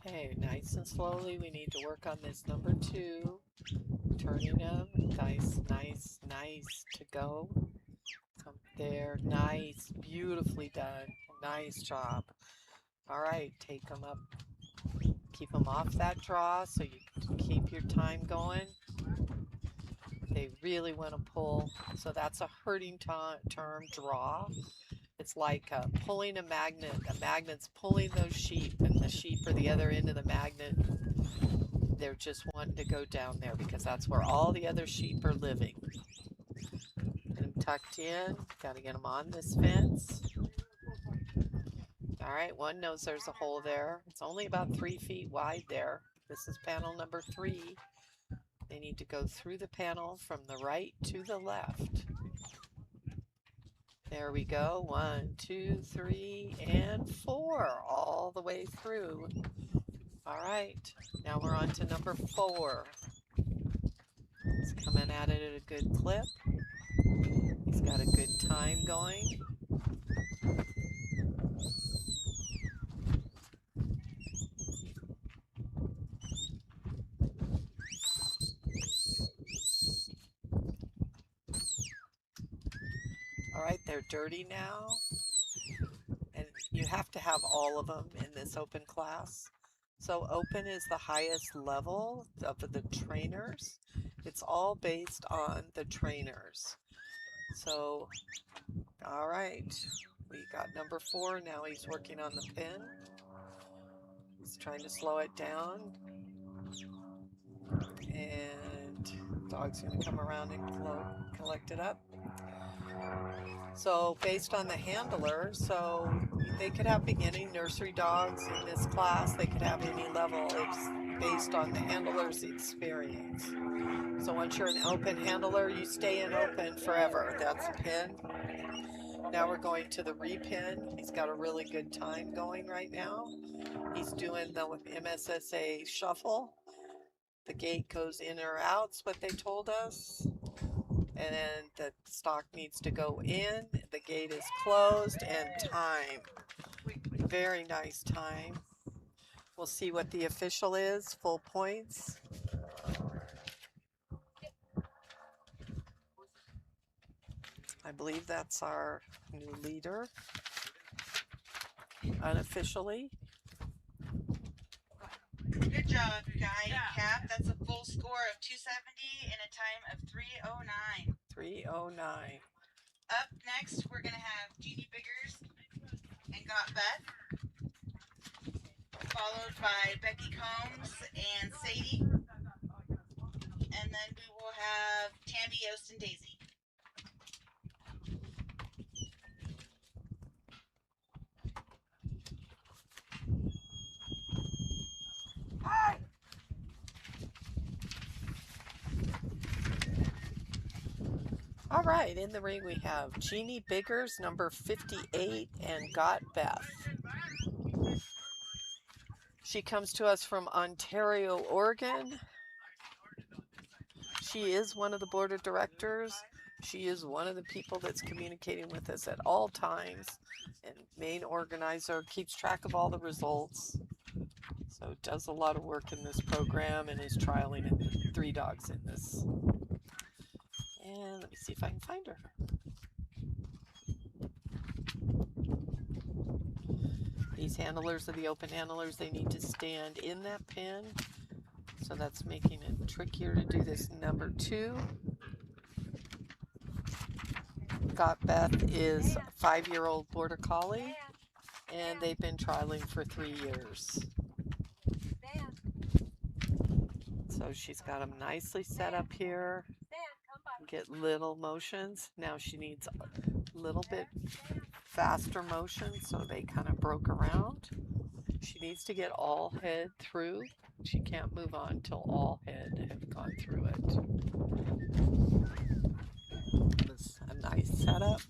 [SPEAKER 1] Okay, nice and slowly. We need to work on this number 2. Turning him. Nice, nice, nice to go. Come there. Nice. Beautifully done. Nice job. All right, take them up. Keep them off that draw so you keep your time going. They really want to pull. So that's a herding term, draw. It's like pulling a magnet. A magnet's pulling those sheep, and the sheep are the other end of the magnet. They're just wanting to go down there because that's where all the other sheep are living. Get them tucked in. Got to get them on this fence. All right, one knows there's a hole there. It's only about 3 feet wide there. This is panel number 3. They need to go through the panel from the right to the left. There we go. 1, 2, 3, and 4 all the way through. All right, now we're on to number 4. He's coming at it at a good clip. He's got a good time going. All right, they're dirty now. And you have to have all of them in this open class. So open is the highest level of the trainers. It's all based on the trainers. So, all right, we got number 4. Now he's working on the pin. He's trying to slow it down. And dog's going to come around and collect it up. So based on the handler, so they could have beginning nursery dogs in this class. They could have any level. It's based on the handler's experience. So once you're an open handler, you stay in open forever. That's a pin. Now we're going to the repin. He's got a really good time going right now. He's doing the MSSA shuffle. The gate goes in or out, is what they told us. And then the stock needs to go in, the gate is closed, and time. Very nice time. We'll see what the official is, full points. I believe that's our new leader, unofficially.
[SPEAKER 2] Good job, Guy and Cap. That's a full score of 270 and a time of 3:09.
[SPEAKER 1] 3:09.
[SPEAKER 2] Up next, we're going to have Jeannie Biggers and Got Beth, followed by Becky Combs and Sadie. And then we will have Tammy, Yost, and Daisy.
[SPEAKER 1] All right, in the ring we have Jeannie Biggers, number 58, and Got Beth. She comes to us from Ontario, Oregon. She is one of the board of directors. She is one of the people that's communicating with us at all times, and main organizer, keeps track of all the results. So does a lot of work in this program and is trialing 3 dogs in this. And let me see if I can find her. These handlers are the open handlers. They need to stand in that pin. So that's making it trickier to do this. Number 2. Got Beth is a 5-year-old border collie, and they've been trialing for 3 years. So she's got them nicely set up here. Get little motions. Now she needs a little bit faster motion, so they kind of broke around. She needs to get all head through. She can't move on until all head have gone through it. It's a nice setup.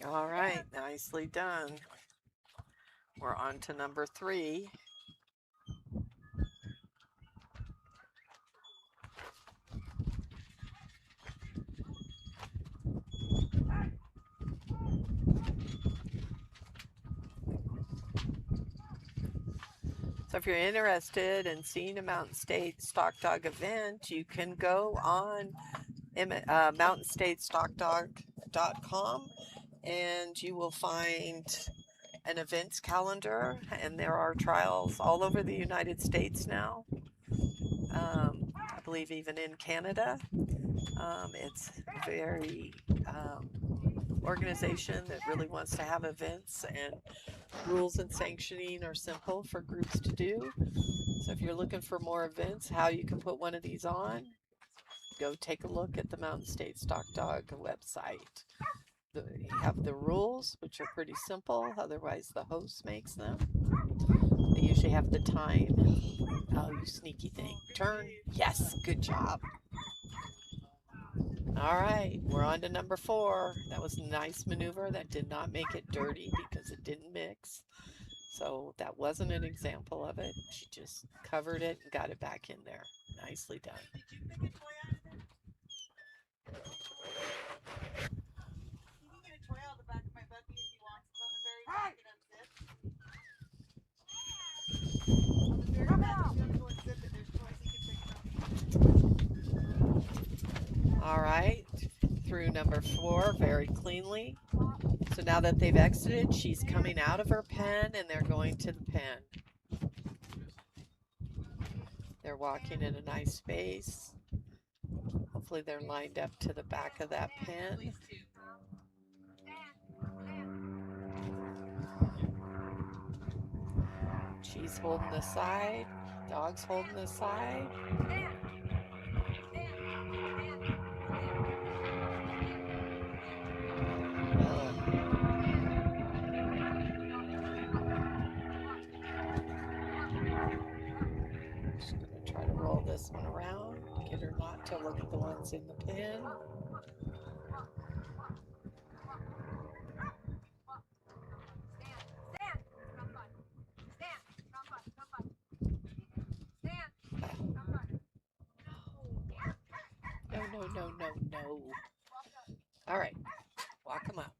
[SPEAKER 1] All right, nicely done. We're on to number 3. So if you're interested in seeing a Mountain State Stock Dog event, you can go on mountainstatestockdog.com and you will find an events calendar, and there are trials all over the United States now. I believe even in Canada. It's a very organization that really wants to have events, and rules and sanctioning are simple for groups to do. So if you're looking for more events, how you can put one of these on, go take a look at the Mountain State Stock Dog website. You have the rules, which are pretty simple, otherwise the host makes them. They usually have the time. Oh, you sneaky thing. Turn. Yes, good job. All right, we're on to number 4. That was a nice maneuver. That did not make it dirty because it didn't mix. So that wasn't an example of it. She just covered it and got it back in there. Nicely done.
[SPEAKER 2] Did you pick a toy out of there? You can get a toy out of the back of my buggy if you want. It's on the very back and unzipped. On the very back, if you want to go and zip it, there's toys you can pick up.
[SPEAKER 1] All right, through number 4 very cleanly. So now that they've exited, she's coming out of her pen and they're going to the pen. They're walking in a nice space. Hopefully they're lined up to the back of that pen. She's holding the side. Dog's holding the side. Just going to try to roll this one around. Get her not to look at the ones in the pen. No. All right, walk them up.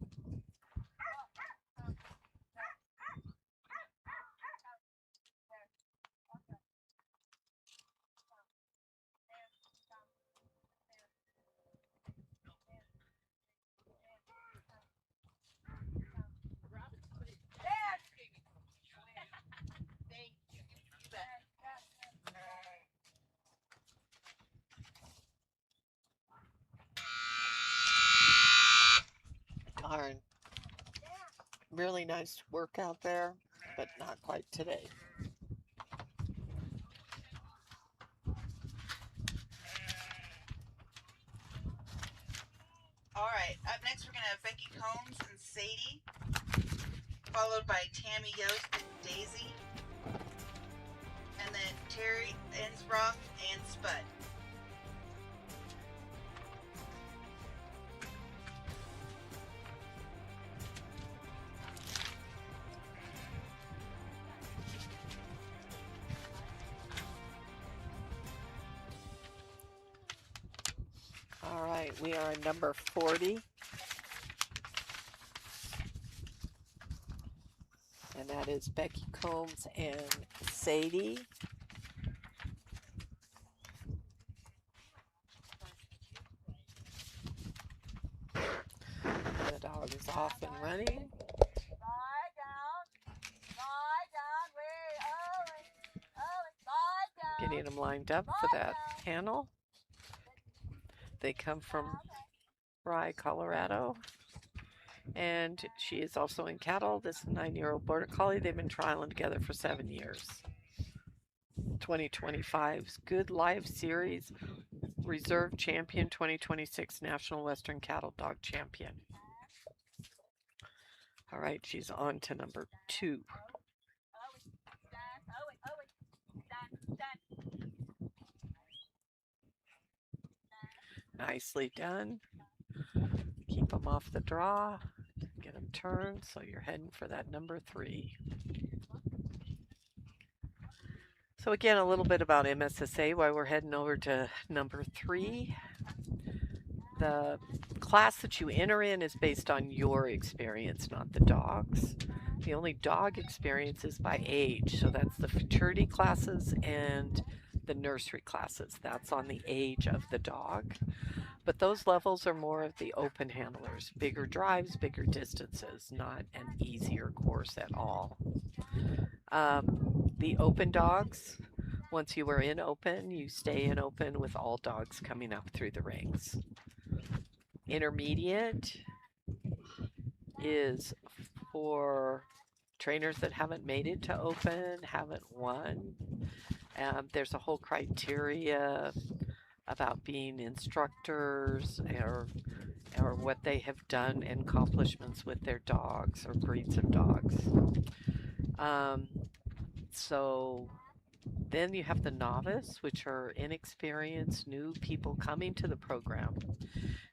[SPEAKER 1] Darn. Really nice work out there, but not quite today.
[SPEAKER 2] All right, up next we're going to have Becky Combs and Sadie, followed by Tammy Yost and Daisy, and then Terry Ensbrock and Spud.
[SPEAKER 1] All right, we are on number 40. And that is Becky Combs and Sadie. The dog is off and running. Getting them lined up for that panel. They come from Rye, Colorado. And she is also in cattle. This 9-year-old Border Collie. They've been trialing together for 7 years. 2025's Good Life Series Reserve Champion, 2026 National Western Cattle Dog Champion. All right, she's on to number 2. Nicely done. Keep them off the draw. Get them turned so you're heading for that number 3. So again, a little bit about MSSA while we're heading over to number 3. The class that you enter in is based on your experience, not the dog's. The only dog experience is by age. So that's the futurity classes and the nursery classes. That's on the age of the dog. But those levels are more of the open handlers. Bigger drives, bigger distances, not an easier course at all. The open dogs, once you are in open, you stay in open with all dogs coming up through the ranks. Intermediate is for trainers that haven't made it to open, haven't won. There's a whole criteria about being instructors or what they have done and accomplishments with their dogs or breeds of dogs. So then you have the novice, which are inexperienced new people coming to the program.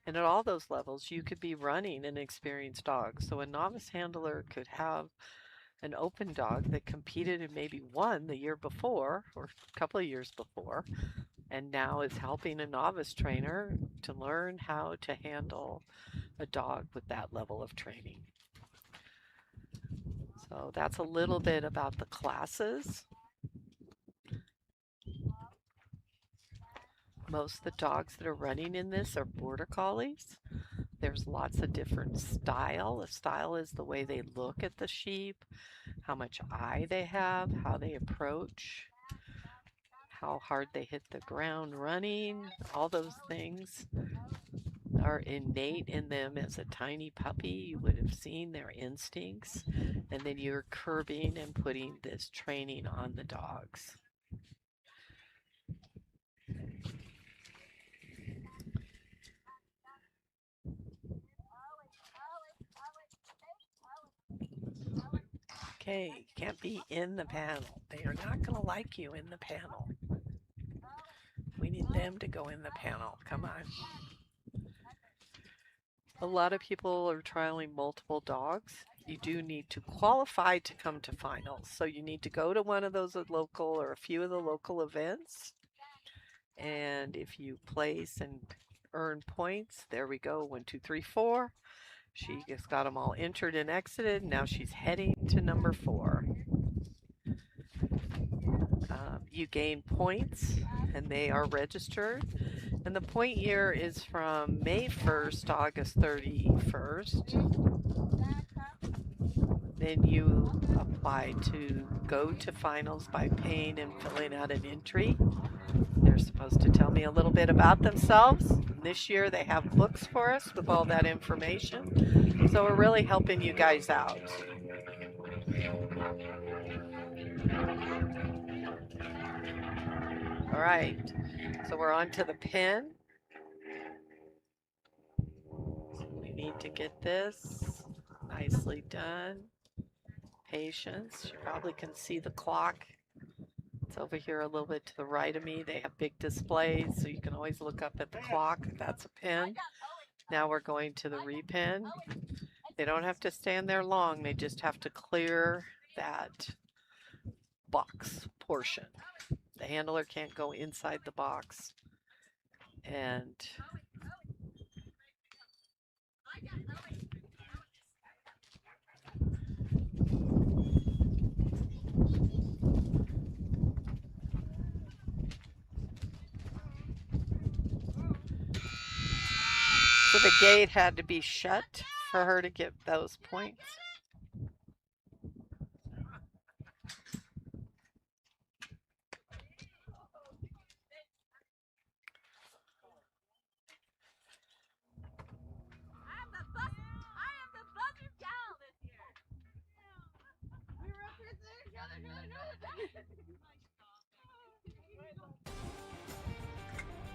[SPEAKER 1] And at all those levels, you could be running an experienced dog. So a novice handler could have an open dog that competed and maybe won the year before or a couple of years before, and now is helping a novice trainer to learn how to handle a dog with that level of training. So that's a little bit about the classes. Most of the dogs that are running in this are border collies. There's lots of different style. A style is the way they look at the sheep, how much eye they have, how they approach, how hard they hit the ground running. All those things are innate in them as a tiny puppy. You would have seen their instincts, and then you're curbing and putting this training on the dogs. Okay, can't be in the panel. They are not going to like you in the panel. We need them to go in the panel. Come on. A lot of people are trialing multiple dogs. You do need to qualify to come to finals. So you need to go to one of those local or a few of the local events. And if you place and earn points, there we go, 1, 2, 3, 4. She just got them all entered and exited. Now she's heading to number 4. You gain points and they are registered. And the point year is from May 1st to August 31st. Then you apply to go to finals by paying and filling out an entry. They're supposed to tell me a little bit about themselves. This year they have books for us with all that information. So we're really helping you guys out. All right, so we're on to the pen. We need to get this nicely done. Patience. You probably can see the clock. It's over here a little bit to the right of me. They have big displays, so you can always look up at the clock. That's a pen. Now we're going to the repen. They don't have to stand there long. They just have to clear that box portion. The handler can't go inside the box. And so the gate had to be shut for her to get those points.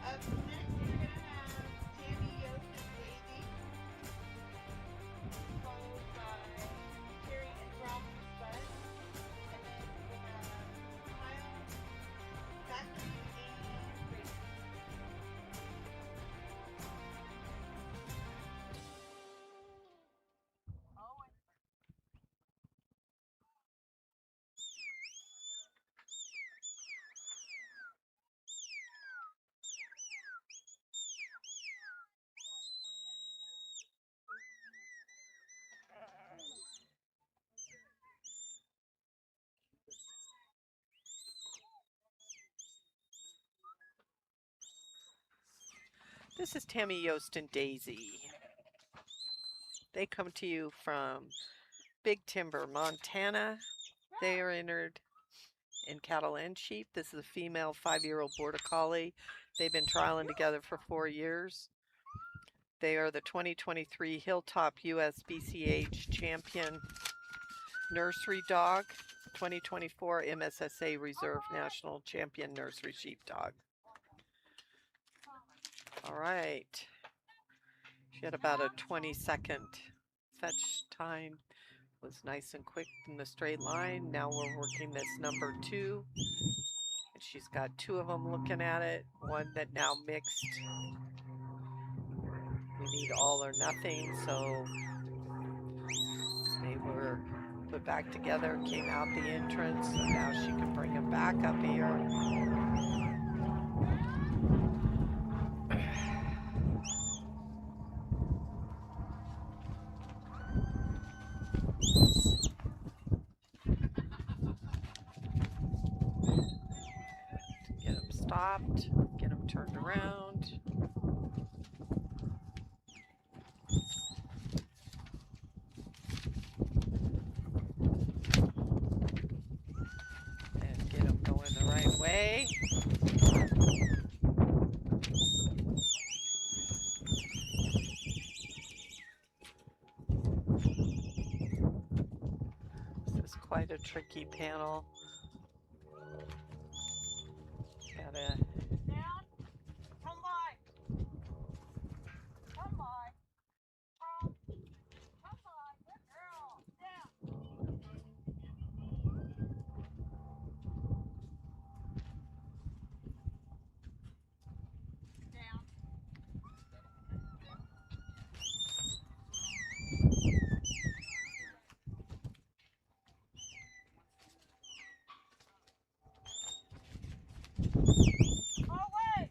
[SPEAKER 2] Up next, we're gonna have Tammy, Yost, and Daisy, followed by Carrie and Rob and Spud, and then we'll have Kyle, Becky, Amy, and Grace.
[SPEAKER 1] This is Tammy, Yost, and Daisy. They come to you from Big Timber, Montana. They are entered in cattle and sheep. This is a female 5-year-old border collie. They've been trialing together for 4 years. They are the 2023 Hilltop US BCH champion nursery dog, 2024 MSSA Reserve National Champion Nursery Sheepdog. right. She had about a 20-second fetch time. Was nice and quick in the straight line. Now we're working this number 2. And she's got 2 of them looking at it. One that now mixed. We need all or nothing, so they were put back together, came out the entrance, so now she can bring them back up here. Get them stopped, get them turned around. And get them going the right way. This is quite a tricky panel. Gotta
[SPEAKER 5] Down. Come by. Come by. Come by. Good girl. Down. Down. Oh, wait.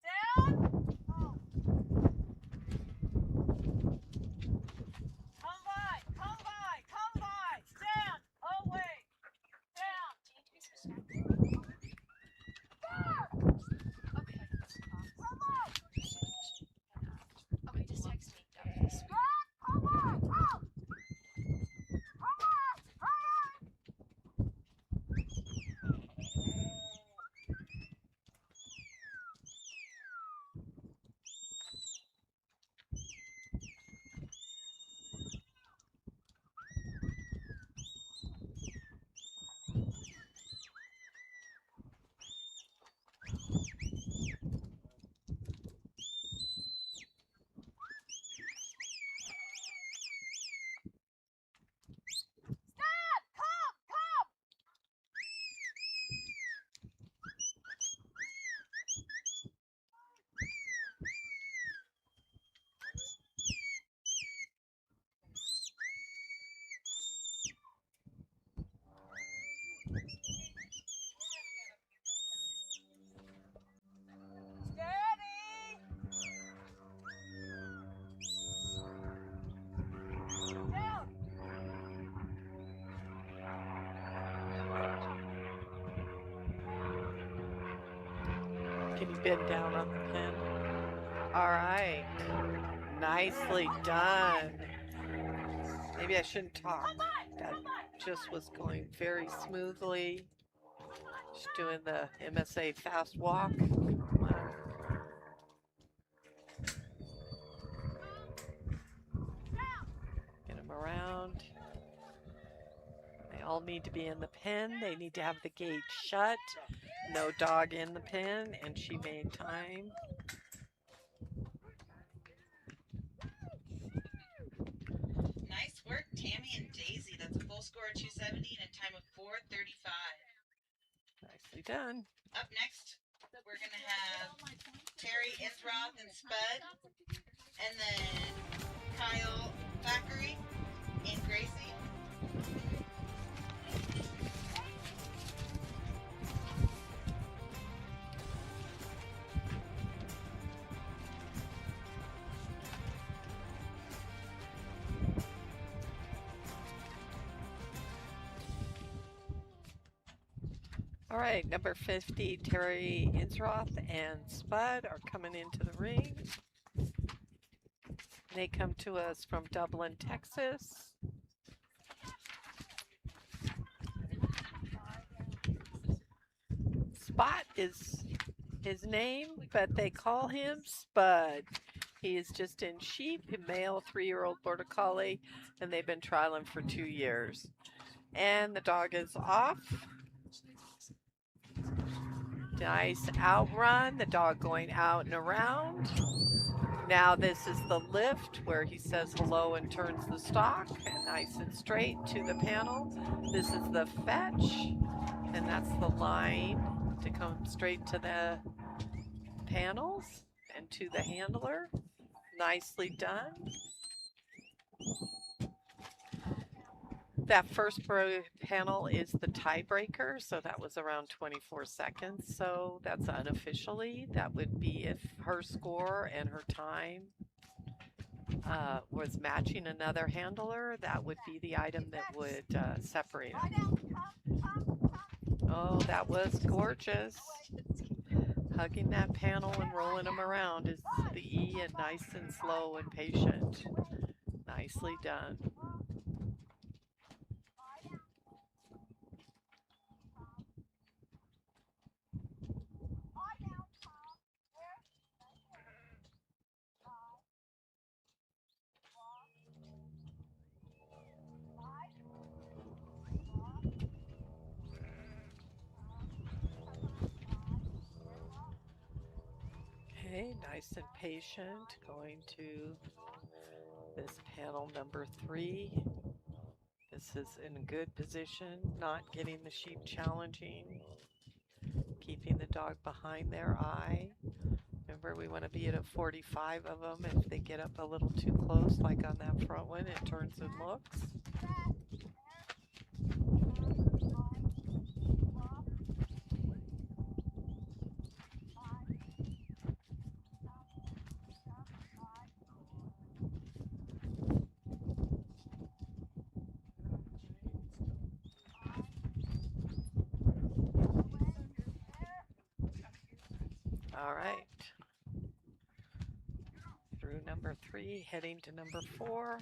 [SPEAKER 5] Down. Oh. Come by. Come by. Come by. Stand. Oh, wait. Down.
[SPEAKER 6] Okay.
[SPEAKER 5] Come on.
[SPEAKER 6] Okay, just text me. Okay.
[SPEAKER 5] Come on. Oh. Come on. Hurry. Stand. Come. Come. Steady. Down.
[SPEAKER 1] Can you bend down on the pin? All right. Nicely done. Maybe I shouldn't talk. That just was going very smoothly. Just doing the MSSA fast walk. Get them around. They all need to be in the pen. They need to have the gate shut. No dog in the pen, and she made time.
[SPEAKER 2] Nice work, Tammy and Daisy. That's a full score of 270 and a time of 4:35.
[SPEAKER 1] Nicely done.
[SPEAKER 2] Up next, we're going to have Terry Innsroth and Spud, and then Kyle Thackeray and Gracie.
[SPEAKER 1] All right, number 50, Terry Innsroth and Spud are coming into the ring. They come to us from Dublin, Texas. Spot is his name, but they call him Spud. He is just in sheep, a male 3-year-old border collie, and they've been trialing for 2 years. And the dog is off. Nice outrun, the dog going out and around. Now this is the lift where he says hello and turns the stock, and nice and straight to the panel. This is the fetch, and that's the line to come straight to the panels and to the handler. Nicely done. That first panel is the tiebreaker, so that was around 24 seconds. So that's unofficially, that would be if her score and her time was matching another handler, that would be the item that would separate them. Oh, that was gorgeous. Hugging that panel and rolling them around is the E, and nice and slow and patient. Nicely done. Okay, nice and patient, going to this panel number 3. This is in a good position, not getting the sheep challenging, keeping the dog behind their eye. Remember, we want to be at a 45 of them. If they get up a little too close, like on that front one, it turns and looks. All right. Through number 3, heading to number 4.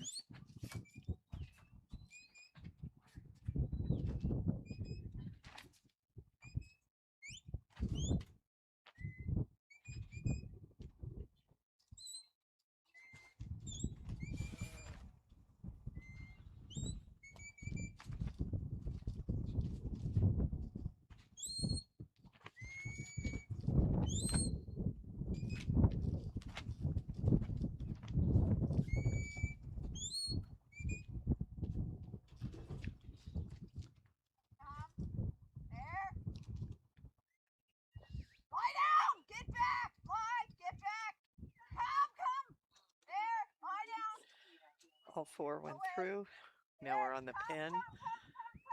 [SPEAKER 1] All 4 went through. Now we're on the pin.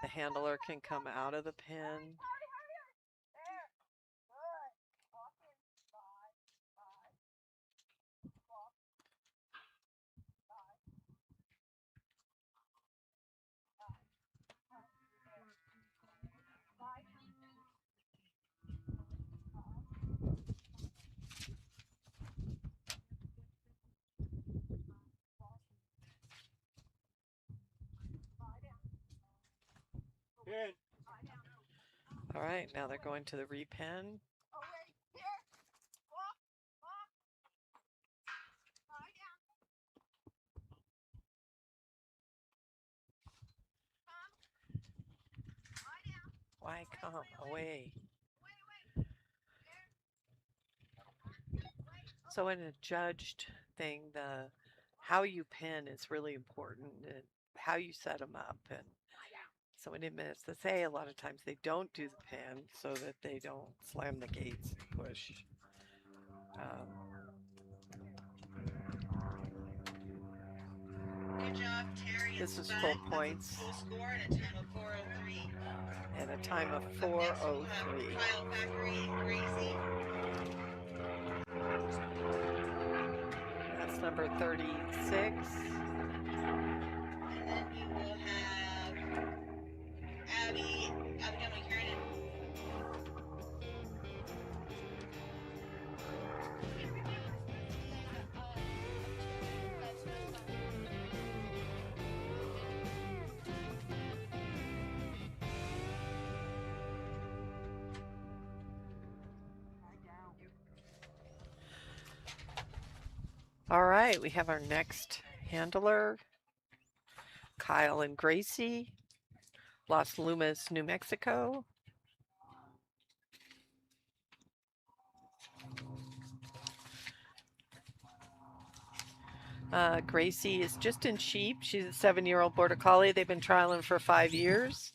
[SPEAKER 1] The handler can come out of the pin. All right, now they're going to the repen. Why come away? So in a judged thing, the how you pin is really important, and how you set them up. And so in MSSA, a lot of times they don't do the pin so that they don't slam the gates and push.
[SPEAKER 2] Good job, Terry.
[SPEAKER 1] This is
[SPEAKER 2] Spud.
[SPEAKER 1] full
[SPEAKER 2] That's
[SPEAKER 1] points.
[SPEAKER 2] a full score and a time of 4:03.
[SPEAKER 1] And a time of
[SPEAKER 2] Up next, we'll have
[SPEAKER 1] 4:03.
[SPEAKER 2] Kyle Fackery and Gracie.
[SPEAKER 1] That's number 36.
[SPEAKER 2] And then we will have Abigail McKiernan.
[SPEAKER 1] All right, we have our next handler, Kyle and Gracie, Las Lumas, New Mexico. Gracie is just in sheep. She's a 7-year-old Border Collie. They've been trialing for 5 years.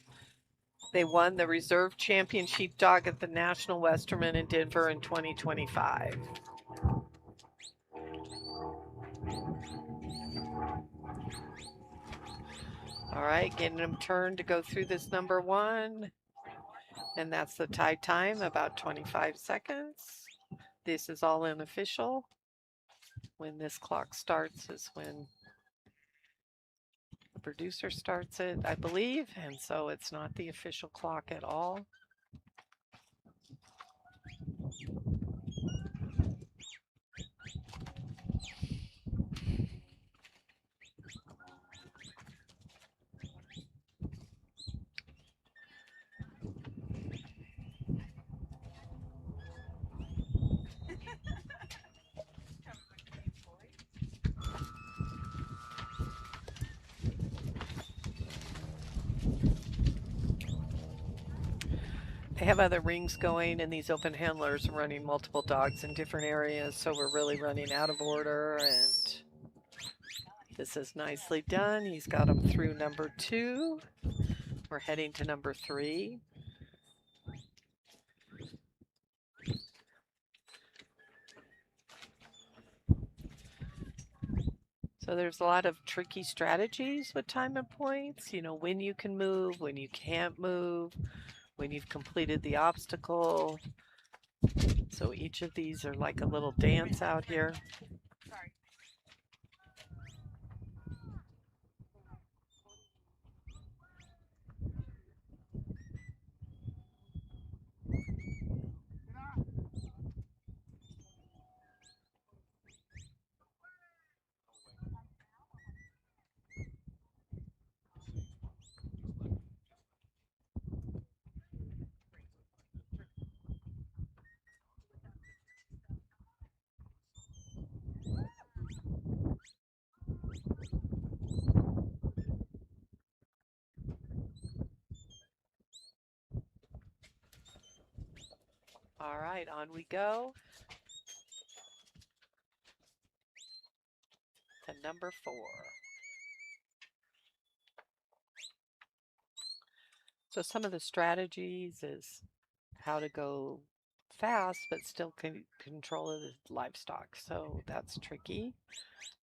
[SPEAKER 1] They won the Reserve Champion Sheepdog at the National Westerman in Denver in 2025. All right, getting them turned to go through this number 1. And that's the tie time, about 25 seconds. This is all unofficial. When this clock starts is when the producer starts it, I believe, and so it's not the official clock at all. They have other rings going, and these open handlers are running multiple dogs in different areas, so we're really running out of order, and this is nicely done. He's got them through number 2. We're heading to number 3. So there's a lot of tricky strategies with time and points, you know, when you can move, when you can't move, when you've completed the obstacle. So each of these are like a little dance out here.
[SPEAKER 5] Sorry.
[SPEAKER 1] All right, on we go to number 4. So some of the strategies is how to go fast but still control the livestock. So that's tricky.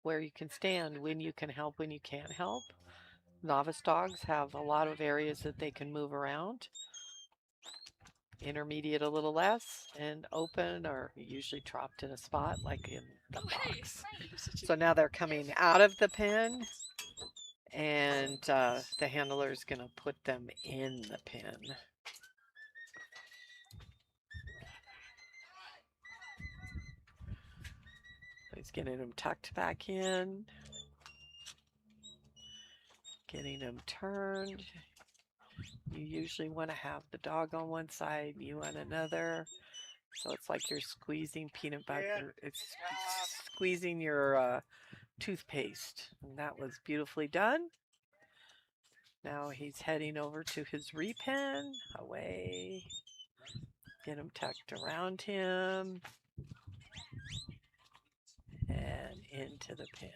[SPEAKER 1] Where you can stand, when you can help, when you can't help. Novice dogs have a lot of areas that they can move around. Intermediate a little less, and open are usually trapped in a spot like in the box. So now they're coming out of the pen, and the handler is going to put them in the pen. He's getting them tucked back in, getting them turned. You usually want to have the dog on one side, you on another. So it's like you're squeezing peanut butter. It's squeezing your toothpaste. And that was beautifully done. Now he's heading over to his repen. Away. Get him tucked around him. And into the pen.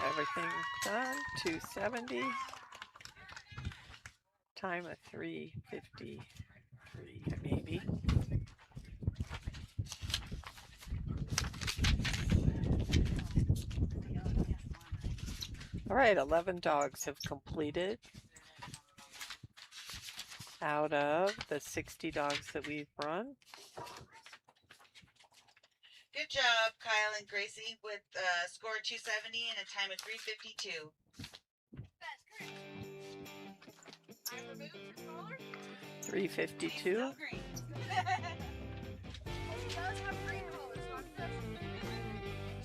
[SPEAKER 1] Everything done. 270. Time of 3:53, maybe. All right, 11 dogs have completed out of the 60 dogs that we've run.
[SPEAKER 2] Good job, Kyle and Gracie, with a score of 270 and a time of 3:52.
[SPEAKER 5] That's great. I removed your collar?
[SPEAKER 1] 3:52.
[SPEAKER 2] Still green.
[SPEAKER 5] He does have green collars, so I'm just...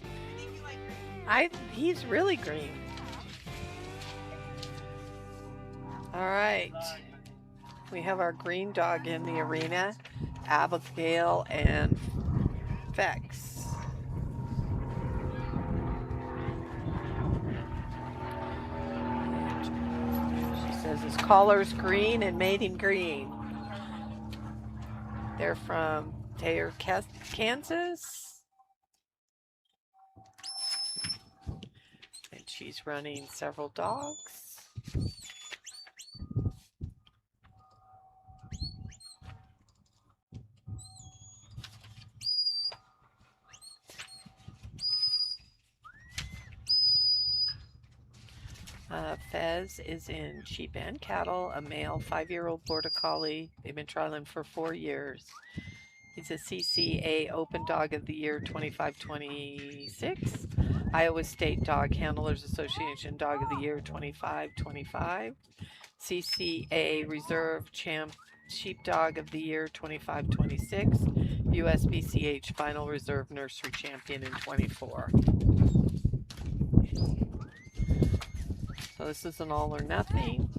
[SPEAKER 2] I think you like green.
[SPEAKER 1] He's really green. All right. We have our green dog in the arena, Abigail and Vex. She says his collar's green and made him green. They're from Thayer, Kansas. And she's running several dogs. Fez is in sheep and cattle, a male 5-year-old border collie. They've been trialing for 4 years. He's a CCA Open Dog of the Year 25-26, Iowa State Dog Handlers Association Dog of the Year 25-25, CCA Reserve Champ Sheepdog of the Year 25-26, USBCH Final Reserve Nursery Champion in 24. So this is an all or nothing.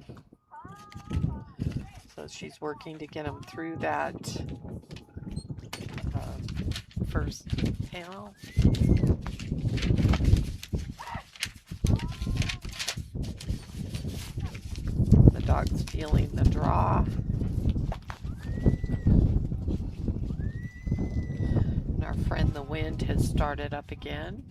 [SPEAKER 1] So she's working to get them through that first panel. The dog's feeling the draw. And our friend the wind has started up again.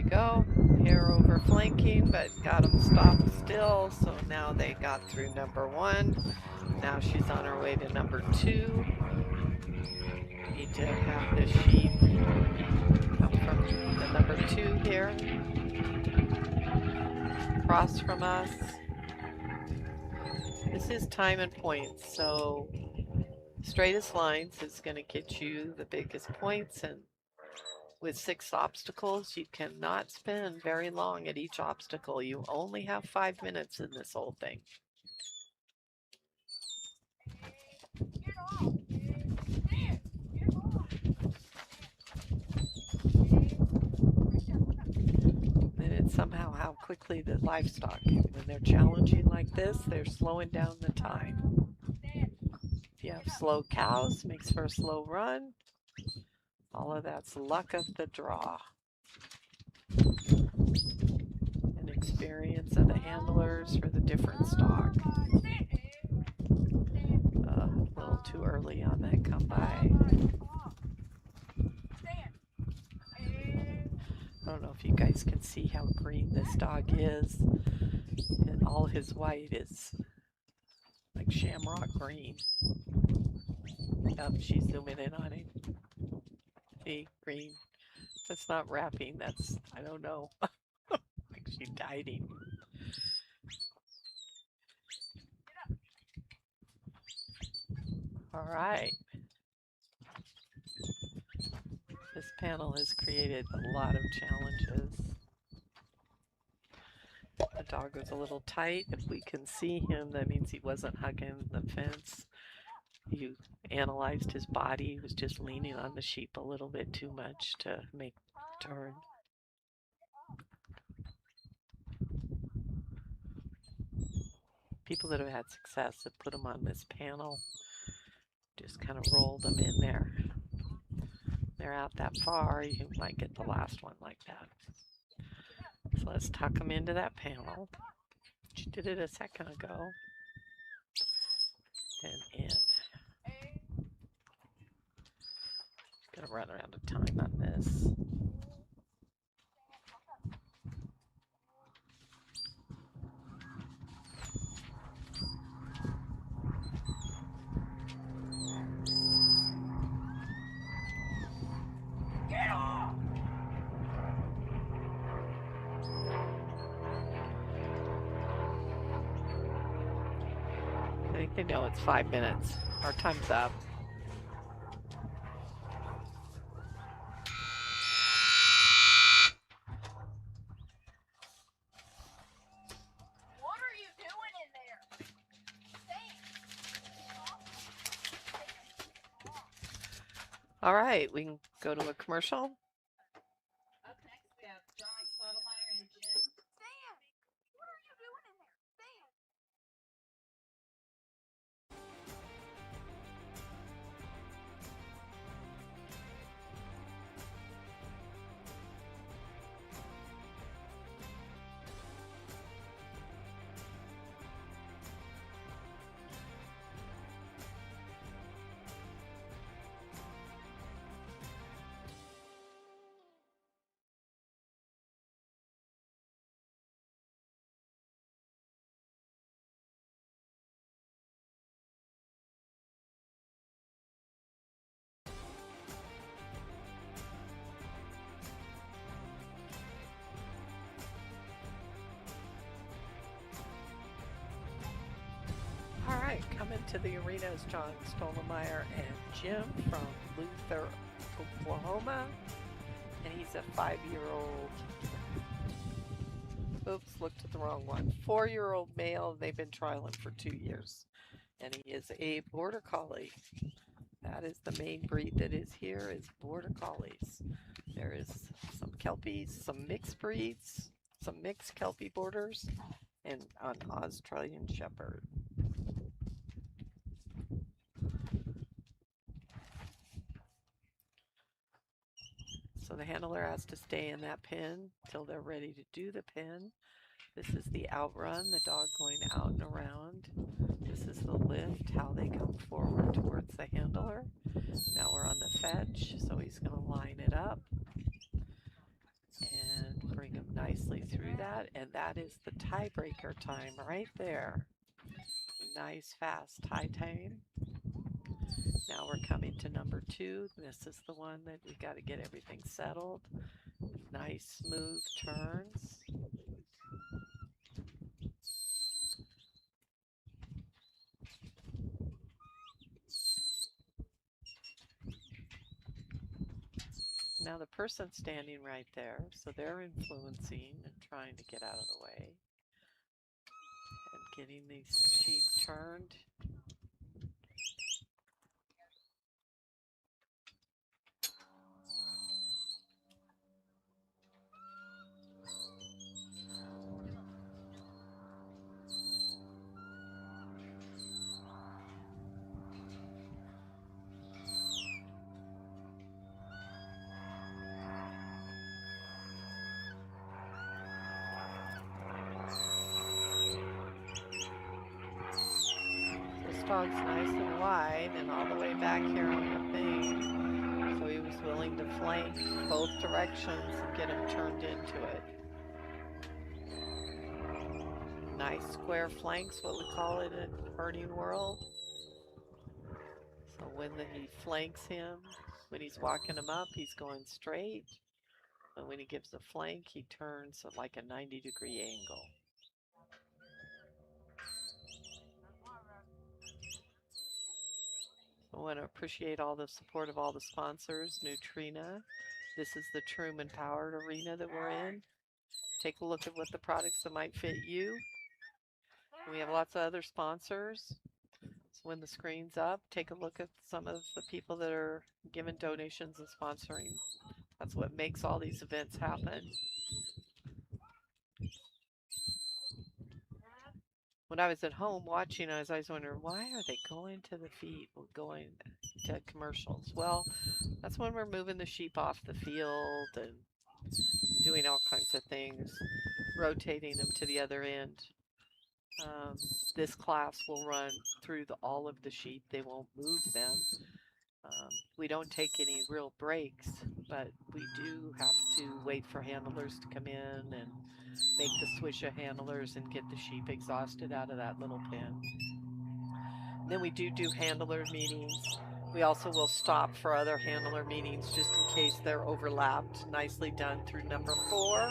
[SPEAKER 1] Go. Hair over flanking, but got them stopped still. So now they got through number 1. Now she's on her way to number 2. Need to have the sheep come from the number 2 here. Across from us. This is time and points, so straightest lines is going to get you the biggest points, and with 6 obstacles, you cannot spend very long at each obstacle. You only have 5 minutes in this whole thing. And it's somehow how quickly the livestock, when they're challenging like this, they're slowing down the time. If you have slow cows, it makes for a slow run. All of that's luck of the draw. And experience of the handlers for the different stock. A little too early on that come by. I don't know if you guys can see how green this dog is. And all his white is like shamrock green. Yep, she's zooming in on him. See, green. That's not wrapping, that's, I don't know. Like she dyed him. All right. This panel has created a lot of challenges. The dog was a little tight. If we can see him, that means he wasn't hugging the fence. You analyzed his body. He was just leaning on the sheep a little bit too much to make the turn. People that have had success have put them on this panel. Just kind of roll them in there. They're out that far, you might get the last one like that. So let's tuck them into that panel. She did it a second ago. And in. Gonna run around of time on this.
[SPEAKER 3] Get off!
[SPEAKER 1] I think they know it's 5 minutes. Our time's up. All right, we can go to a commercial.
[SPEAKER 2] Up next, we have John Stottlemyre and Jim.
[SPEAKER 5] Sam! What are you doing in there? Sam!
[SPEAKER 1] All right, coming to the arena is John Stottlemyre and Jim from Luther, Oklahoma. And he's a 5-year-old. Oops, looked at the wrong one. 4-year-old male. They've been trialing for 2 years. And he is a border collie. That is the main breed that is here is border collies. There is some kelpies, some mixed breeds, some mixed kelpie borders, and an Australian shepherd. So the handler has to stay in that pen till they're ready to do the pen. This is the outrun, the dog going out and around. This is the lift, how they come forward towards the handler. Now we're on the fetch, so he's going to line it up and bring him nicely through that. And that is the tiebreaker time right there. Nice, fast tie time. Now we're coming to number 2. This is the one that we got to get everything settled. Nice, smooth turns. Now the person's standing right there, so they're influencing and trying to get out of the way. And getting these sheep turned. This dog's nice and wide and all the way back here on the thing. So he was willing to flank both directions and get him turned into it. Nice square flanks, what we call it in herding world. So when he flanks him, when he's walking him up, he's going straight. And when he gives a flank, he turns at like a 90-degree angle. I want to appreciate all the support of all the sponsors. Nutrena. This is the Trumune powered arena that we're in. Take a look at what the products that might fit you. We have lots of other sponsors. So when the screen's up, take a look at some of the people that are giving donations and sponsoring. That's what makes all these events happen. When I was at home watching, I was always wondering, why are they going to the feed, going to commercials? Well, that's when we're moving the sheep off the field and doing all kinds of things, rotating them to the other end. This class will run through all of the sheep. They won't move them. We don't take any real breaks, but we do have to wait for handlers to come in and make the swish of handlers and get the sheep exhausted out of that little pen. And then we do handler meetings. We also will stop for other handler meetings just in case they're overlapped. Nicely done through number 4.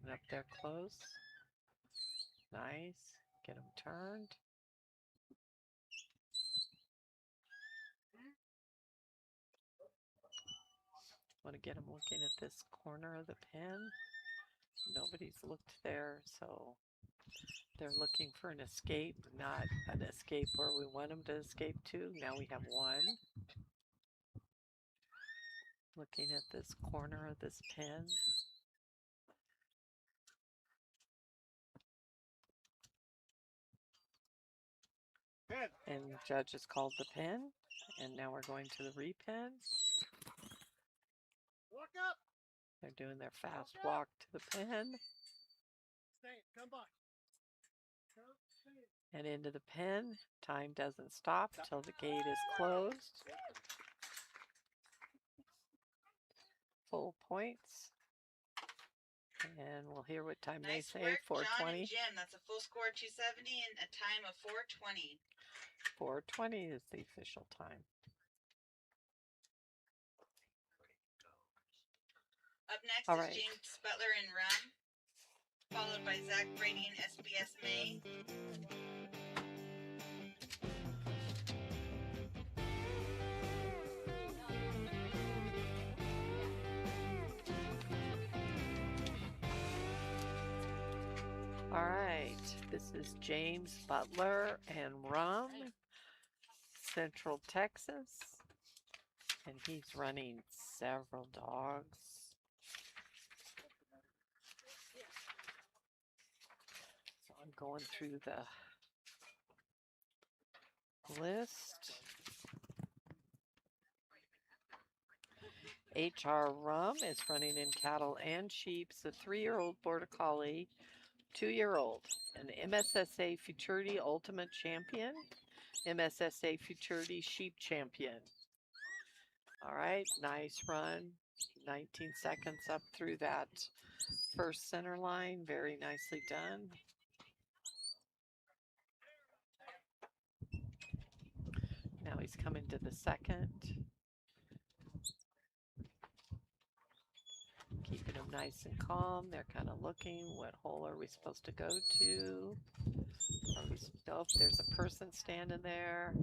[SPEAKER 1] Getting up there close. Nice. Get him turned. Want to get him looking at this corner of the pen. Nobody's looked there, so they're looking for an escape, not an escape where we want them to escape to. Now we have one. Looking at this corner of this pen.
[SPEAKER 3] Pen.
[SPEAKER 1] And the judge has called the pen, and now we're going to the repen.
[SPEAKER 3] Walk up.
[SPEAKER 1] They're doing their fast walk to the pen.
[SPEAKER 3] Stay. Come by.
[SPEAKER 1] And into the pen. Time doesn't stop till the gate is closed. Full points. And we'll hear what time
[SPEAKER 2] Nice
[SPEAKER 1] they say.
[SPEAKER 2] work,
[SPEAKER 1] 420.
[SPEAKER 2] John and Jim. That's a full score 270 and a time of 420.
[SPEAKER 1] 420 is the official time.
[SPEAKER 2] Up next
[SPEAKER 1] All
[SPEAKER 2] is
[SPEAKER 1] right.
[SPEAKER 2] James Butler and Rum, followed by Zach Brady and SBS May.
[SPEAKER 1] All right. This is James Butler and Rum, Central Texas. And he's running several dogs. So I'm going through the list. HR Rum is running in cattle and sheep. It's a 3-year-old Border Collie, 2-year-old, an MSSA Futurity Ultimate Champion, MSSA Futurity Sheep Champion. All right, nice run. 19 seconds up through that first center line. Very nicely done. Now he's coming to the second. Keeping them nice and calm. They're kind of looking, what hole are we supposed to go to? Oh, there's a person standing there.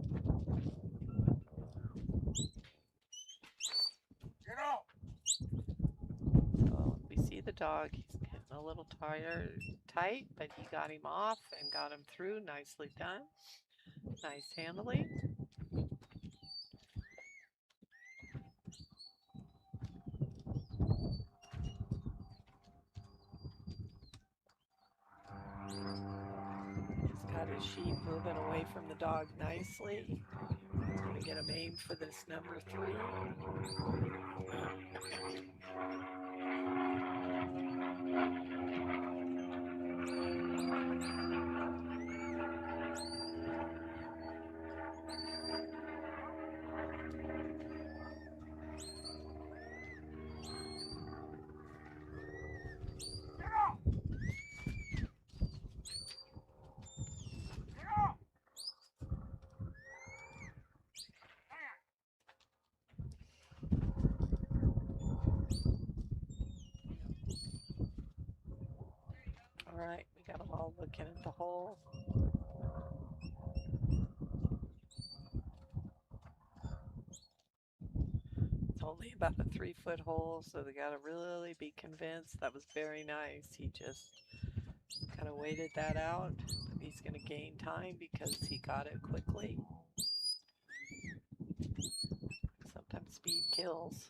[SPEAKER 3] Get out.
[SPEAKER 1] So we see the dog. He's getting a little tight, but he got him off and got him through. Nicely done. Nice handling. He's got his sheep moving away from the dog nicely. Gonna get him aimed for this number 3.
[SPEAKER 3] Get out. Get out.
[SPEAKER 1] All right, we got them all looking at the hole. It's only about a 3-foot hole, so they got to really be convinced. That was very nice. He just kind of waited that out. He's going to gain time because he got it quickly. Sometimes speed kills.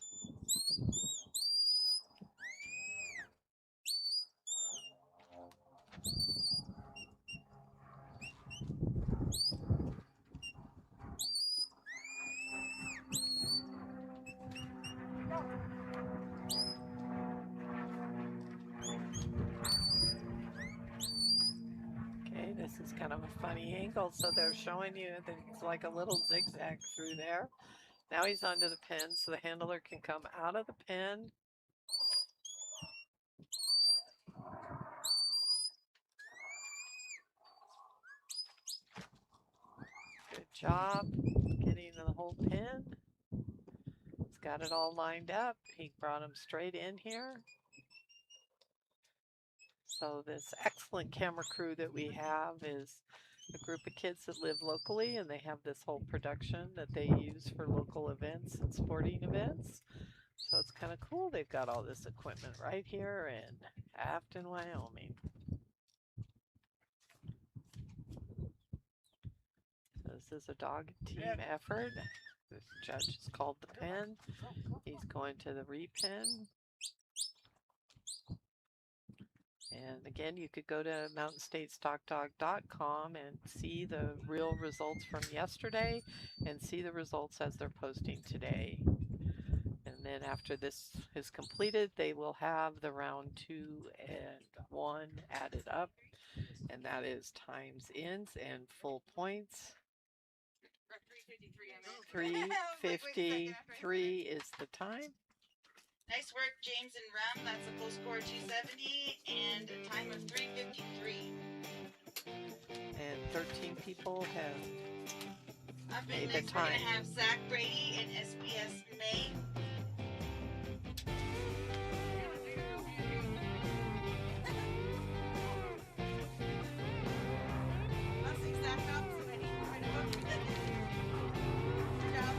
[SPEAKER 1] Okay, this is kind of a funny angle, so they're showing you that it's like a little zigzag through there. Now he's onto the pen, so the handler can come out of the pen. Good job getting the whole pen. He's got it all lined up. He brought him straight in here. So this excellent camera crew that we have is a group of kids that live locally, and they have this whole production that they use for local events and sporting events. So it's kind of cool. They've got all this equipment right here in Afton, Wyoming. So this is a dog team effort. This judge has called the pen. He's going to the repen. And again, you could go to mountainstatestockdog.com and see the real results from yesterday and see the results as they're posting today. And then after this is completed, they will have the round 2 and 1 added up. And that is times ends and full points. 3:53 is the time.
[SPEAKER 2] Nice work, James and Rum. That's a full score 270 and a time of 3:53.
[SPEAKER 1] And 13 people have
[SPEAKER 2] Up
[SPEAKER 1] made the
[SPEAKER 2] next, we're
[SPEAKER 1] time.
[SPEAKER 2] going to have Zach Brady and SBS May.
[SPEAKER 5] That's the exact opposite I need to write a book. Good job.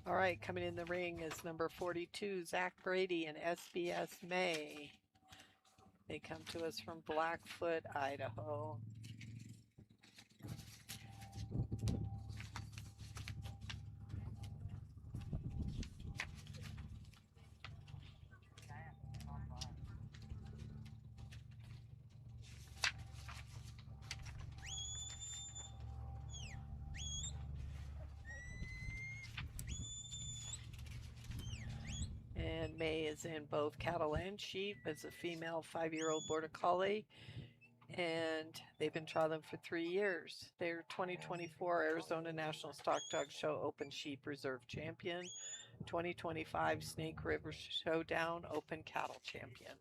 [SPEAKER 1] All right, coming in the ring is number 42, Zach Brady and SBS May. They come to us from Blackfoot, Idaho. And May is in both cattle and sheep as a female 5-year-old border collie. And they've been trialing for 3 years. They're 2024 Arizona National Stock Dog Show Open Sheep Reserve Champion, 2025 Snake River Showdown Open Cattle Champion.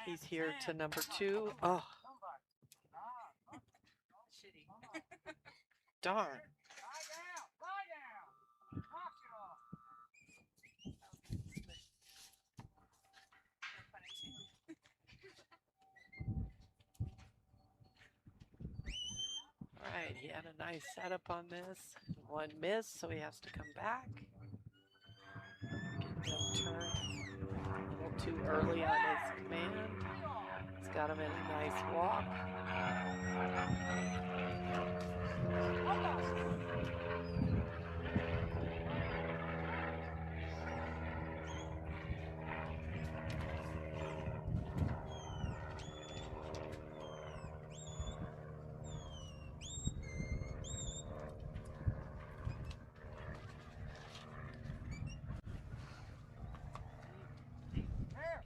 [SPEAKER 1] He's here to number 2. Oh,
[SPEAKER 5] Shitty.
[SPEAKER 1] darn.
[SPEAKER 3] Lie down. Knock it off.
[SPEAKER 1] All right, he had a nice setup on this. 1 miss, so he has to come back. Get them turned a little too early on his command. He's got him in a nice walk.
[SPEAKER 3] There.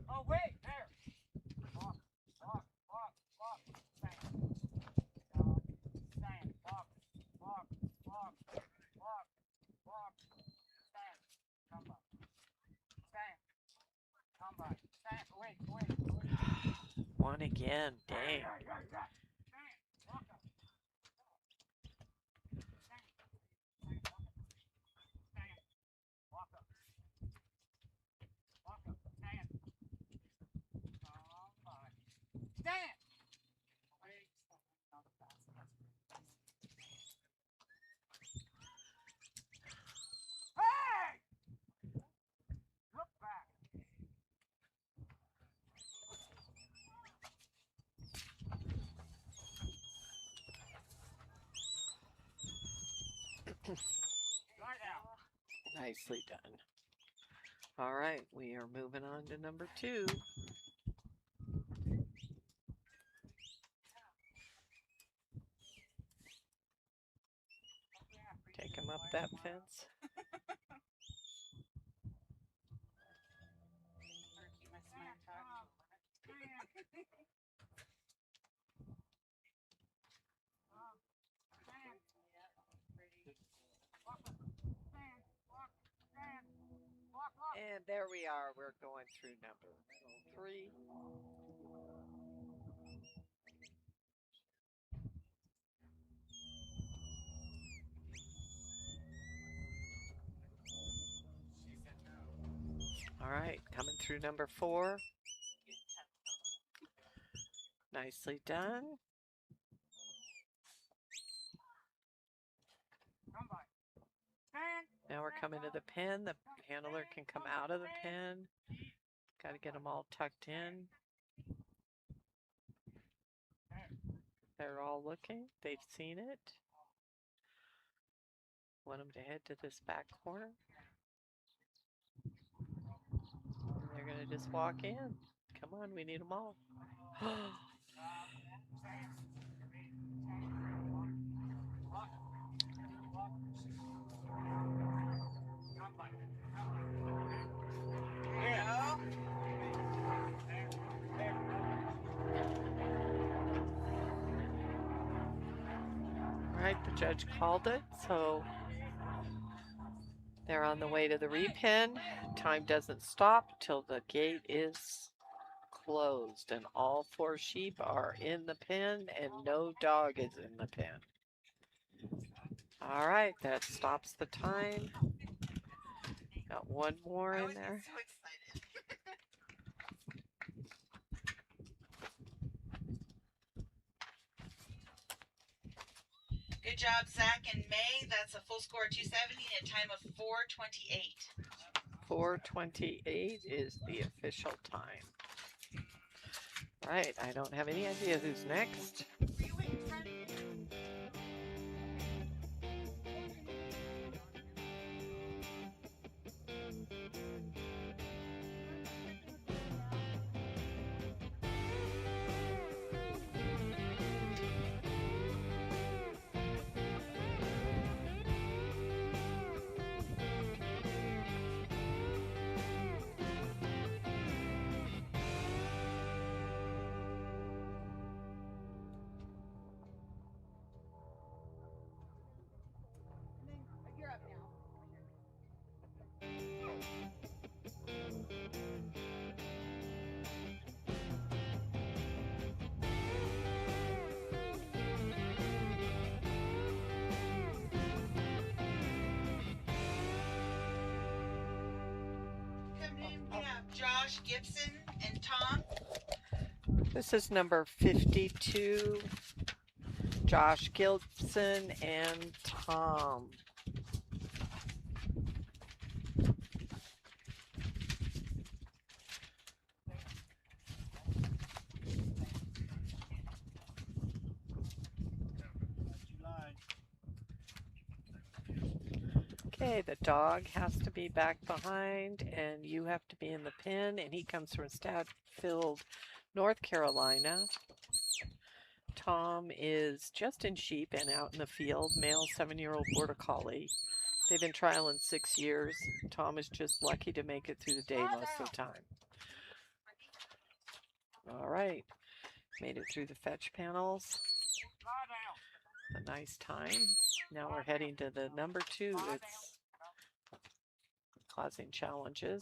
[SPEAKER 3] Oh, wait. There. Walk. Stand. Stand. Walk. Stand. Come back. Stand. Come back. Stand. Wait.
[SPEAKER 1] 1 again, dang.
[SPEAKER 3] Stand. Walk up. Stand. Walk up. Stand. Come back. Stand. Wait. Hey! Look back. Lie down.
[SPEAKER 1] Nicely done. All right, we are moving on to number 2. Take him up that fence.
[SPEAKER 5] Better keep my smart talk.
[SPEAKER 1] And there we are. We're going through number 3. All right, coming through number 4. Nicely done. Now we're coming to the pen. The handler can come out of the pen. Got to get them all tucked in. They're all looking. They've seen it. Want them to head to this back corner. And they're going to just walk in. Come on, we need them all. All right, the judge called it, so they're on the way to the repen. Time doesn't stop till the gate is closed, and all 4 sheep are in the pen, and no dog is in the pen. All right, that stops the time. Got one more in there.
[SPEAKER 2] So excited. Good job, Zach and May. That's a full score of 270 and a time of 4:28.
[SPEAKER 1] 4:28 is the official time. All right, I don't have any idea who's next.
[SPEAKER 5] You're up now.
[SPEAKER 2] Coming in, we have Josh Gibson and Tom.
[SPEAKER 1] This is number 52. Josh Gibson and Tom. Okay, the dog has to be back behind, and you have to be in the pen, and he comes from Stadfield, North Carolina. Tom is just in sheep and out in the field, male 7-year-old border collie. They've been trialing 6 years. Tom is just lucky to make it through the day most of the time. All right, made it through the fetch panels. A nice time. Now we're heading to the number 2. It's causing challenges.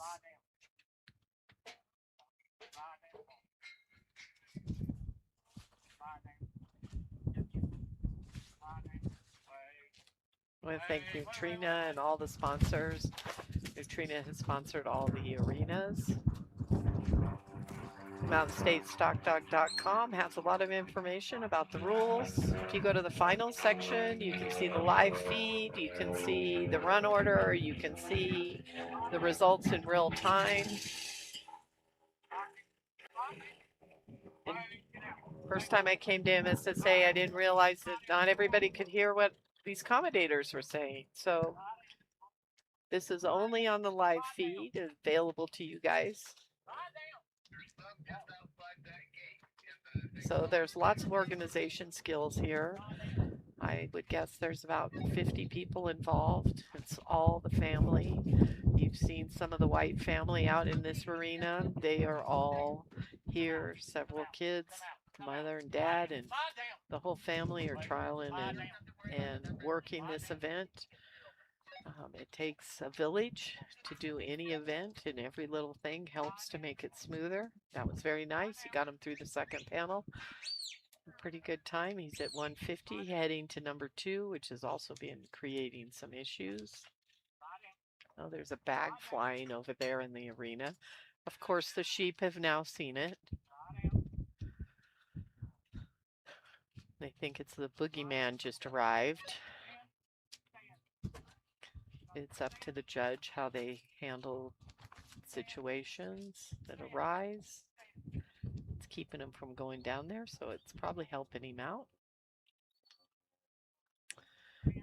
[SPEAKER 1] I want to thank Nutrena and all the sponsors. Nutrena has sponsored all the arenas. MountainStateStockDog.com has a lot of information about the rules. If you go to the finals section, you can see the live feed, you can see the run order, you can see the results in real time. And first time I came to MSSA, I didn't realize that not everybody could hear what these commentators were saying. So this is only on the live feed, available to you guys. So there's lots of organization skills here. I would guess there's about 50 people involved. It's all the family. You've seen some of the white family out in this arena. They are all here, several kids, mother and dad, and the whole family are trialing and working this event. It takes a village to do any event, and every little thing helps to make it smoother. That was very nice. He got him through the second panel. A pretty good time. He's at 150, heading to number 2, which has also been creating some issues. Oh, there's a bag flying over there in the arena. Of course, the sheep have now seen it. They think it's the boogeyman just arrived. It's up to the judge how they handle situations that arise. It's keeping him from going down there, so it's probably helping him out.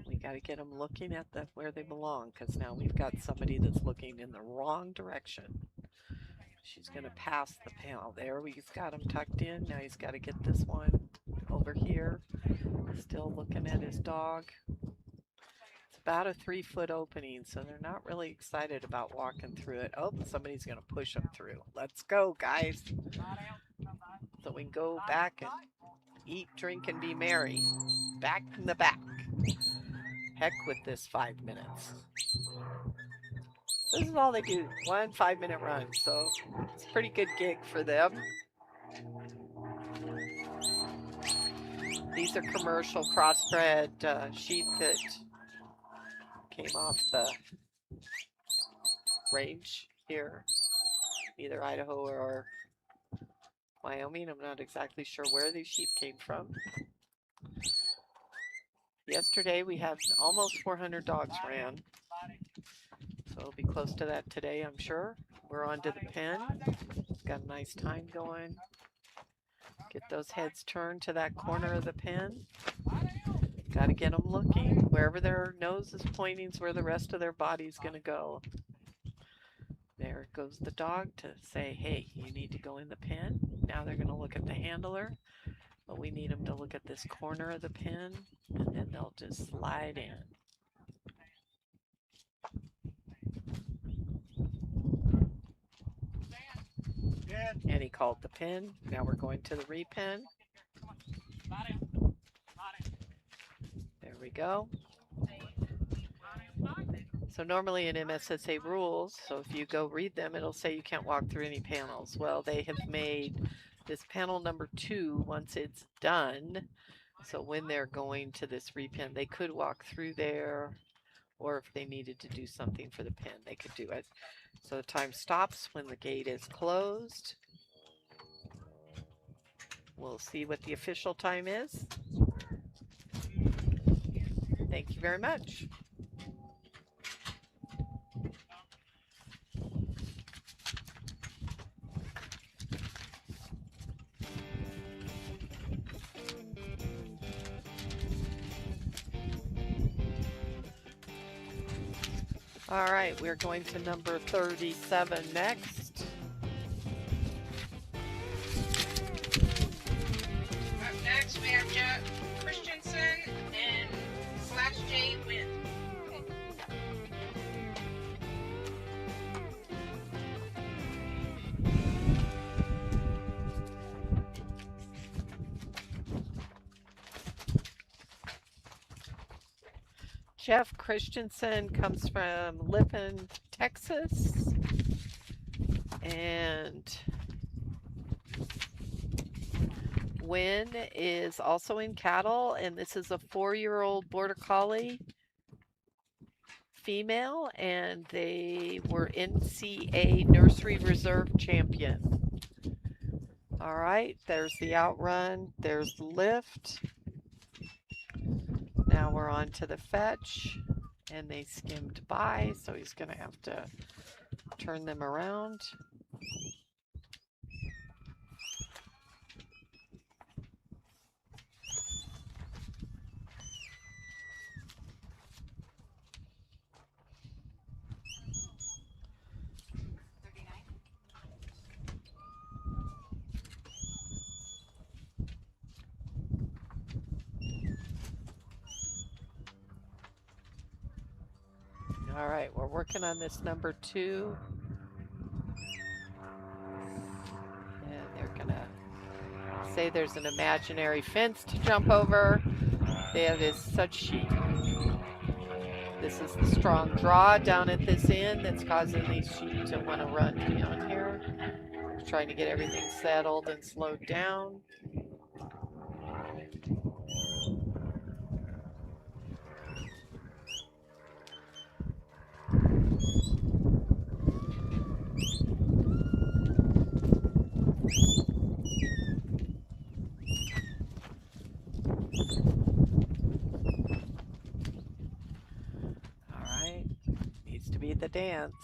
[SPEAKER 1] We got to get them looking at where they belong, because now we've got somebody that's looking in the wrong direction. She's going to pass the panel. There, we've got him tucked in. Now he's got to get this one over here. Still looking at his dog. It's about a 3-foot opening, so they're not really excited about walking through it. Oh, somebody's going to push them through. Let's go, guys. So we can go back and eat, drink, and be merry. Back in the back. Heck with this 5 minutes. This is all they do, 1 5-minute run, so it's a pretty good gig for them. These are commercial crossbred sheep that came off the range here, either Idaho or Wyoming. I'm not exactly sure where these sheep came from. Yesterday we had almost 400 dogs ran, so it'll be close to that today, I'm sure. We're on to the pen. It's got a nice time going. Get those heads turned to that corner of the pen. Got to get them looking. Wherever their nose is pointing is where the rest of their body's going to go. There goes the dog to say, hey, you need to go in the pen. Now they're going to look at the handler, but we need them to look at this corner of the pen, and then they'll just slide in. And he called the pen. Now we're going to the repen. There we go. So normally in MSSA rules, so if you go read them, it'll say you can't walk through any panels. Well, they have made this panel number 2 once it's done. So when they're going to this repen, they could walk through there, or if they needed to do something for the pen, they could do it. So the time stops when the gate is closed. We'll see what the official time is. Thank you very much. All right, we're going to number 37 next.
[SPEAKER 2] Up next, we have Jeff Christensen and /J Wynn.
[SPEAKER 1] Jeff Christensen comes from Lippin, Texas, and Wynn is also in cattle, and this is a 4-year-old border collie female, and they were NCA Nursery Reserve champion. All right, there's the outrun, there's the lift. Now we're on to the fetch, and they skimmed by, so he's going to have to turn them around. All right, we're working on this number 2. And they're gonna say there's an imaginary fence to jump over. That is such sheep. This This is the strong draw down at this end that's causing these sheep to want to run down here. We're trying to get everything settled and slowed down. All right, needs to be the dance.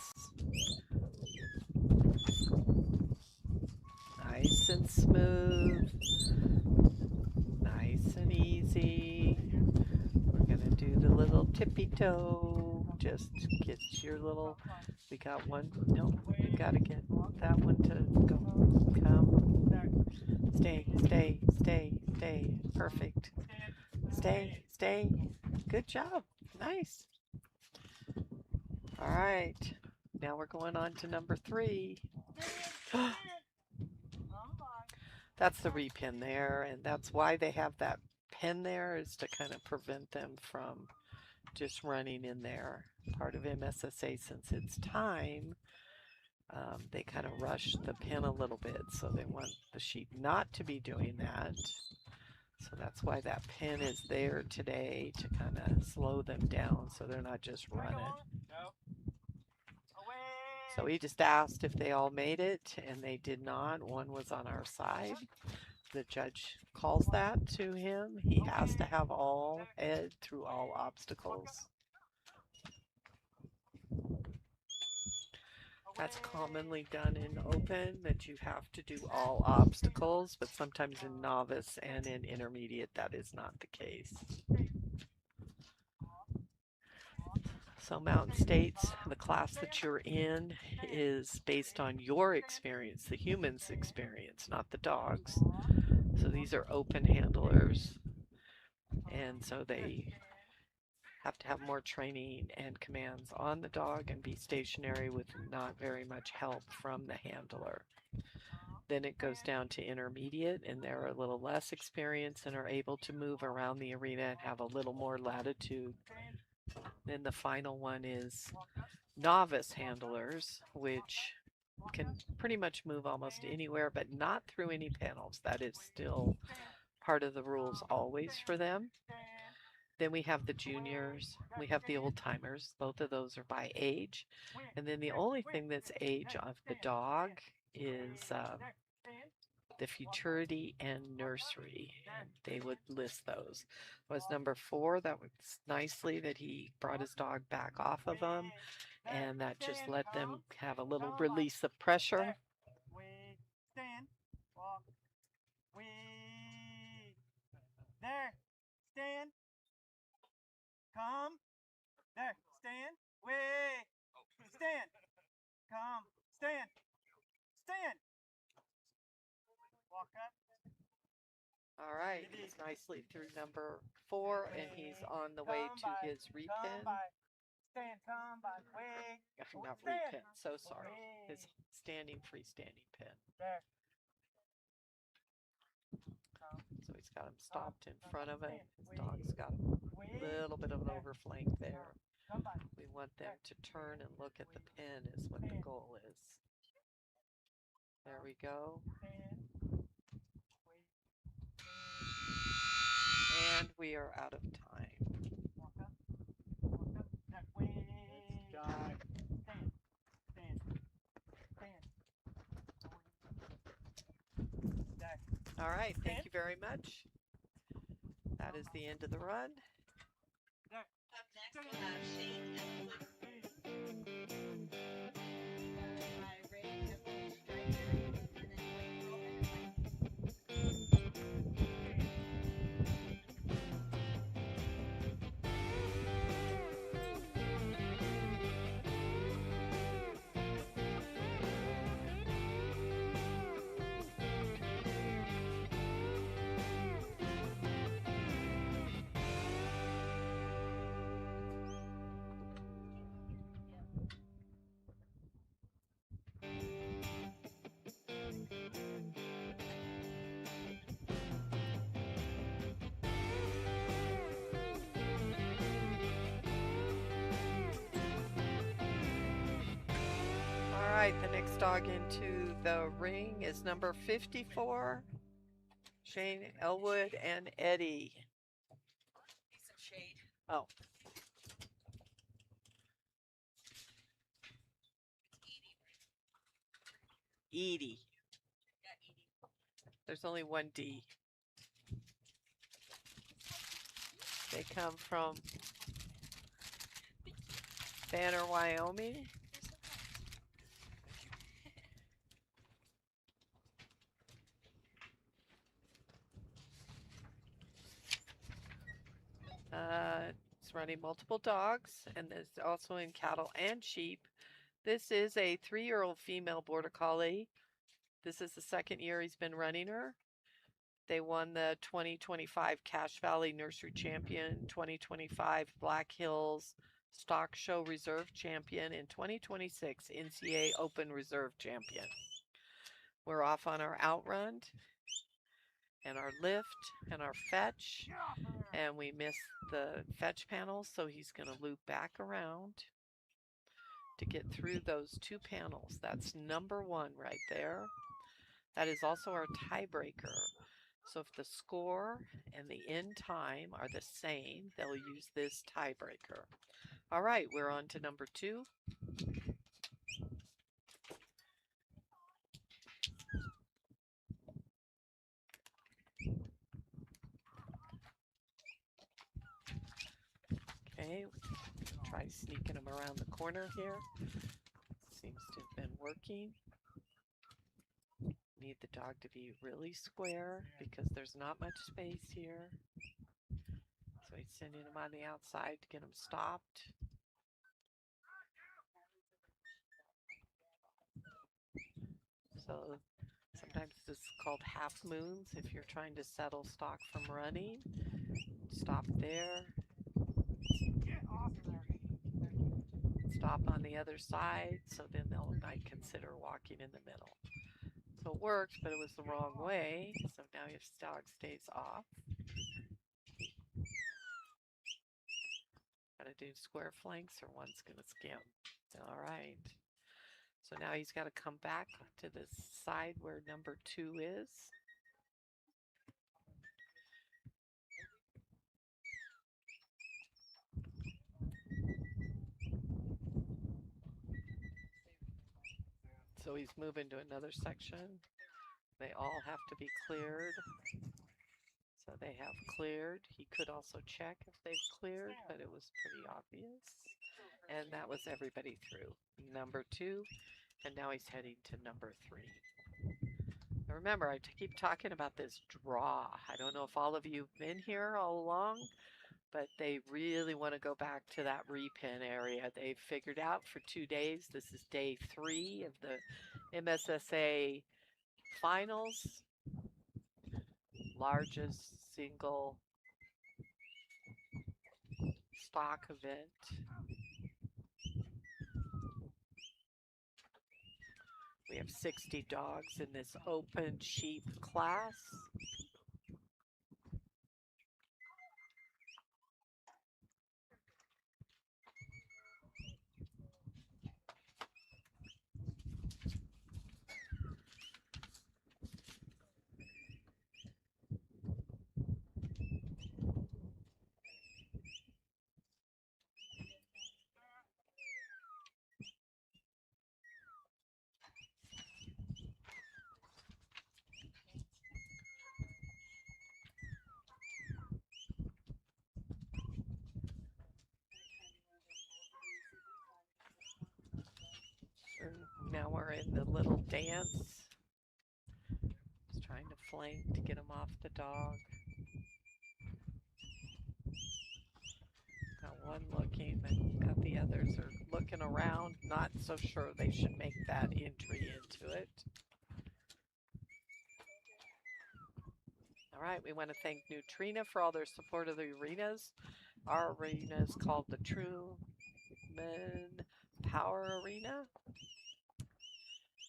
[SPEAKER 1] Nice and smooth, nice and easy. We're gonna do the little tippy toe. Just get your little, we got one, no, we gotta get that one to go, come, stay, stay, stay, stay, perfect. Stay, stay, good job, nice. All right, now we're going on to number 3. That's the repin there, and that's why they have that pin there, is to kind of prevent them from just running in there. Part of MSSA, since it's time, they kind of rush the pin a little bit, so they want the sheep not to be doing that. So that's why that pin is there today, to kind of slow them down so they're not just running. So he just asked if they all made it, and they did not. One was on our side. The judge calls that to him. He has to have all head through all obstacles. That's commonly done in open, that you have to do all obstacles, but sometimes in novice and in intermediate that is not the case. So Mountain States, the class that you're in, is based on your experience, the human's experience, not the dog's. So these are open handlers, and so they have to have more training and commands on the dog and be stationary with not very much help from the handler. Then it goes down to intermediate, and they're a little less experienced and are able to move around the arena and have a little more latitude. Then the final one is novice handlers, which can pretty much move almost anywhere, but not through any panels. That is still part of the rules always for them. Then we have the juniors, we have the old timers. Both of those are by age. And then the only thing that's age of the dog is the futurity and nursery, and they would list those. Was number 4, that was nicely that he brought his dog back off of them, and that just let them have a little release of pressure.
[SPEAKER 3] We stand, walk, we, there, stand, come, there, stand, we, stand, come, stand, stand. Walk up.
[SPEAKER 1] All right, he's nicely through number 4, and he's on the way to his repin.
[SPEAKER 3] Stand, come by, way.
[SPEAKER 1] Not repin, so sorry. His standing, freestanding pin.
[SPEAKER 3] There.
[SPEAKER 1] So he's got him stopped in front of him. His dog's got a little bit of an overflank there. We want them to turn and look at the pin is what the goal is. There we go. And we are out of time. All right, thank you very much. That is the end of the run.
[SPEAKER 2] Up next, we'll have Shane and by Ray Temple Striker, and then Wayne Roman.
[SPEAKER 1] right, the next dog into the ring is number 54, Shane Elwood and Eddie.
[SPEAKER 5] Need some shade.
[SPEAKER 1] Oh. Edie.
[SPEAKER 5] Yeah, Edie.
[SPEAKER 1] There's only one D. They come from Banner, Wyoming. It's running multiple dogs, and there's also in cattle and sheep. This is a 3-year-old female border collie. This is the second year he's been running her. They won the 2025 Cache Valley Nursery Champion, 2025 Black Hills Stock Show Reserve Champion, and 2026 NCAA Open Reserve Champion. We're off on our outrun and our lift and our fetch, and we missed the fetch panel, so he's going to loop back around to get through those 2 panels. That's number 1 right there. That is also our tiebreaker. So if the score and the end time are the same, they'll use this tiebreaker. All right, we're on to number 2. Okay, try sneaking them around the corner here. Seems to have been working. Need the dog to be really square because there's not much space here. So he's sending him on the outside to get him stopped. So sometimes this is called half moons if you're trying to settle stock from running. Stop there. Stop on the other side, so then they'll might consider walking in the middle. So it worked, but it was the wrong way. So now your dog stays off. Gotta do square flanks or one's gonna skim. All right. So now he's got to come back to the side where number 2 is. So he's moving to another section. They all have to be cleared. So they have cleared. He could also check if they've cleared, but it was pretty obvious. And that was everybody through. Number 2, and now he's heading to number 3. Now remember, I keep talking about this draw. I don't know if all of you have been here all along, but they really want to go back to that repin area. They've figured out for 2 days. This is day 3 of the MSSA finals. Largest single stock event. We have 60 dogs in this open sheep class. Now we're in the little dance. Just trying to flank to get him off the dog. Got one looking, and got the others are looking around, not so sure they should make that entry into it. All right, we want to thank Nutrena for all their support of the arenas. Our arena is called the Trumune Power Arena.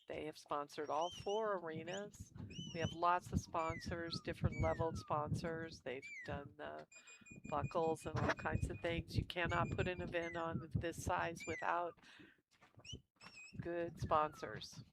[SPEAKER 1] They have sponsored all 4 arenas. We have lots of sponsors, different leveled sponsors. They've done the buckles and all kinds of things. You cannot put an event on this size without good sponsors.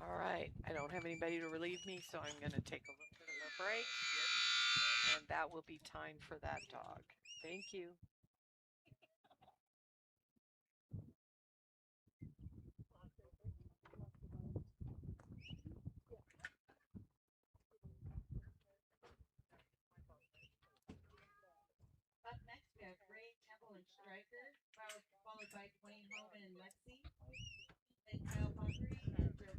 [SPEAKER 1] All right, I don't have anybody to relieve me, so I'm going to take a little bit of a break, and that will be time for that dog. Thank you.
[SPEAKER 2] Up next, we have Gray, Temple, and Striker, followed by Dwayne Homan and Lexi, then Kyle Pompery and Joker.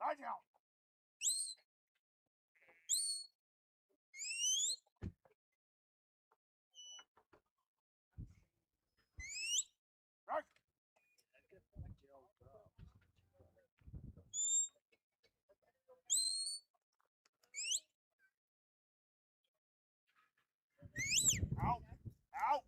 [SPEAKER 3] Lie down. Right. Out. Out.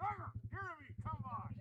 [SPEAKER 3] Sugar, hear me, come on.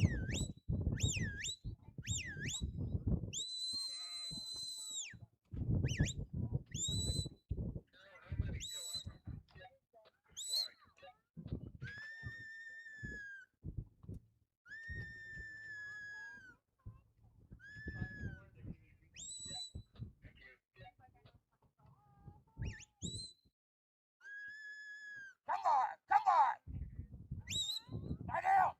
[SPEAKER 3] Come on, come on. Right out.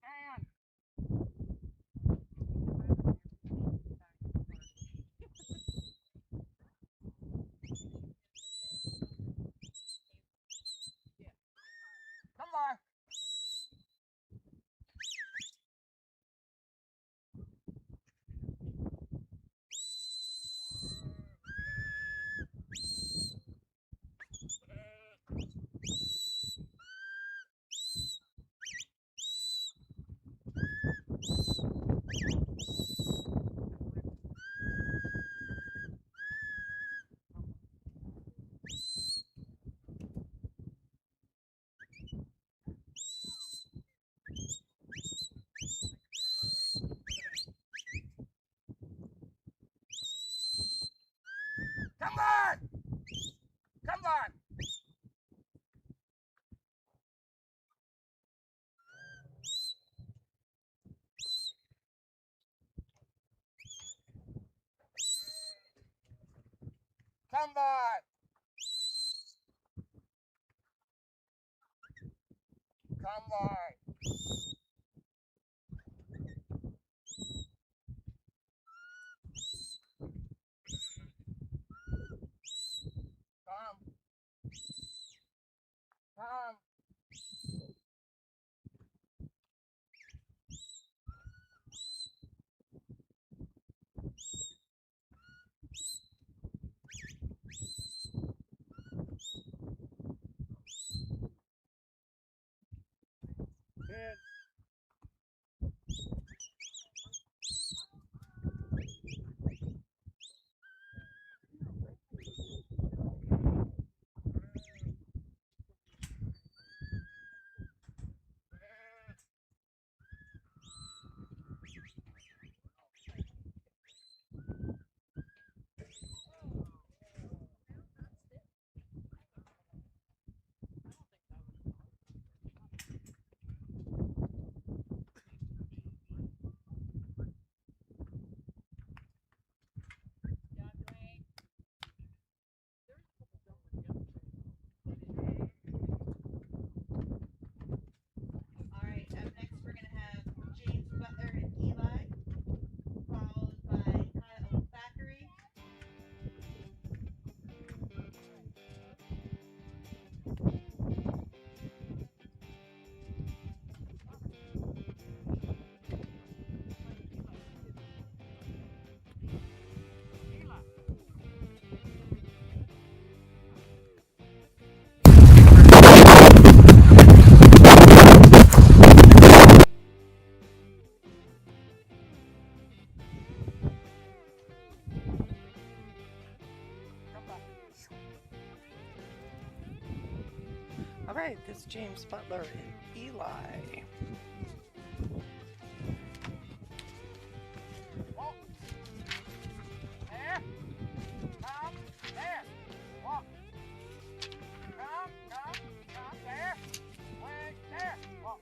[SPEAKER 3] Man. Come on. Come on. Come on. Come on. Come on. Come. Come.
[SPEAKER 1] right, this James Butler and Eli.
[SPEAKER 3] Walk. There. Come. There. Walk. Come. There. Way. There. Walk.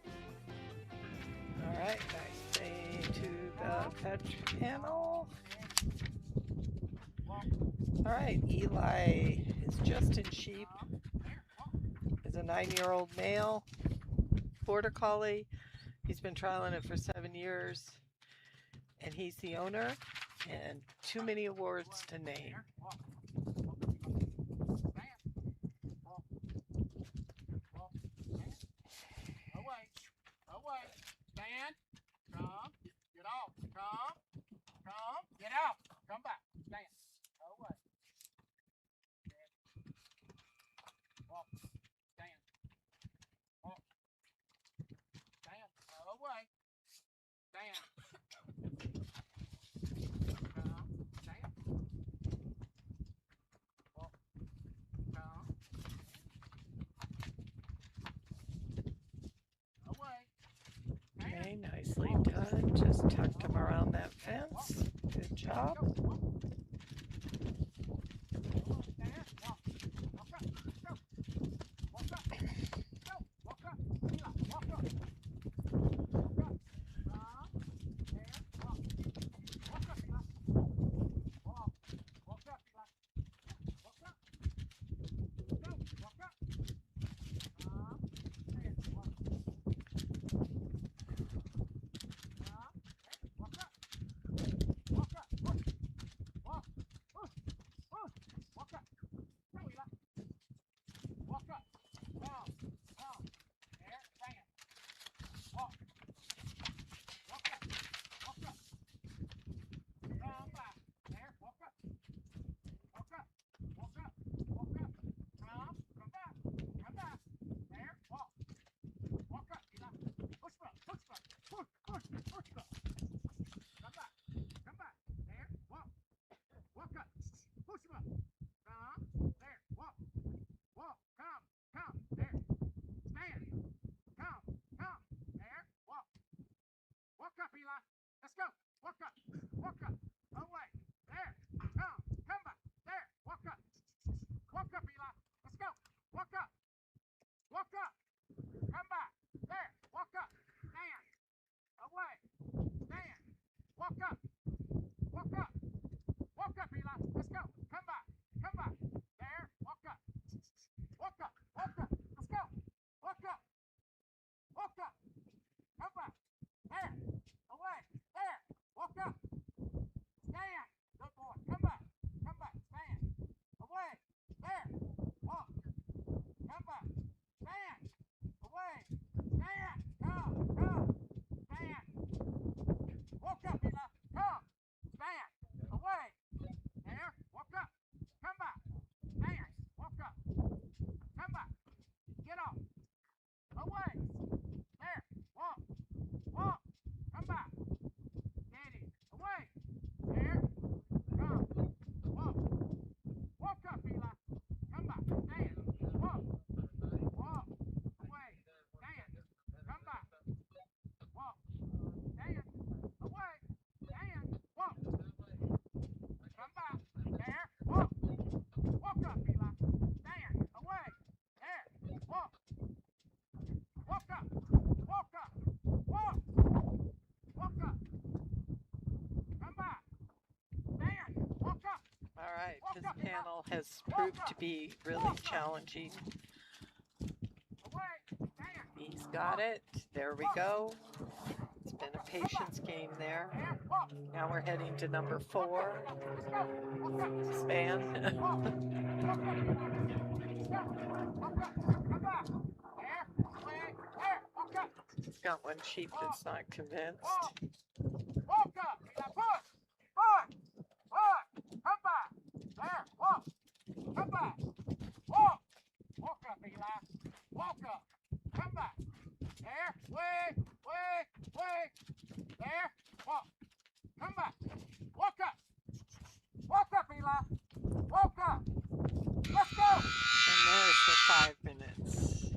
[SPEAKER 1] All right, nice thing to the fetch panel.
[SPEAKER 3] Walk.
[SPEAKER 1] All right, Eli is just in sheep.
[SPEAKER 3] There. Walk.
[SPEAKER 1] Is a 9-year-old male border collie. He's been trialing it for 7 years, and he's the owner. And too many awards to name.
[SPEAKER 3] Walk. Stand. Walk. Walk. Stand. Away. Away. Stand. Come. Get off. Come. Come. Get out. Come back. Stand. Away. Stand. Walk. Stand. Walk. Stand. Away. Stand. Come. Stand. Walk. Come. Away. Stand.
[SPEAKER 1] Okay, nicely done. Just tucked him around that fence. Good job. Let's go. Walk up. Walk up. Away. There. Come. Come back. There. Walk up. Walk up, Eli. Let's go. Walk up. Walk up. Come back. There. Walk up. Stand. Away. Stand. Walk up. Walk up. Walk up, Eli. Let's go. Come back. Come back. There. Walk up. Walk up. Walk up. Let's go. Walk up. Walk up. Come back. There. Away. There. Walk up. Stand. Good boy. Come back. Come back. Stand. Away. There. Walk. Come back. Stand. Away. Stand. Come. Come. Stand. Walk up, Eli. Come. Stand. Away. There. Walk up. Come back. Stand. Walk up. Come back. Get off. Away. There. Walk. Walk. Come back. Steady. Away. There. Come. Walk. Walk up, Eli. Come back. Stand. Walk. Walk. Away. Stand. Come back. Walk. Stand. Away. Stand. Walk. Come back. There. Walk. Walk up, Eli. Stand. Away. There. Walk. Walk up. Walk up. Walk. Walk up. Come back. Stand. Walk up. All right, this panel has proved to be really challenging.
[SPEAKER 3] Away. Stand.
[SPEAKER 1] He's got it. There we go. It's been a patience game there.
[SPEAKER 3] There. Walk.
[SPEAKER 1] Now we're heading to number 4.
[SPEAKER 3] Let's go. Walk up.
[SPEAKER 1] Span.
[SPEAKER 3] Walk. Walk up. Let's go. Walk up. Come back. There. Away. There. Walk up.
[SPEAKER 1] He's got one sheep that's not convinced.
[SPEAKER 3] Walk. Walk up. Eli. Push. Push. Push. Come back. There. Walk. Come back. Walk. Walk up, Eli. Walk up. Come back. There. Way. Way. Way. There. Walk. Come back. Walk up. Walk up, Eli. Walk up. Let's go.
[SPEAKER 1] And there's the 5 minutes.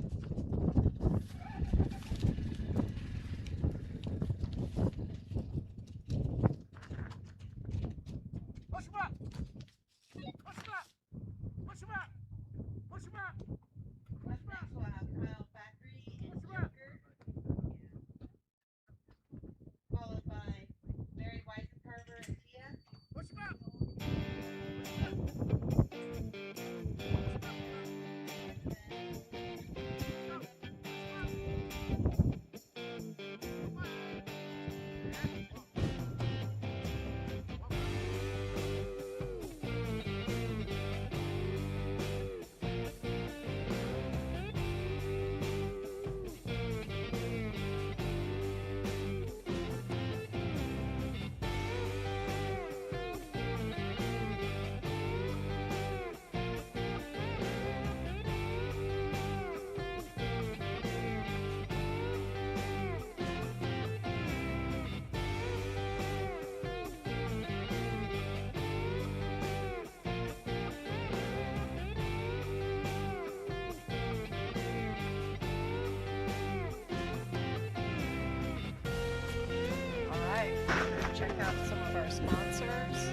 [SPEAKER 1] right, check out some of our sponsors.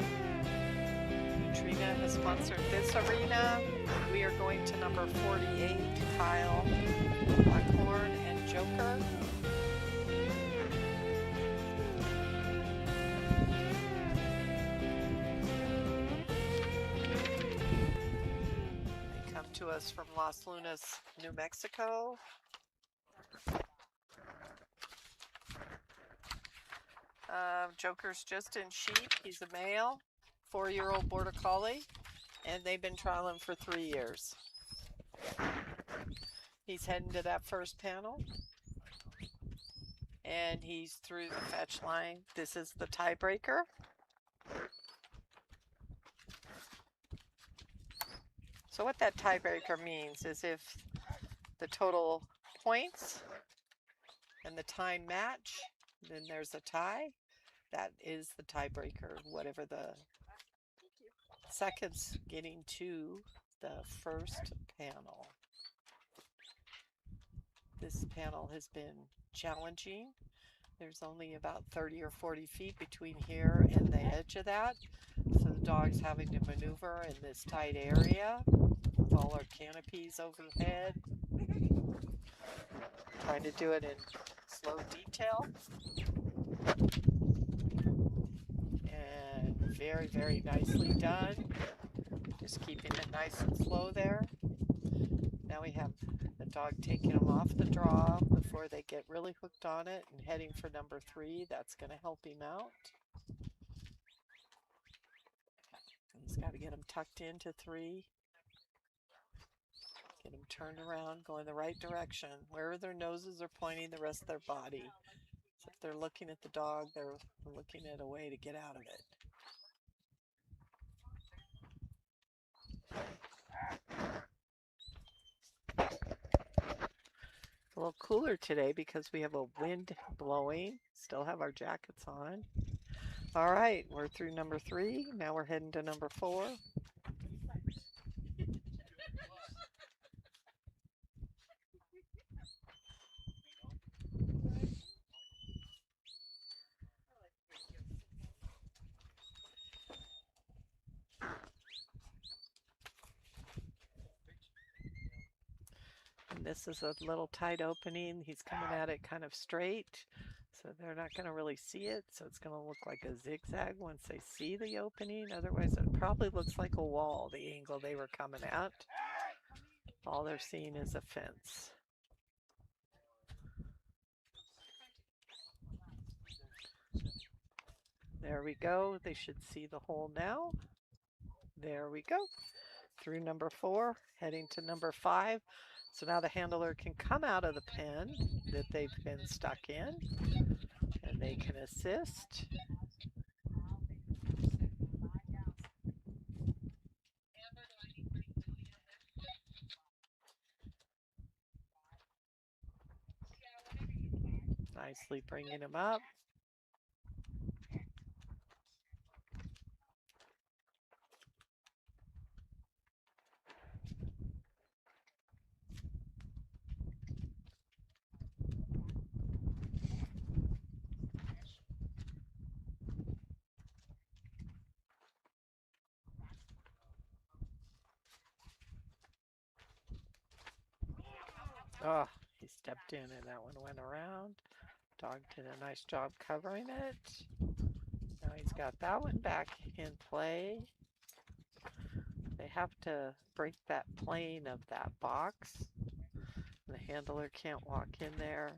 [SPEAKER 1] Nutrena has sponsored this arena. We are going to number 48, Kyle, Blackhorn, and Joker. They come to us from Los Lunas, New Mexico. Joker's just in sheep. He's a male, 4-year-old border collie, and they've been trialing for 3 years. He's heading to that first panel, and he's through the fetch line. This is the tiebreaker. So what that tiebreaker means is if the total points and the time match, then there's a tie. That is the tiebreaker, whatever the seconds getting to the first panel. This panel has been challenging. There's only about 30 or 40 feet between here and the edge of that. So the dog's having to maneuver in this tight area with all our canopies overhead. Trying to do it in slow detail. And very, very nicely done. Just keeping it nice and slow there. Now we have the dog taking them off the draw before they get really hooked on it and heading for number 3. That's going to help him out. He's got to get them tucked into 3. Get them turned around, going the right direction. Wherever their noses are pointing, the rest of their body. So if they're looking at the dog, they're looking at a way to get out of it. A little cooler today because we have a wind blowing. Still have our jackets on. All right, we're through number 3. Now we're heading to number 4. And this is a little tight opening. He's coming at it kind of straight, so they're not going to really see it. So it's going to look like a zigzag once they see the opening. Otherwise, it probably looks like a wall, the angle they were coming at. All they're seeing is a fence. There we go. They should see the hole now. There we go. Through number 4, heading to number 5. So now the handler can come out of the pen that they've been stuck in, and they can assist. Nicely bringing him up. Oh, he stepped in and that one went around. Dog did a nice job covering it. Now he's got that one back in play. They have to break that plane of that box. The handler can't walk in there.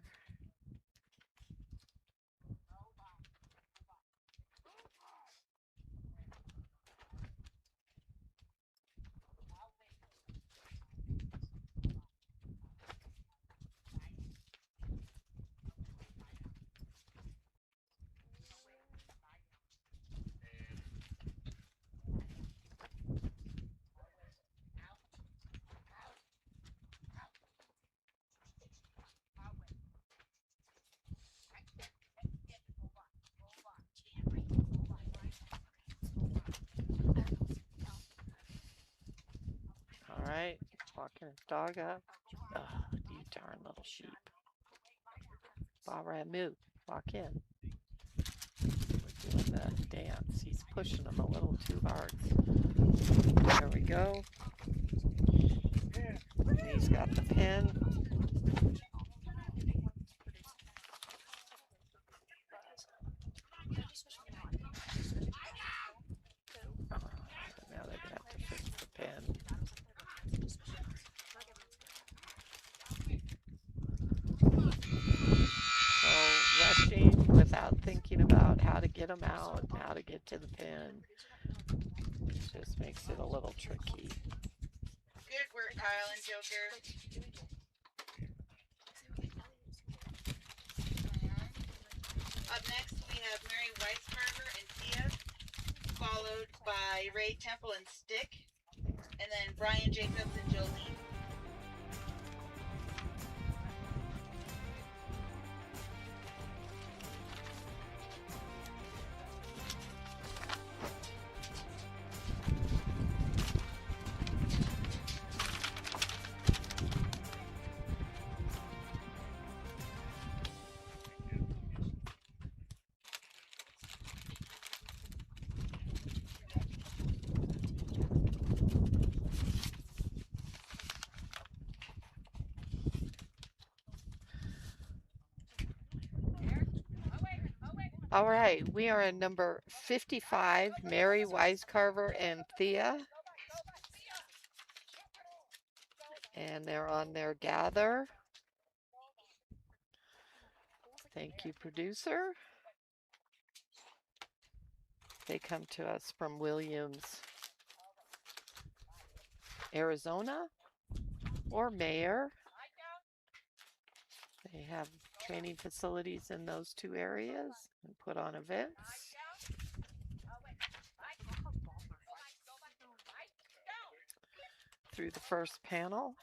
[SPEAKER 1] Alright, walking his dog up. Oh, you darn little sheep. All right, move. Walk in. the dance. He's pushing them a little too hard. There we go. And he's got the pin. Now they're going to have to fix the pin. So rushing without thinking about how to get them out, how to get to the pin, just makes it a little tricky.
[SPEAKER 2] Good work, Kyle and Joker. Up next, we have Mary Weiscarver and Thea, followed by Ray Temple and Stick, and then Brian Jacobs and Jolene.
[SPEAKER 1] All right, we are in number 55, Mary Weiscarver and Thea. And they're on their gather. Thank you, producer. They come to us from Williams, Arizona, or Mayer. They have training facilities in those two areas and put on events. Through the first panel.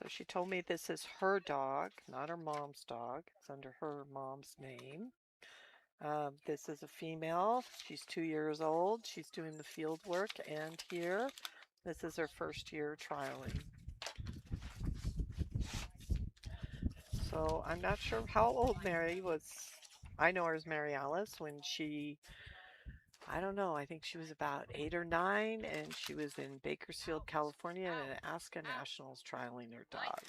[SPEAKER 1] So she told me this is her dog, not her mom's dog. It's under her mom's name. This is a female. She's 2 years old. She's doing the field work, and here, this is her first year trialing. So I'm not sure how old Mary was. I know her as Mary Alice when she, I don't know, I think she was about 8 or 9, and she was in Bakersfield, California, and Alaska Nationals trialing her dog.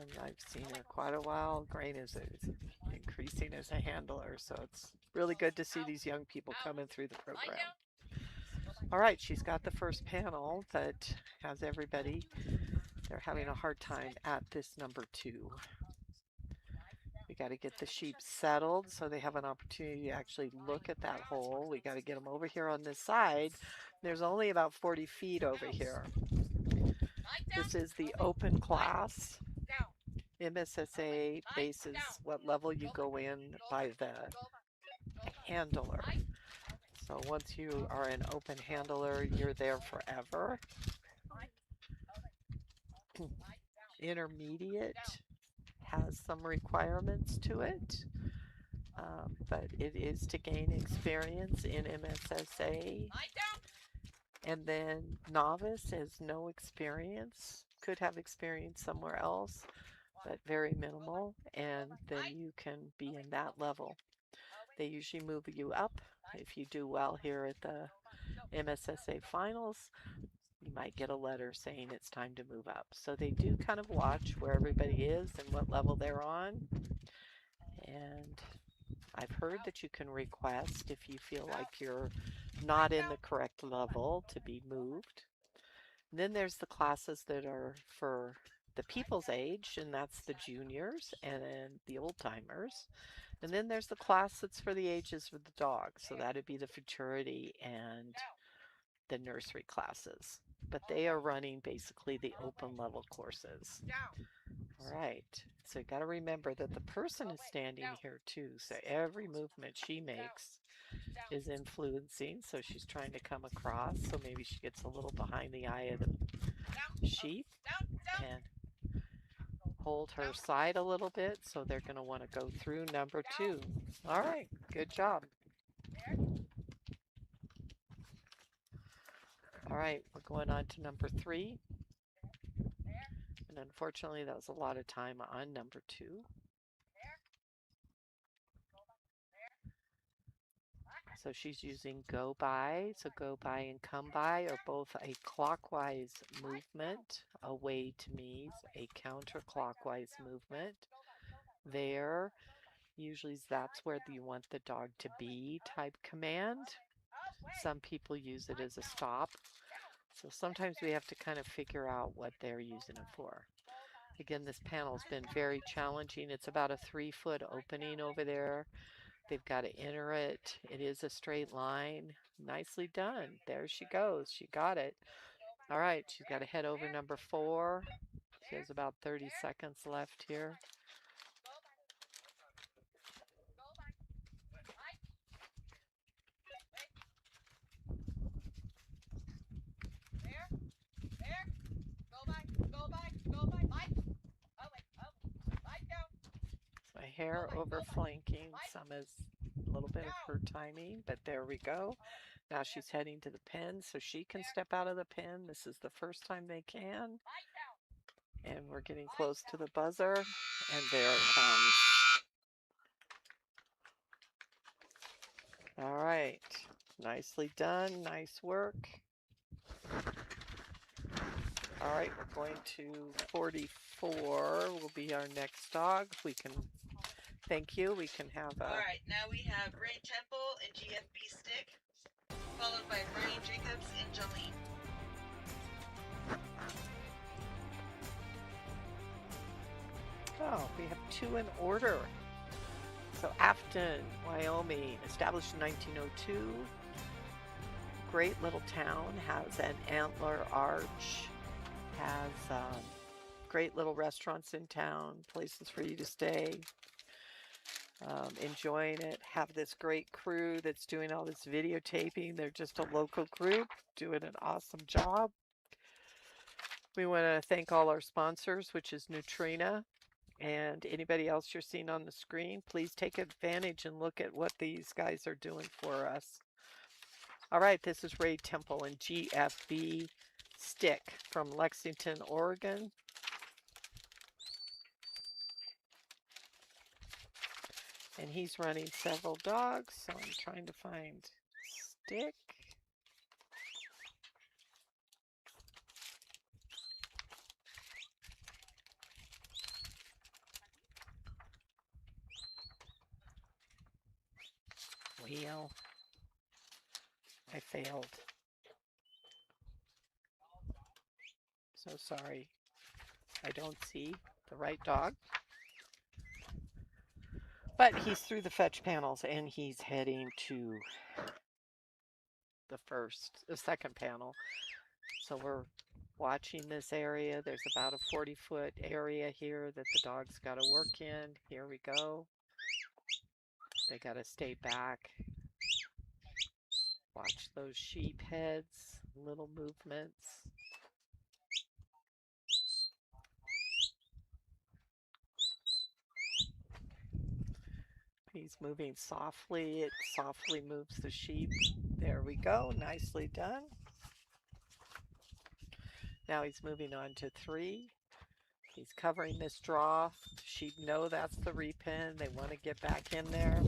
[SPEAKER 1] And I've seen her quite a while. Grain is increasing as a handler, so it's really good to see these young people coming through the program. All right, she's got the first panel that has everybody. They're having a hard time at this number 2. We got to get the sheep settled so they have an opportunity to actually look at that hole. We got to get them over here on this side. There's only about 40 feet over here. This is the open class. MSSA bases what level you go in by the handler. So once you are an open handler, you're there forever. Intermediate has some requirements to it, but it is to gain experience in MSSA. And then novice has no experience, could have experience somewhere else, but very minimal, and then you can be in that level. They usually move you up. If you do well here at the MSSA finals, you might get a letter saying it's time to move up. So they do kind of watch where everybody is and what level they're on. And I've heard that you can request if you feel like you're not in the correct level to be moved. And then there's the classes that are for the people's age, and that's the juniors and then the old timers. And then there's the class that's for the ages of the dog. So that'd be the futurity and the nursery classes. But they are running basically the open level courses. All right. So you got to remember that the person is standing here too. So every movement she makes is influencing. So she's trying to come across. So maybe she gets a little behind the eye of the sheep and hold her side a little bit. So they're going to want to go through number 2. All right. Good job. All right, we're going on to number 3. And unfortunately, that was a lot of time on number 2. So she's using go by. So go by and come by are both a clockwise movement. Away to me is a counterclockwise movement. There, usually that's where you want the dog to be type command. Some people use it as a stop. So sometimes we have to kind of figure out what they're using it for. Again, this panel's been very challenging. It's about a 3-foot opening over there. They've got to enter it. It is a straight line. Nicely done. There she goes. She got it. All right, she's got to head over number 4. She has about 30 seconds left here. My hair over flanking. Some is a little bit of her timing, but there we go. Now she's heading to the pen, so she can step out of the pen. This is the first time they can. And we're getting close to the buzzer, and there it comes. All right, nicely done, nice work. All right, we're going to 44 will be our next dog. We can, thank you, we can have a...
[SPEAKER 2] All right, now we have Ray Temple and GFB Stick, followed by Brian Jacobs and Jolene.
[SPEAKER 1] Oh, we have 2 in order. So Afton, Wyoming, established in 1902. Great little town, has an antler arch, has great little restaurants in town, places for you to stay. Enjoying it. Have this great crew that's doing all this videotaping. They're just a local group doing an awesome job. We want to thank all our sponsors, which is Nutrena. And anybody else you're seeing on the screen, please take advantage and look at what these guys are doing for us. All right, this is Ray Temple and GFB Stick from Lexington, Oregon. And he's running several dogs, so I'm trying to find Stick. Wheel. I failed. So sorry. I don't see the right dog. But he's through the fetch panels and he's heading to the second panel. So we're watching this area. There's about a 40-foot area here that the dog's got to work in. Here we go. They got to stay back. Watch those sheep heads, little movements. He's moving softly. It softly moves the sheep. There we go. Nicely done. Now he's moving on to 3. He's covering this draw. Sheep know that's the repen. They want to get back in there.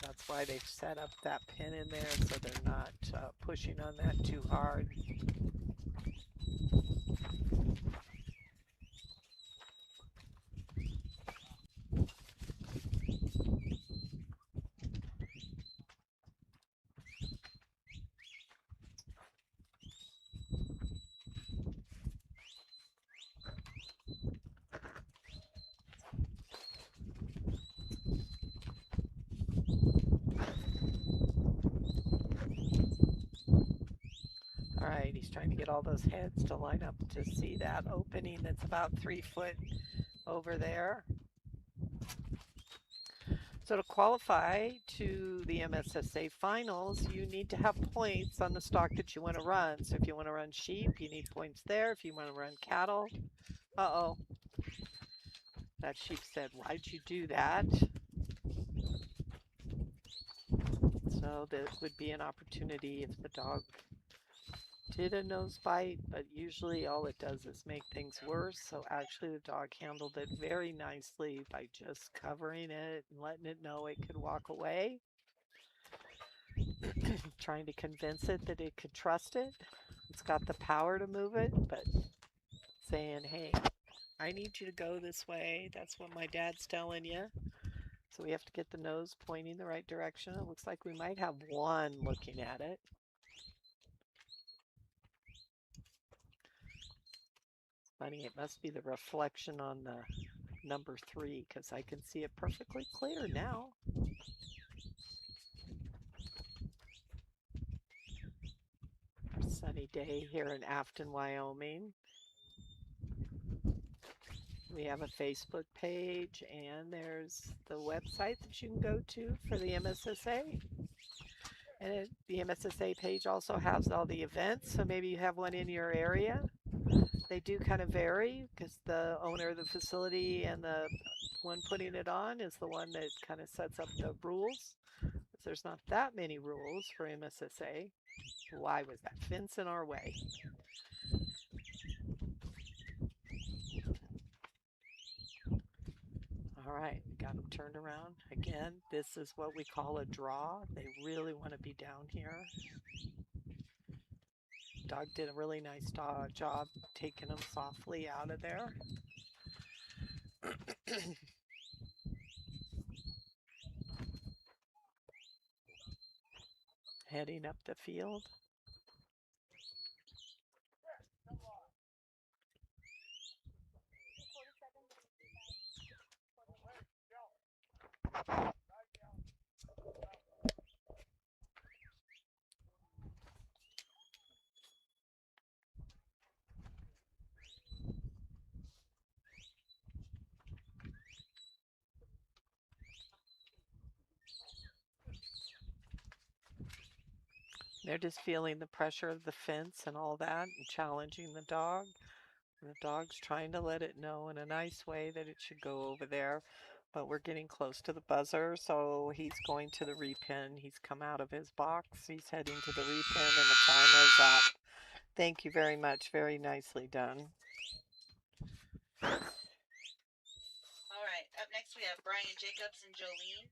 [SPEAKER 1] That's why they've set up that pin in there so they're not pushing on that too hard. All right, he's trying to get all those heads to line up to see that opening that's about 3 foot over there. So to qualify to the MSSA finals, you need to have points on the stock that you want to run. So if you want to run sheep, you need points there. If you want to run cattle, uh-oh. That sheep said, why'd you do that? So there would be an opportunity if the dog did a nose bite, but usually all it does is make things worse. So actually the dog handled it very nicely by just covering it and letting it know it could walk away. Trying to convince it that it could trust it. It's got the power to move it, but saying, hey, I need you to go this way. That's what my dad's telling you. So we have to get the nose pointing the right direction. It looks like we might have one looking at it. It's funny, it must be the reflection on the number 3 because I can see it perfectly clear now. Sunny day here in Afton, Wyoming. We have a Facebook page and there's the website that you can go to for the MSSA. And the MSSA page also has all the events, so maybe you have one in your area. They do kind of vary because the owner of the facility and the one putting it on is the one that kind of sets up the rules. There's not that many rules for MSSA. Why was that fence in our way? All right, got them turned around. Again, this is what we call a draw. They really want to be down here. Dog did a really nice job taking them softly out of there. Heading up the field. They're just feeling the pressure of the fence and all that and challenging the dog. And the dog's trying to let it know in a nice way that it should go over there. But we're getting close to the buzzer, so he's going to the repen. He's come out of his box. He's heading to the repen and the time is up. Thank you very much. Very nicely done.
[SPEAKER 2] All right, up next we have Brian Jacobs and Jolene.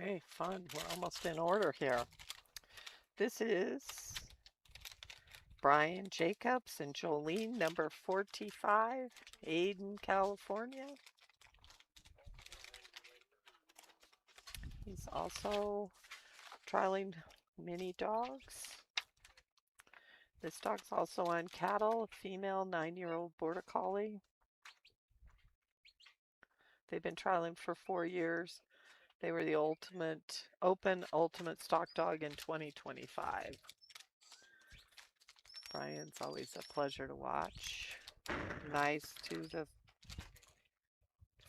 [SPEAKER 1] Hey, fun. We're almost in order here. This is Brian Jacobs and Jolene, number 45, Aden, California. He's also trialing mini dogs. This dog's also on cattle, a female 9-year-old border collie. They've been trialing for 4 years. They were the ultimate stock dog in 2025. Brian's always a pleasure to watch. Nice to the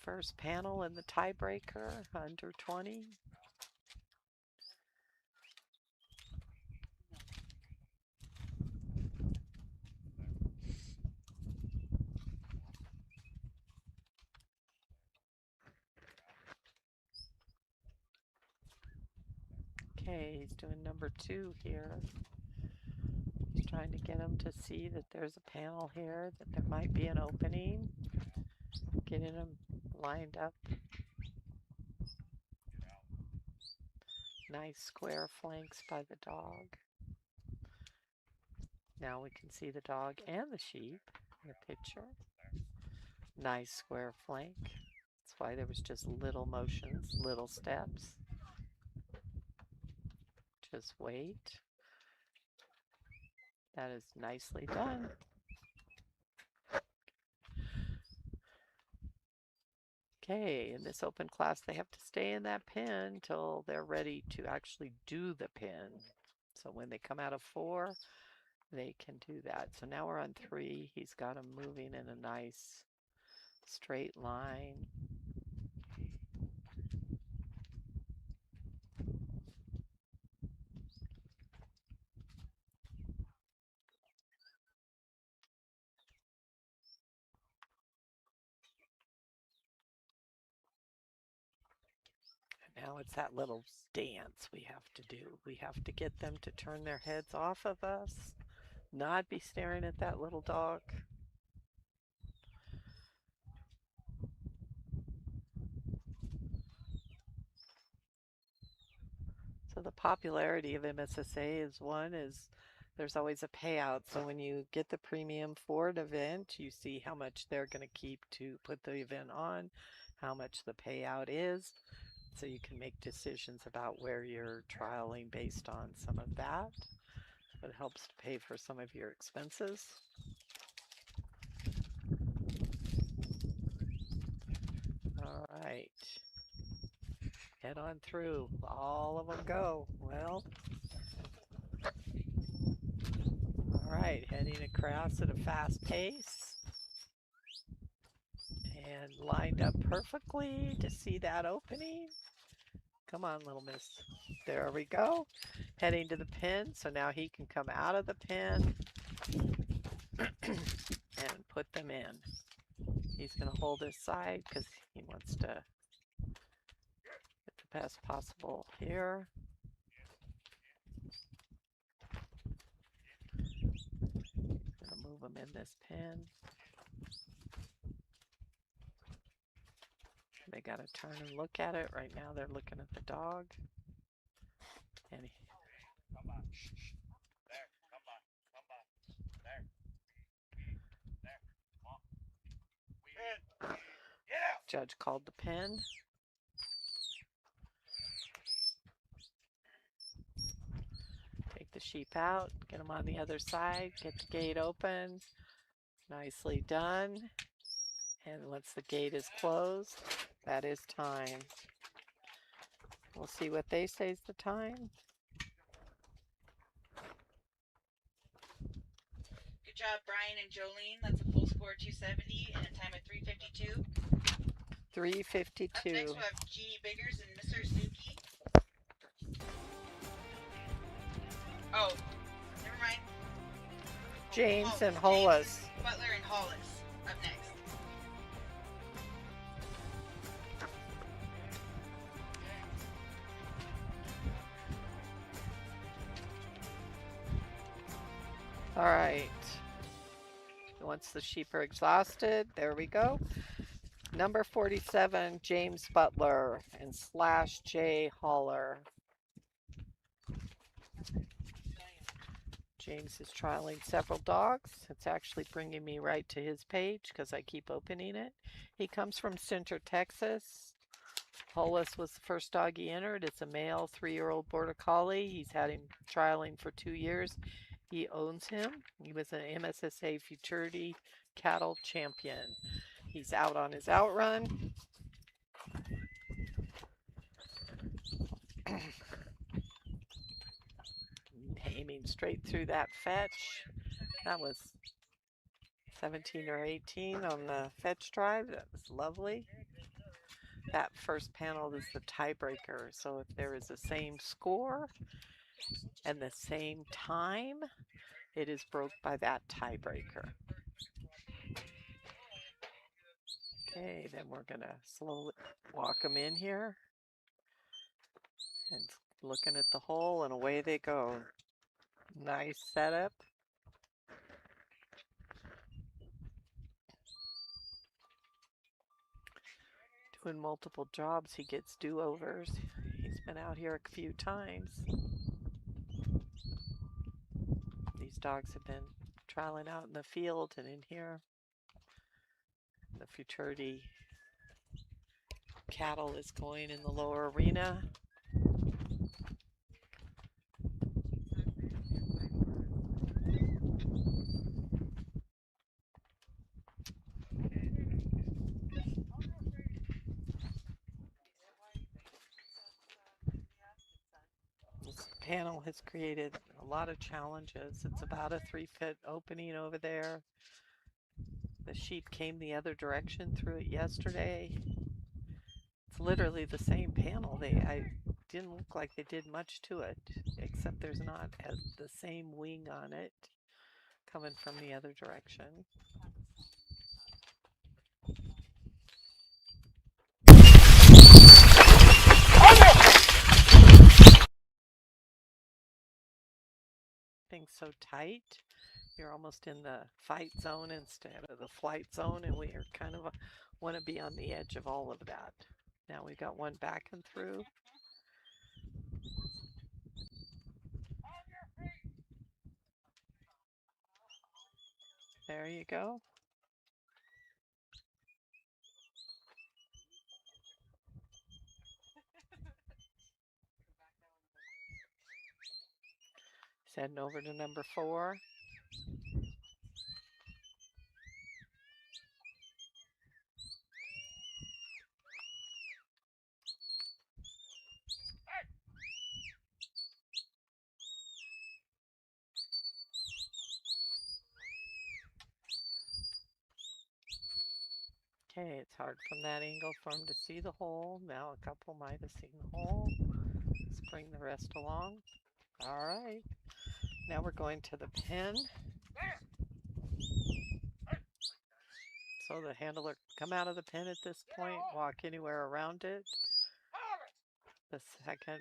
[SPEAKER 1] first panel in the tiebreaker, under 20. Okay, he's doing number 2 here. He's trying to get him to see that there's a panel here, that there might be an opening. Getting him lined up. Nice square flanks by the dog. Now we can see the dog and the sheep in the picture. Nice square flank. That's why there was just little motions, little steps. Just wait. That is nicely done. Okay, in this open class, they have to stay in that pen until they're ready to actually do the pen. So when they come out of 4, they can do that. So now we're on 3. He's got them moving in a nice straight line. Now it's that little dance we have to do. We have to get them to turn their heads off of us, not be staring at that little dog. So the popularity of MSSA is there's always a payout. So when you get the premium for an event, you see how much they're going to keep to put the event on, how much the payout is. So you can make decisions about where you're trialing based on some of that. It helps to pay for some of your expenses. All right. Head on through. All of them go. Well, all right. Heading across at a fast pace. And lined up perfectly to see that opening. Come on, little miss. There we go. Heading to the pin. So now he can come out of the pin and put them in. He's going to hold his side because he wants to get the best possible here. Going to move him in this pin. They got to turn and look at it. Right now they're looking at the dog. And
[SPEAKER 3] Come on. There. Come on. Come on. There. There. Come on. Pin. Get out.
[SPEAKER 1] Judge called the pin. Take the sheep out. Get him on the other side. Get the gate open. Nicely done. And once the gate is closed, that is time. We'll see what they say is the time.
[SPEAKER 2] Good job, Brian and Jolene. That's a full score 270 and a time of 352.
[SPEAKER 1] 3:52.
[SPEAKER 2] Up next, we'll have G. Biggers and Mr. Suki. Oh, never mind.
[SPEAKER 1] James and Hollis.
[SPEAKER 2] James, Butler and Hollis up next.
[SPEAKER 1] All right. Once the sheep are exhausted, there we go. Number 47, James Butler and /J Holler. James is trialing several dogs. It's actually bringing me right to his page because I keep opening it. He comes from Center, Texas. Hollis was the first dog he entered. It's a male 3-year-old Border Collie. He's had him trialing for 2 years. He owns him. He was an MSSA Futurity Cattle Champion. He's out on his outrun. Aiming straight through that fetch. That was 17 or 18 on the fetch drive. That was lovely. That first panel is the tiebreaker. So if there is the same score and the same time, it is broke by that tiebreaker. Okay, then we're going to slowly walk them in here. And looking at the hole, and away they go. Nice setup. Doing multiple jobs, he gets do-overs. He's been out here a few times. These dogs have been trialing out in the field and in here. The Futurity cattle is going in the lower arena. panel has created a lot of challenges. It's about a 3-foot opening over there. The sheep came the other direction through it yesterday. It's literally the same panel. I didn't look like they did much to it, except there's not the same wing on it coming from the other direction. Things so tight, you're almost in the fight zone instead of the flight zone, and we are kind of want to be on the edge of all of that. Now we got one backing through. There you go. He's heading over to number 4. Okay, it's hard from that angle for him to see the hole. Now a couple might have seen the hole. Let's bring the rest along. All right. Now we're going to the pen. So the handler can come out of the pen at this point, walk anywhere around it. The second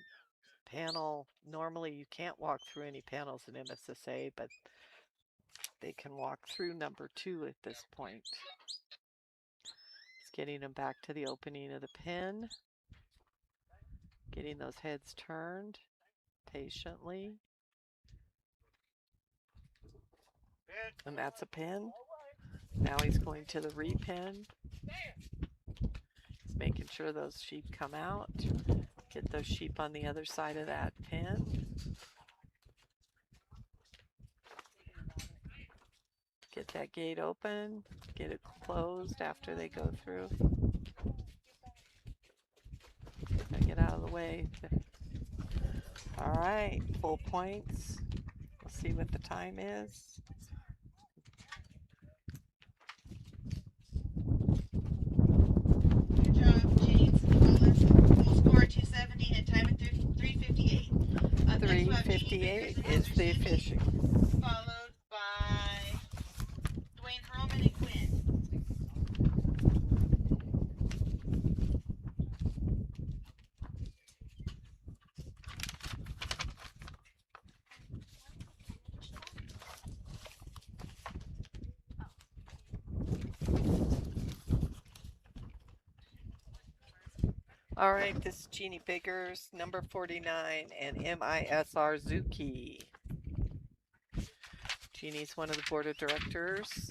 [SPEAKER 1] panel, normally you can't walk through any panels in MSSA, but they can walk through number 2 at this point. It's getting them back to the opening of the pen, getting those heads turned patiently. And that's a pen. Now he's going to the repen. He's making sure those sheep come out. Get those sheep on the other side of that pen. Get that gate open. Get it closed after they go through. Get out of the way. All right, full points. We'll see what the time is.
[SPEAKER 2] Good job, James. We'll score 270 and time at 3:58.
[SPEAKER 1] 3:58 is the fishing.
[SPEAKER 2] Followed by Dwayne Perlman and Quinn.
[SPEAKER 1] All right, this is Jeannie Biggers, number 49, and MISR Zuki. Jeannie's one of the board of directors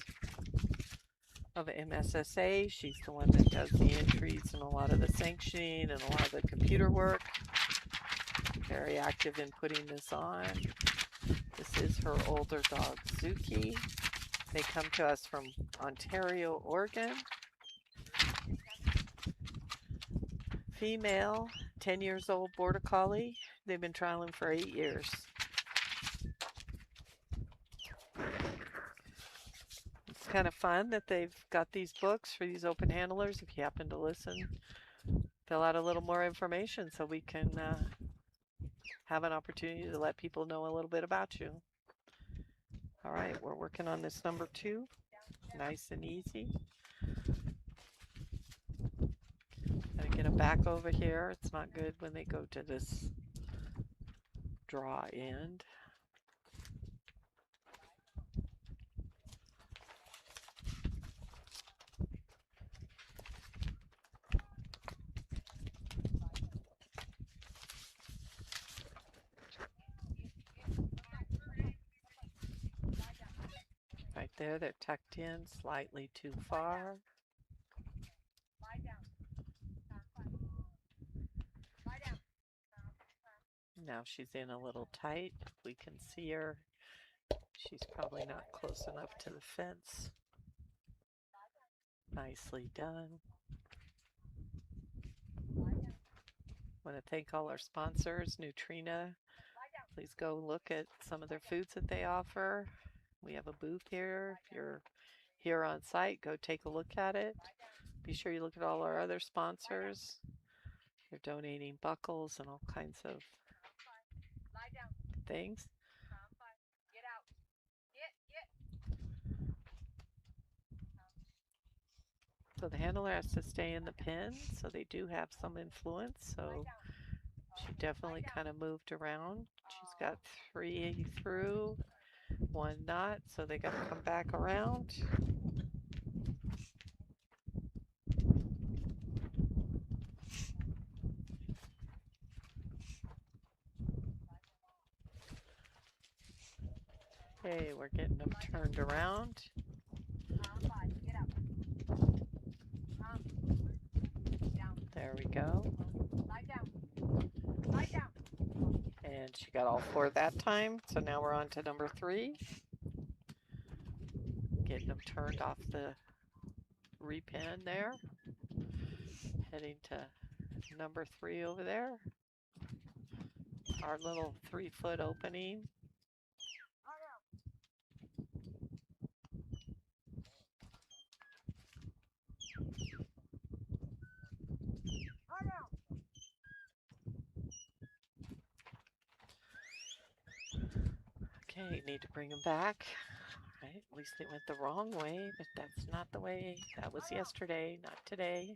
[SPEAKER 1] of MSSA. She's the one that does the entries and a lot of the sanctioning and a lot of the computer work. Very active in putting this on. This is her older dog, Zuki. They come to us from Ontario, Oregon. Female, 10 years old, border collie. They've been trialing for 8 years. It's kind of fun that they've got these books for these open handlers. If you happen to listen, fill out a little more information so we can have an opportunity to let people know a little bit about you. All right, we're working on this number 2. Nice and easy. Gonna get them back over here. It's not good when they go to this draw end. Right there, they're tucked in slightly too far. Now she's in a little tight. We can see her. She's probably not close enough to the fence. Nicely done. Want to thank all our sponsors, Nutrena, please go look at some of their foods that they offer. We have a booth here. If you're here on site, go take a look at it. Be sure you look at all our other sponsors. They're donating buckles and all kinds of things.
[SPEAKER 5] Get out. Get.
[SPEAKER 1] So the handler has to stay in the pen, so they do have some influence. So she definitely kind of moved around. She's got 3 through, 1 not, so they got to come back around. Okay, we're getting them turned around. There we go. And she got all 4 that time. So now we're on to number 3. Getting them turned off the repen there. Heading to number 3 over there. Our little 3-foot opening. Okay, need to bring them back. Right, at least they went the wrong way, but that's not the way. That was yesterday, not today.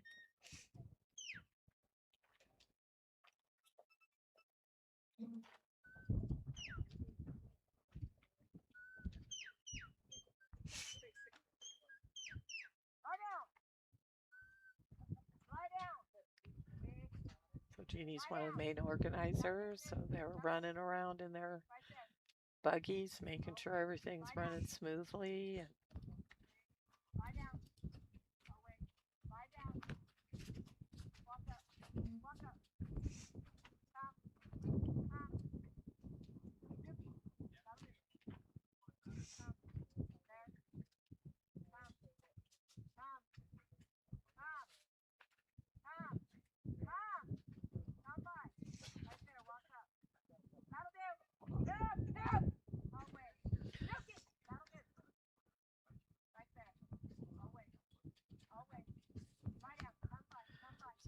[SPEAKER 1] So Jeannie's one of the main organizers, so they were running around in their buggies, making sure everything's running smoothly. And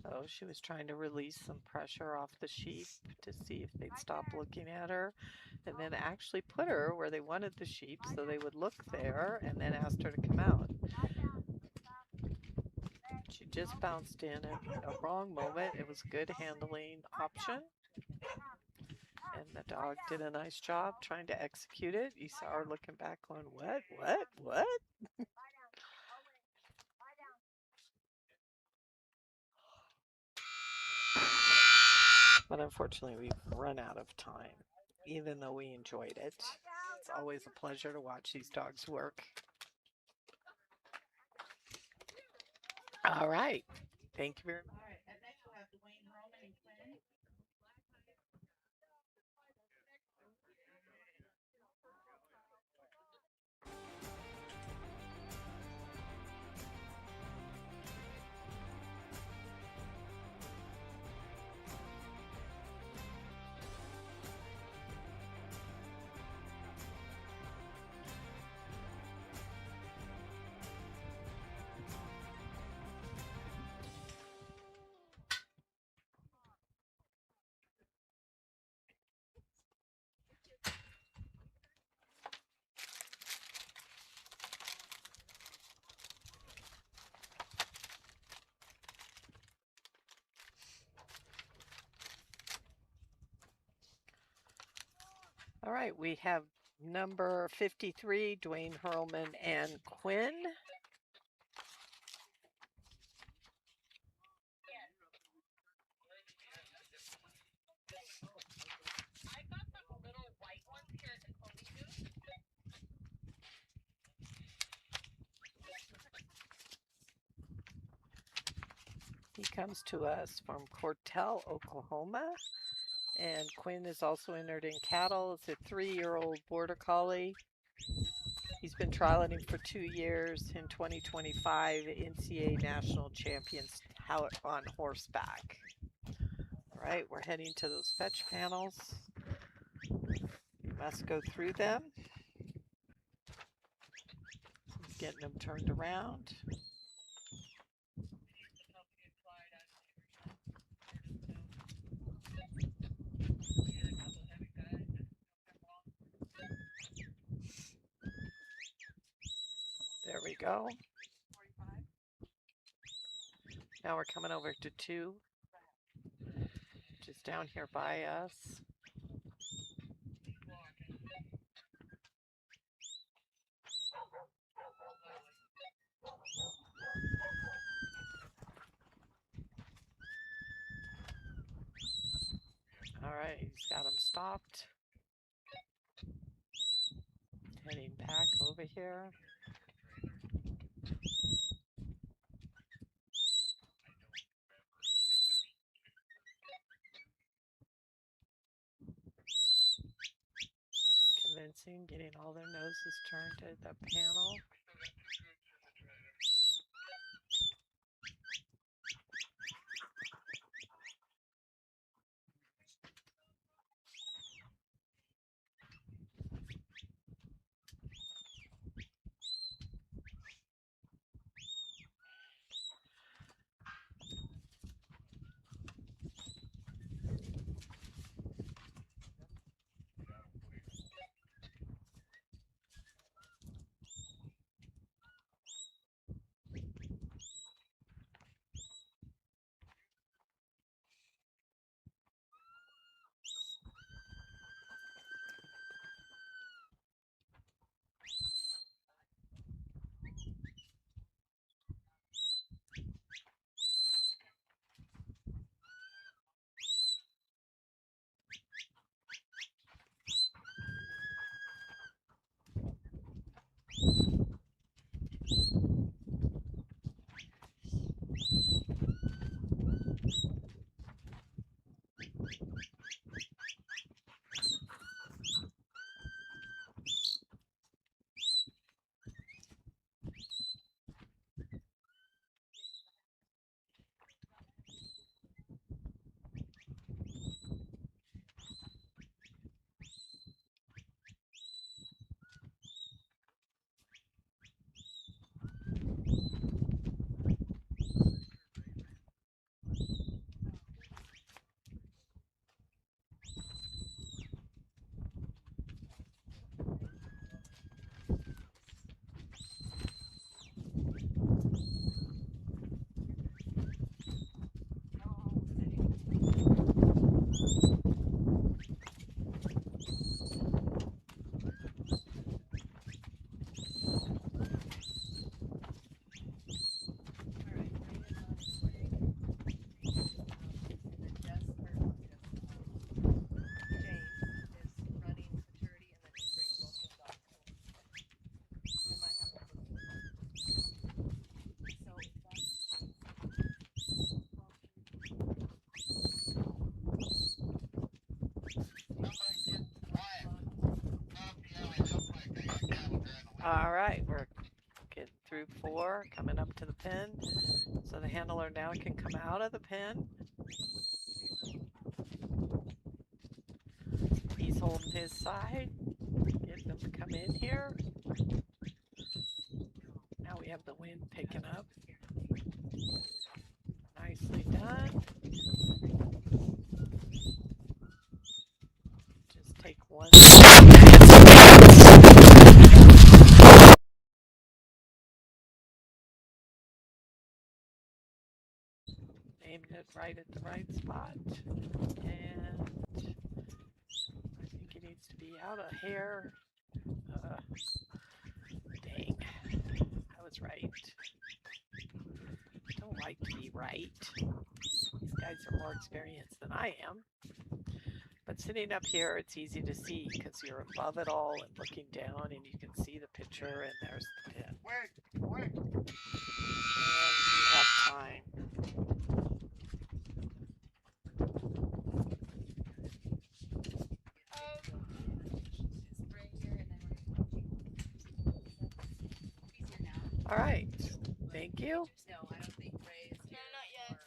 [SPEAKER 1] so she was trying to release some pressure off the sheep to see if they'd stop looking at her, and then actually put her where they wanted the sheep so they would look there, and then asked her to come out. She just bounced in at a wrong moment. It was a good handling option, and the dog did a nice job trying to execute it. You saw her looking back going, what? But unfortunately, we've run out of time, even though we enjoyed it. It's always a pleasure to watch these dogs work. All right. Thank you very much.
[SPEAKER 2] All right. Up next, we'll have Dwayne Roman and Quinn.
[SPEAKER 1] All right. We have number 53, Dwayne Hurlman and Quinn. He comes to us from Cortell, Oklahoma. And Quinn is also entered in cattle. It's a 3-year-old border collie. He's been trialing him for 2 years. In 2025, NCAA national champions out on horseback. All right, we're heading to those fetch panels. Must go through them. He's getting them turned around. There we go. Now we're coming over to 2, which is down here by us. All right, he's got him stopped. Heading back over here. Convincing, getting all their noses turned to the panel. All right, we're getting through 4, coming up to the pen. So the handler now can come out of the pen. He's holding his side, getting them to come in here. Now we have the wind picking up. Nicely done. Just take one. Aimed it right at the right spot. And I think it needs to be out a hair. Dang, I was right. I don't like to be right. These guys are more experienced than I am. But sitting up here, it's easy to see because you're above it all and looking down, and you can see the picture, and there's the pin.
[SPEAKER 3] Wait.
[SPEAKER 1] And we have time. All right, thank you.
[SPEAKER 5] No, I don't think Ray is here.
[SPEAKER 6] No, not yet.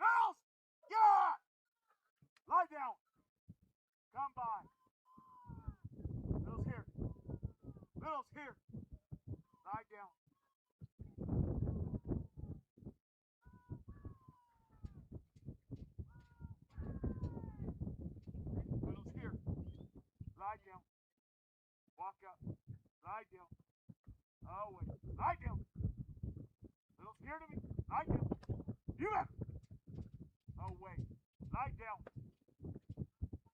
[SPEAKER 3] Littles! Yeah! Lie down. Come by. Littles here. Littles here. Lie down. Littles here. Lie down. Walk up. Lie down. Oh, wait. Lie down. Little scared of me. Lie down. You left. Oh, wait. Lie down.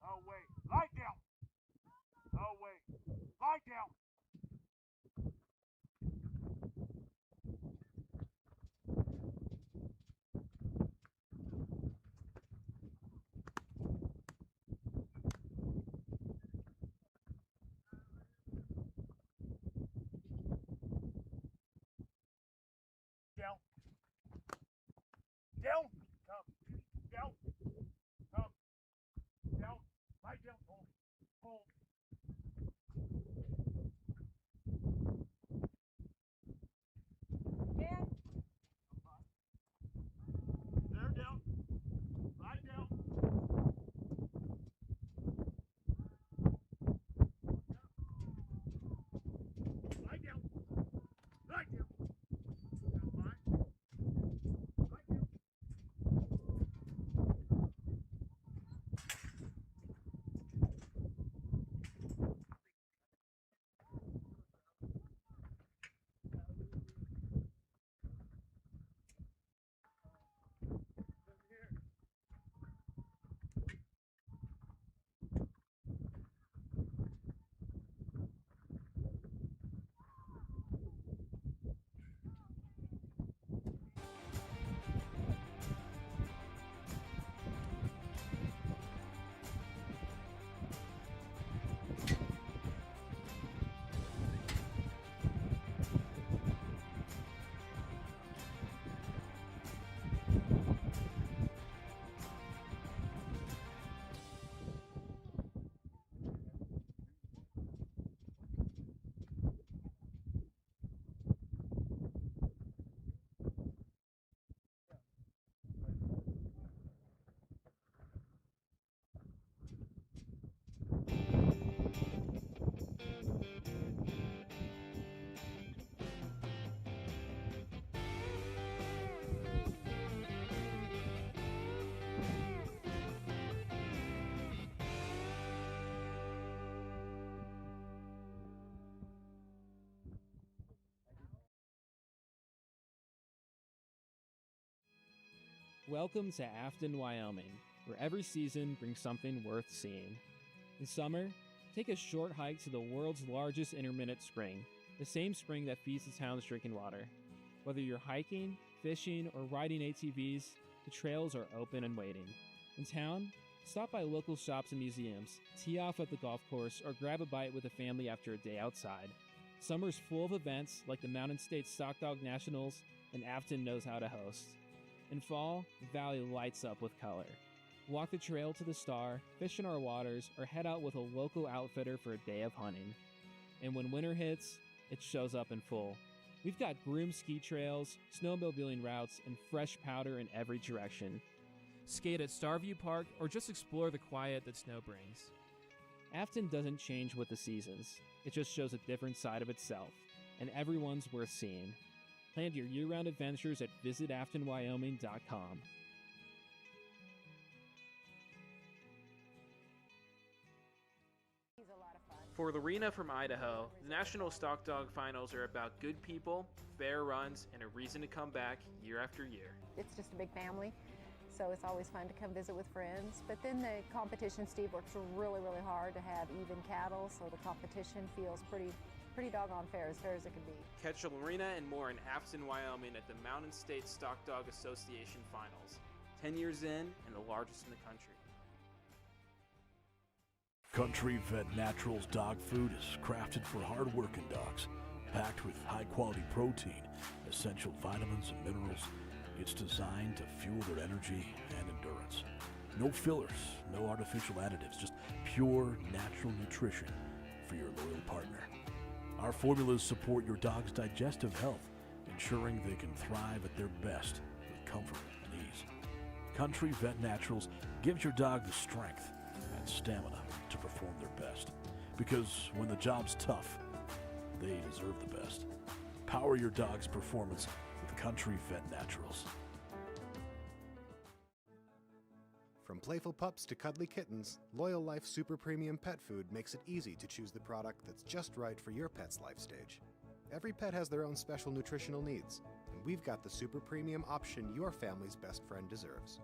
[SPEAKER 3] Oh, wait. Lie down. Oh, wait. Lie down. Down. Down. Come. Down. Come. Down. Lie down. Hold. Hold.
[SPEAKER 5] Dan,
[SPEAKER 3] There, down. Lie down. Lie down. Lie down. Come by. Lie down.
[SPEAKER 6] Welcome to Afton, Wyoming, where every season brings something worth seeing. In summer, take a short hike to the world's largest intermittent spring, the same spring that feeds the town's drinking water. Whether you're hiking, fishing, or riding ATVs, the trails are open and waiting. In town, stop by local shops and museums, tee off at the golf course, or grab a bite with a family after a day outside. Summer's full of events like the Mountain State Stock Dog Nationals, and Afton knows how to host. In fall, the valley lights up with color. Walk the trail to the Star, fish in our waters, or head out with a local outfitter for a day of hunting. And when winter hits, it shows up in full. We've got groomed ski trails, snowmobiling routes, and fresh powder in every direction. Skate at Starview Park or just explore the quiet that snow brings. Afton doesn't change with the seasons. It just shows a different side of itself, and everyone's worth seeing. Plan your year-round adventures at visitaftonwyoming.com.
[SPEAKER 5] he's a lot of fun.
[SPEAKER 6] For Lorena from Idaho, the National Stock Dog Finals are about good people, fair runs, and a reason to come back year after year.
[SPEAKER 7] It's just a big family, so it's always fun to come visit with friends. But then the competition, Steve works really, really hard to have even cattle, so the competition feels pretty doggone fair as it can be.
[SPEAKER 6] Catch Lorena and more in Afton, Wyoming at the Mountain State Stock Dog Association Finals. 10 years in and the largest in the country.
[SPEAKER 8] Country Fed Naturals dog food is crafted for hard-working dogs, packed with high-quality protein, essential vitamins and minerals. It's designed to fuel their energy and endurance. No fillers, no artificial additives, just pure natural nutrition for your loyal partner. Our formulas support your dog's digestive health, ensuring they can thrive at their best with comfort and ease. Country Vet Naturals gives your dog the strength and stamina to perform their best. Because when the job's tough, they deserve the best. Power your dog's performance with Country Vet Naturals.
[SPEAKER 9] From playful pups to cuddly kittens, Loyal Life Super Premium Pet Food makes it easy to choose the product that's just right for your pet's life stage. Every pet has their own special nutritional needs, and we've got the super premium option your family's best friend deserves.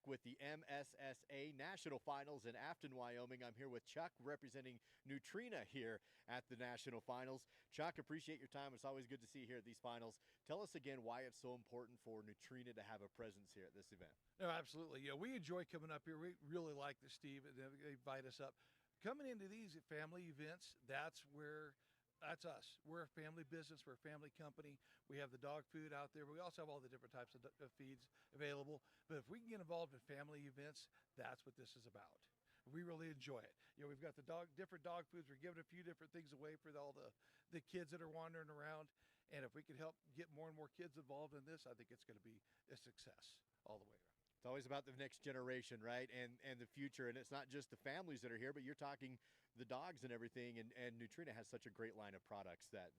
[SPEAKER 10] back with the MSSA National Finals in Afton, Wyoming. I'm here with Chuck representing Nutrena here at the National Finals. Chuck, appreciate your time. It's always good to see you here at these finals. Tell us again why it's so important for Nutrena to have a presence here at this event.
[SPEAKER 11] No, absolutely. Yeah, we enjoy coming up here. We really like this, Steve, and they invite us up. Coming into these family events, that's us. We're a family business. We're a family company. We have the dog food out there, but we also have all the different types of feeds available. But if we can get involved in family events, that's what this is about. We really enjoy it. We've got the different dog foods. We're giving a few different things away for all the kids that are wandering around. And if we can help get more and more kids involved in this, I think it's going to be a success all the way around.
[SPEAKER 10] It's always about the next generation, right? And the future. And it's not just the families that are here, but you're talking the dogs and everything. And Nutrena has such a great line of products that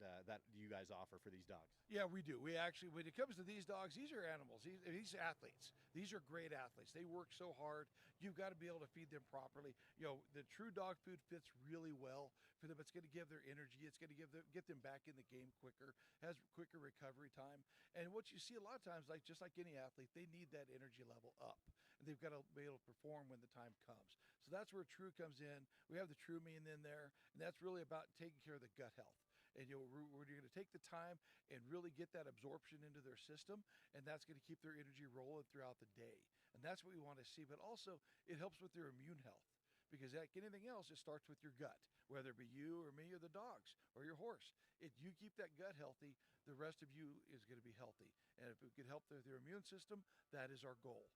[SPEAKER 10] you guys offer for these dogs.
[SPEAKER 11] Yeah, we do. We actually, when it comes to these dogs, these are animals. These are athletes. These are great athletes. They work so hard. You've got to be able to feed them properly. The true dog food fits really well for them. It's going to give their energy. It's going to get them back in the game quicker, has quicker recovery time. And what you see a lot of times, just like any athlete, they need that energy level up. And they've got to be able to perform when the time comes. So that's where True comes in. We have the Trumune in there, and that's really about taking care of the gut health. And you're going to take the time and really get that absorption into their system, and that's going to keep their energy rolling throughout the day. And that's what we want to see. But also, it helps with their immune health. Because like anything else, it starts with your gut, whether it be you or me or the dogs or your horse. If you keep that gut healthy, the rest of you is going to be healthy. And if it can help their immune system, that is our goal.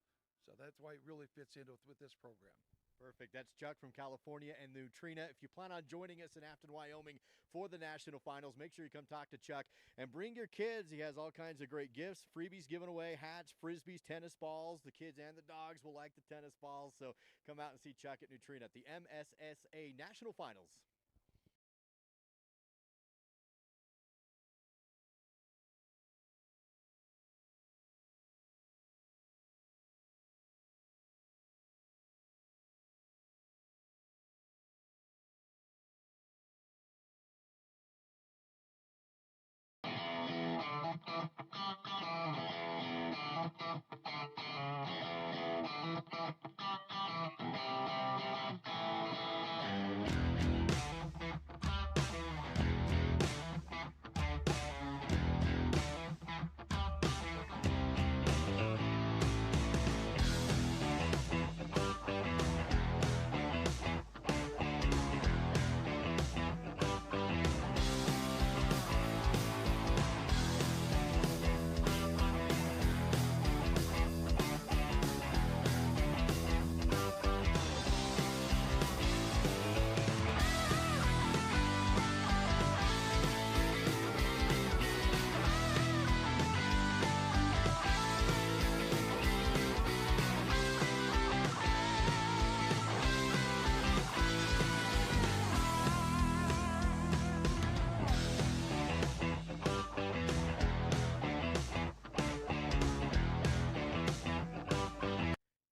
[SPEAKER 11] So that's why it really fits in with this program.
[SPEAKER 10] Perfect. That's Chuck from California and Nutrena. If you plan on joining us in Afton, Wyoming for the National Finals, make sure you come talk to Chuck and bring your kids. He has all kinds of great gifts, freebies given away, hats, frisbees, tennis balls. The kids and the dogs will like the tennis balls. So come out and see Chuck at Nutrena at the MSSA National Finals.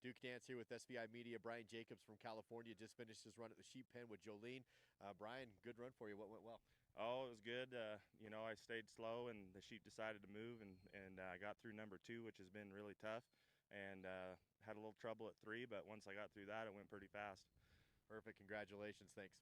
[SPEAKER 10] Duke Dance here with SBI Media. Brian Jacobs from California just finished his run at the sheep pen with Jolene. Brian, good run for you. What went well?
[SPEAKER 12] Oh, it was good. I stayed slow, and the sheep decided to move, and I got through number 2, which has been really tough, and had a little trouble at 3, but once I got through that, it went pretty fast.
[SPEAKER 10] Perfect. Congratulations. Thanks.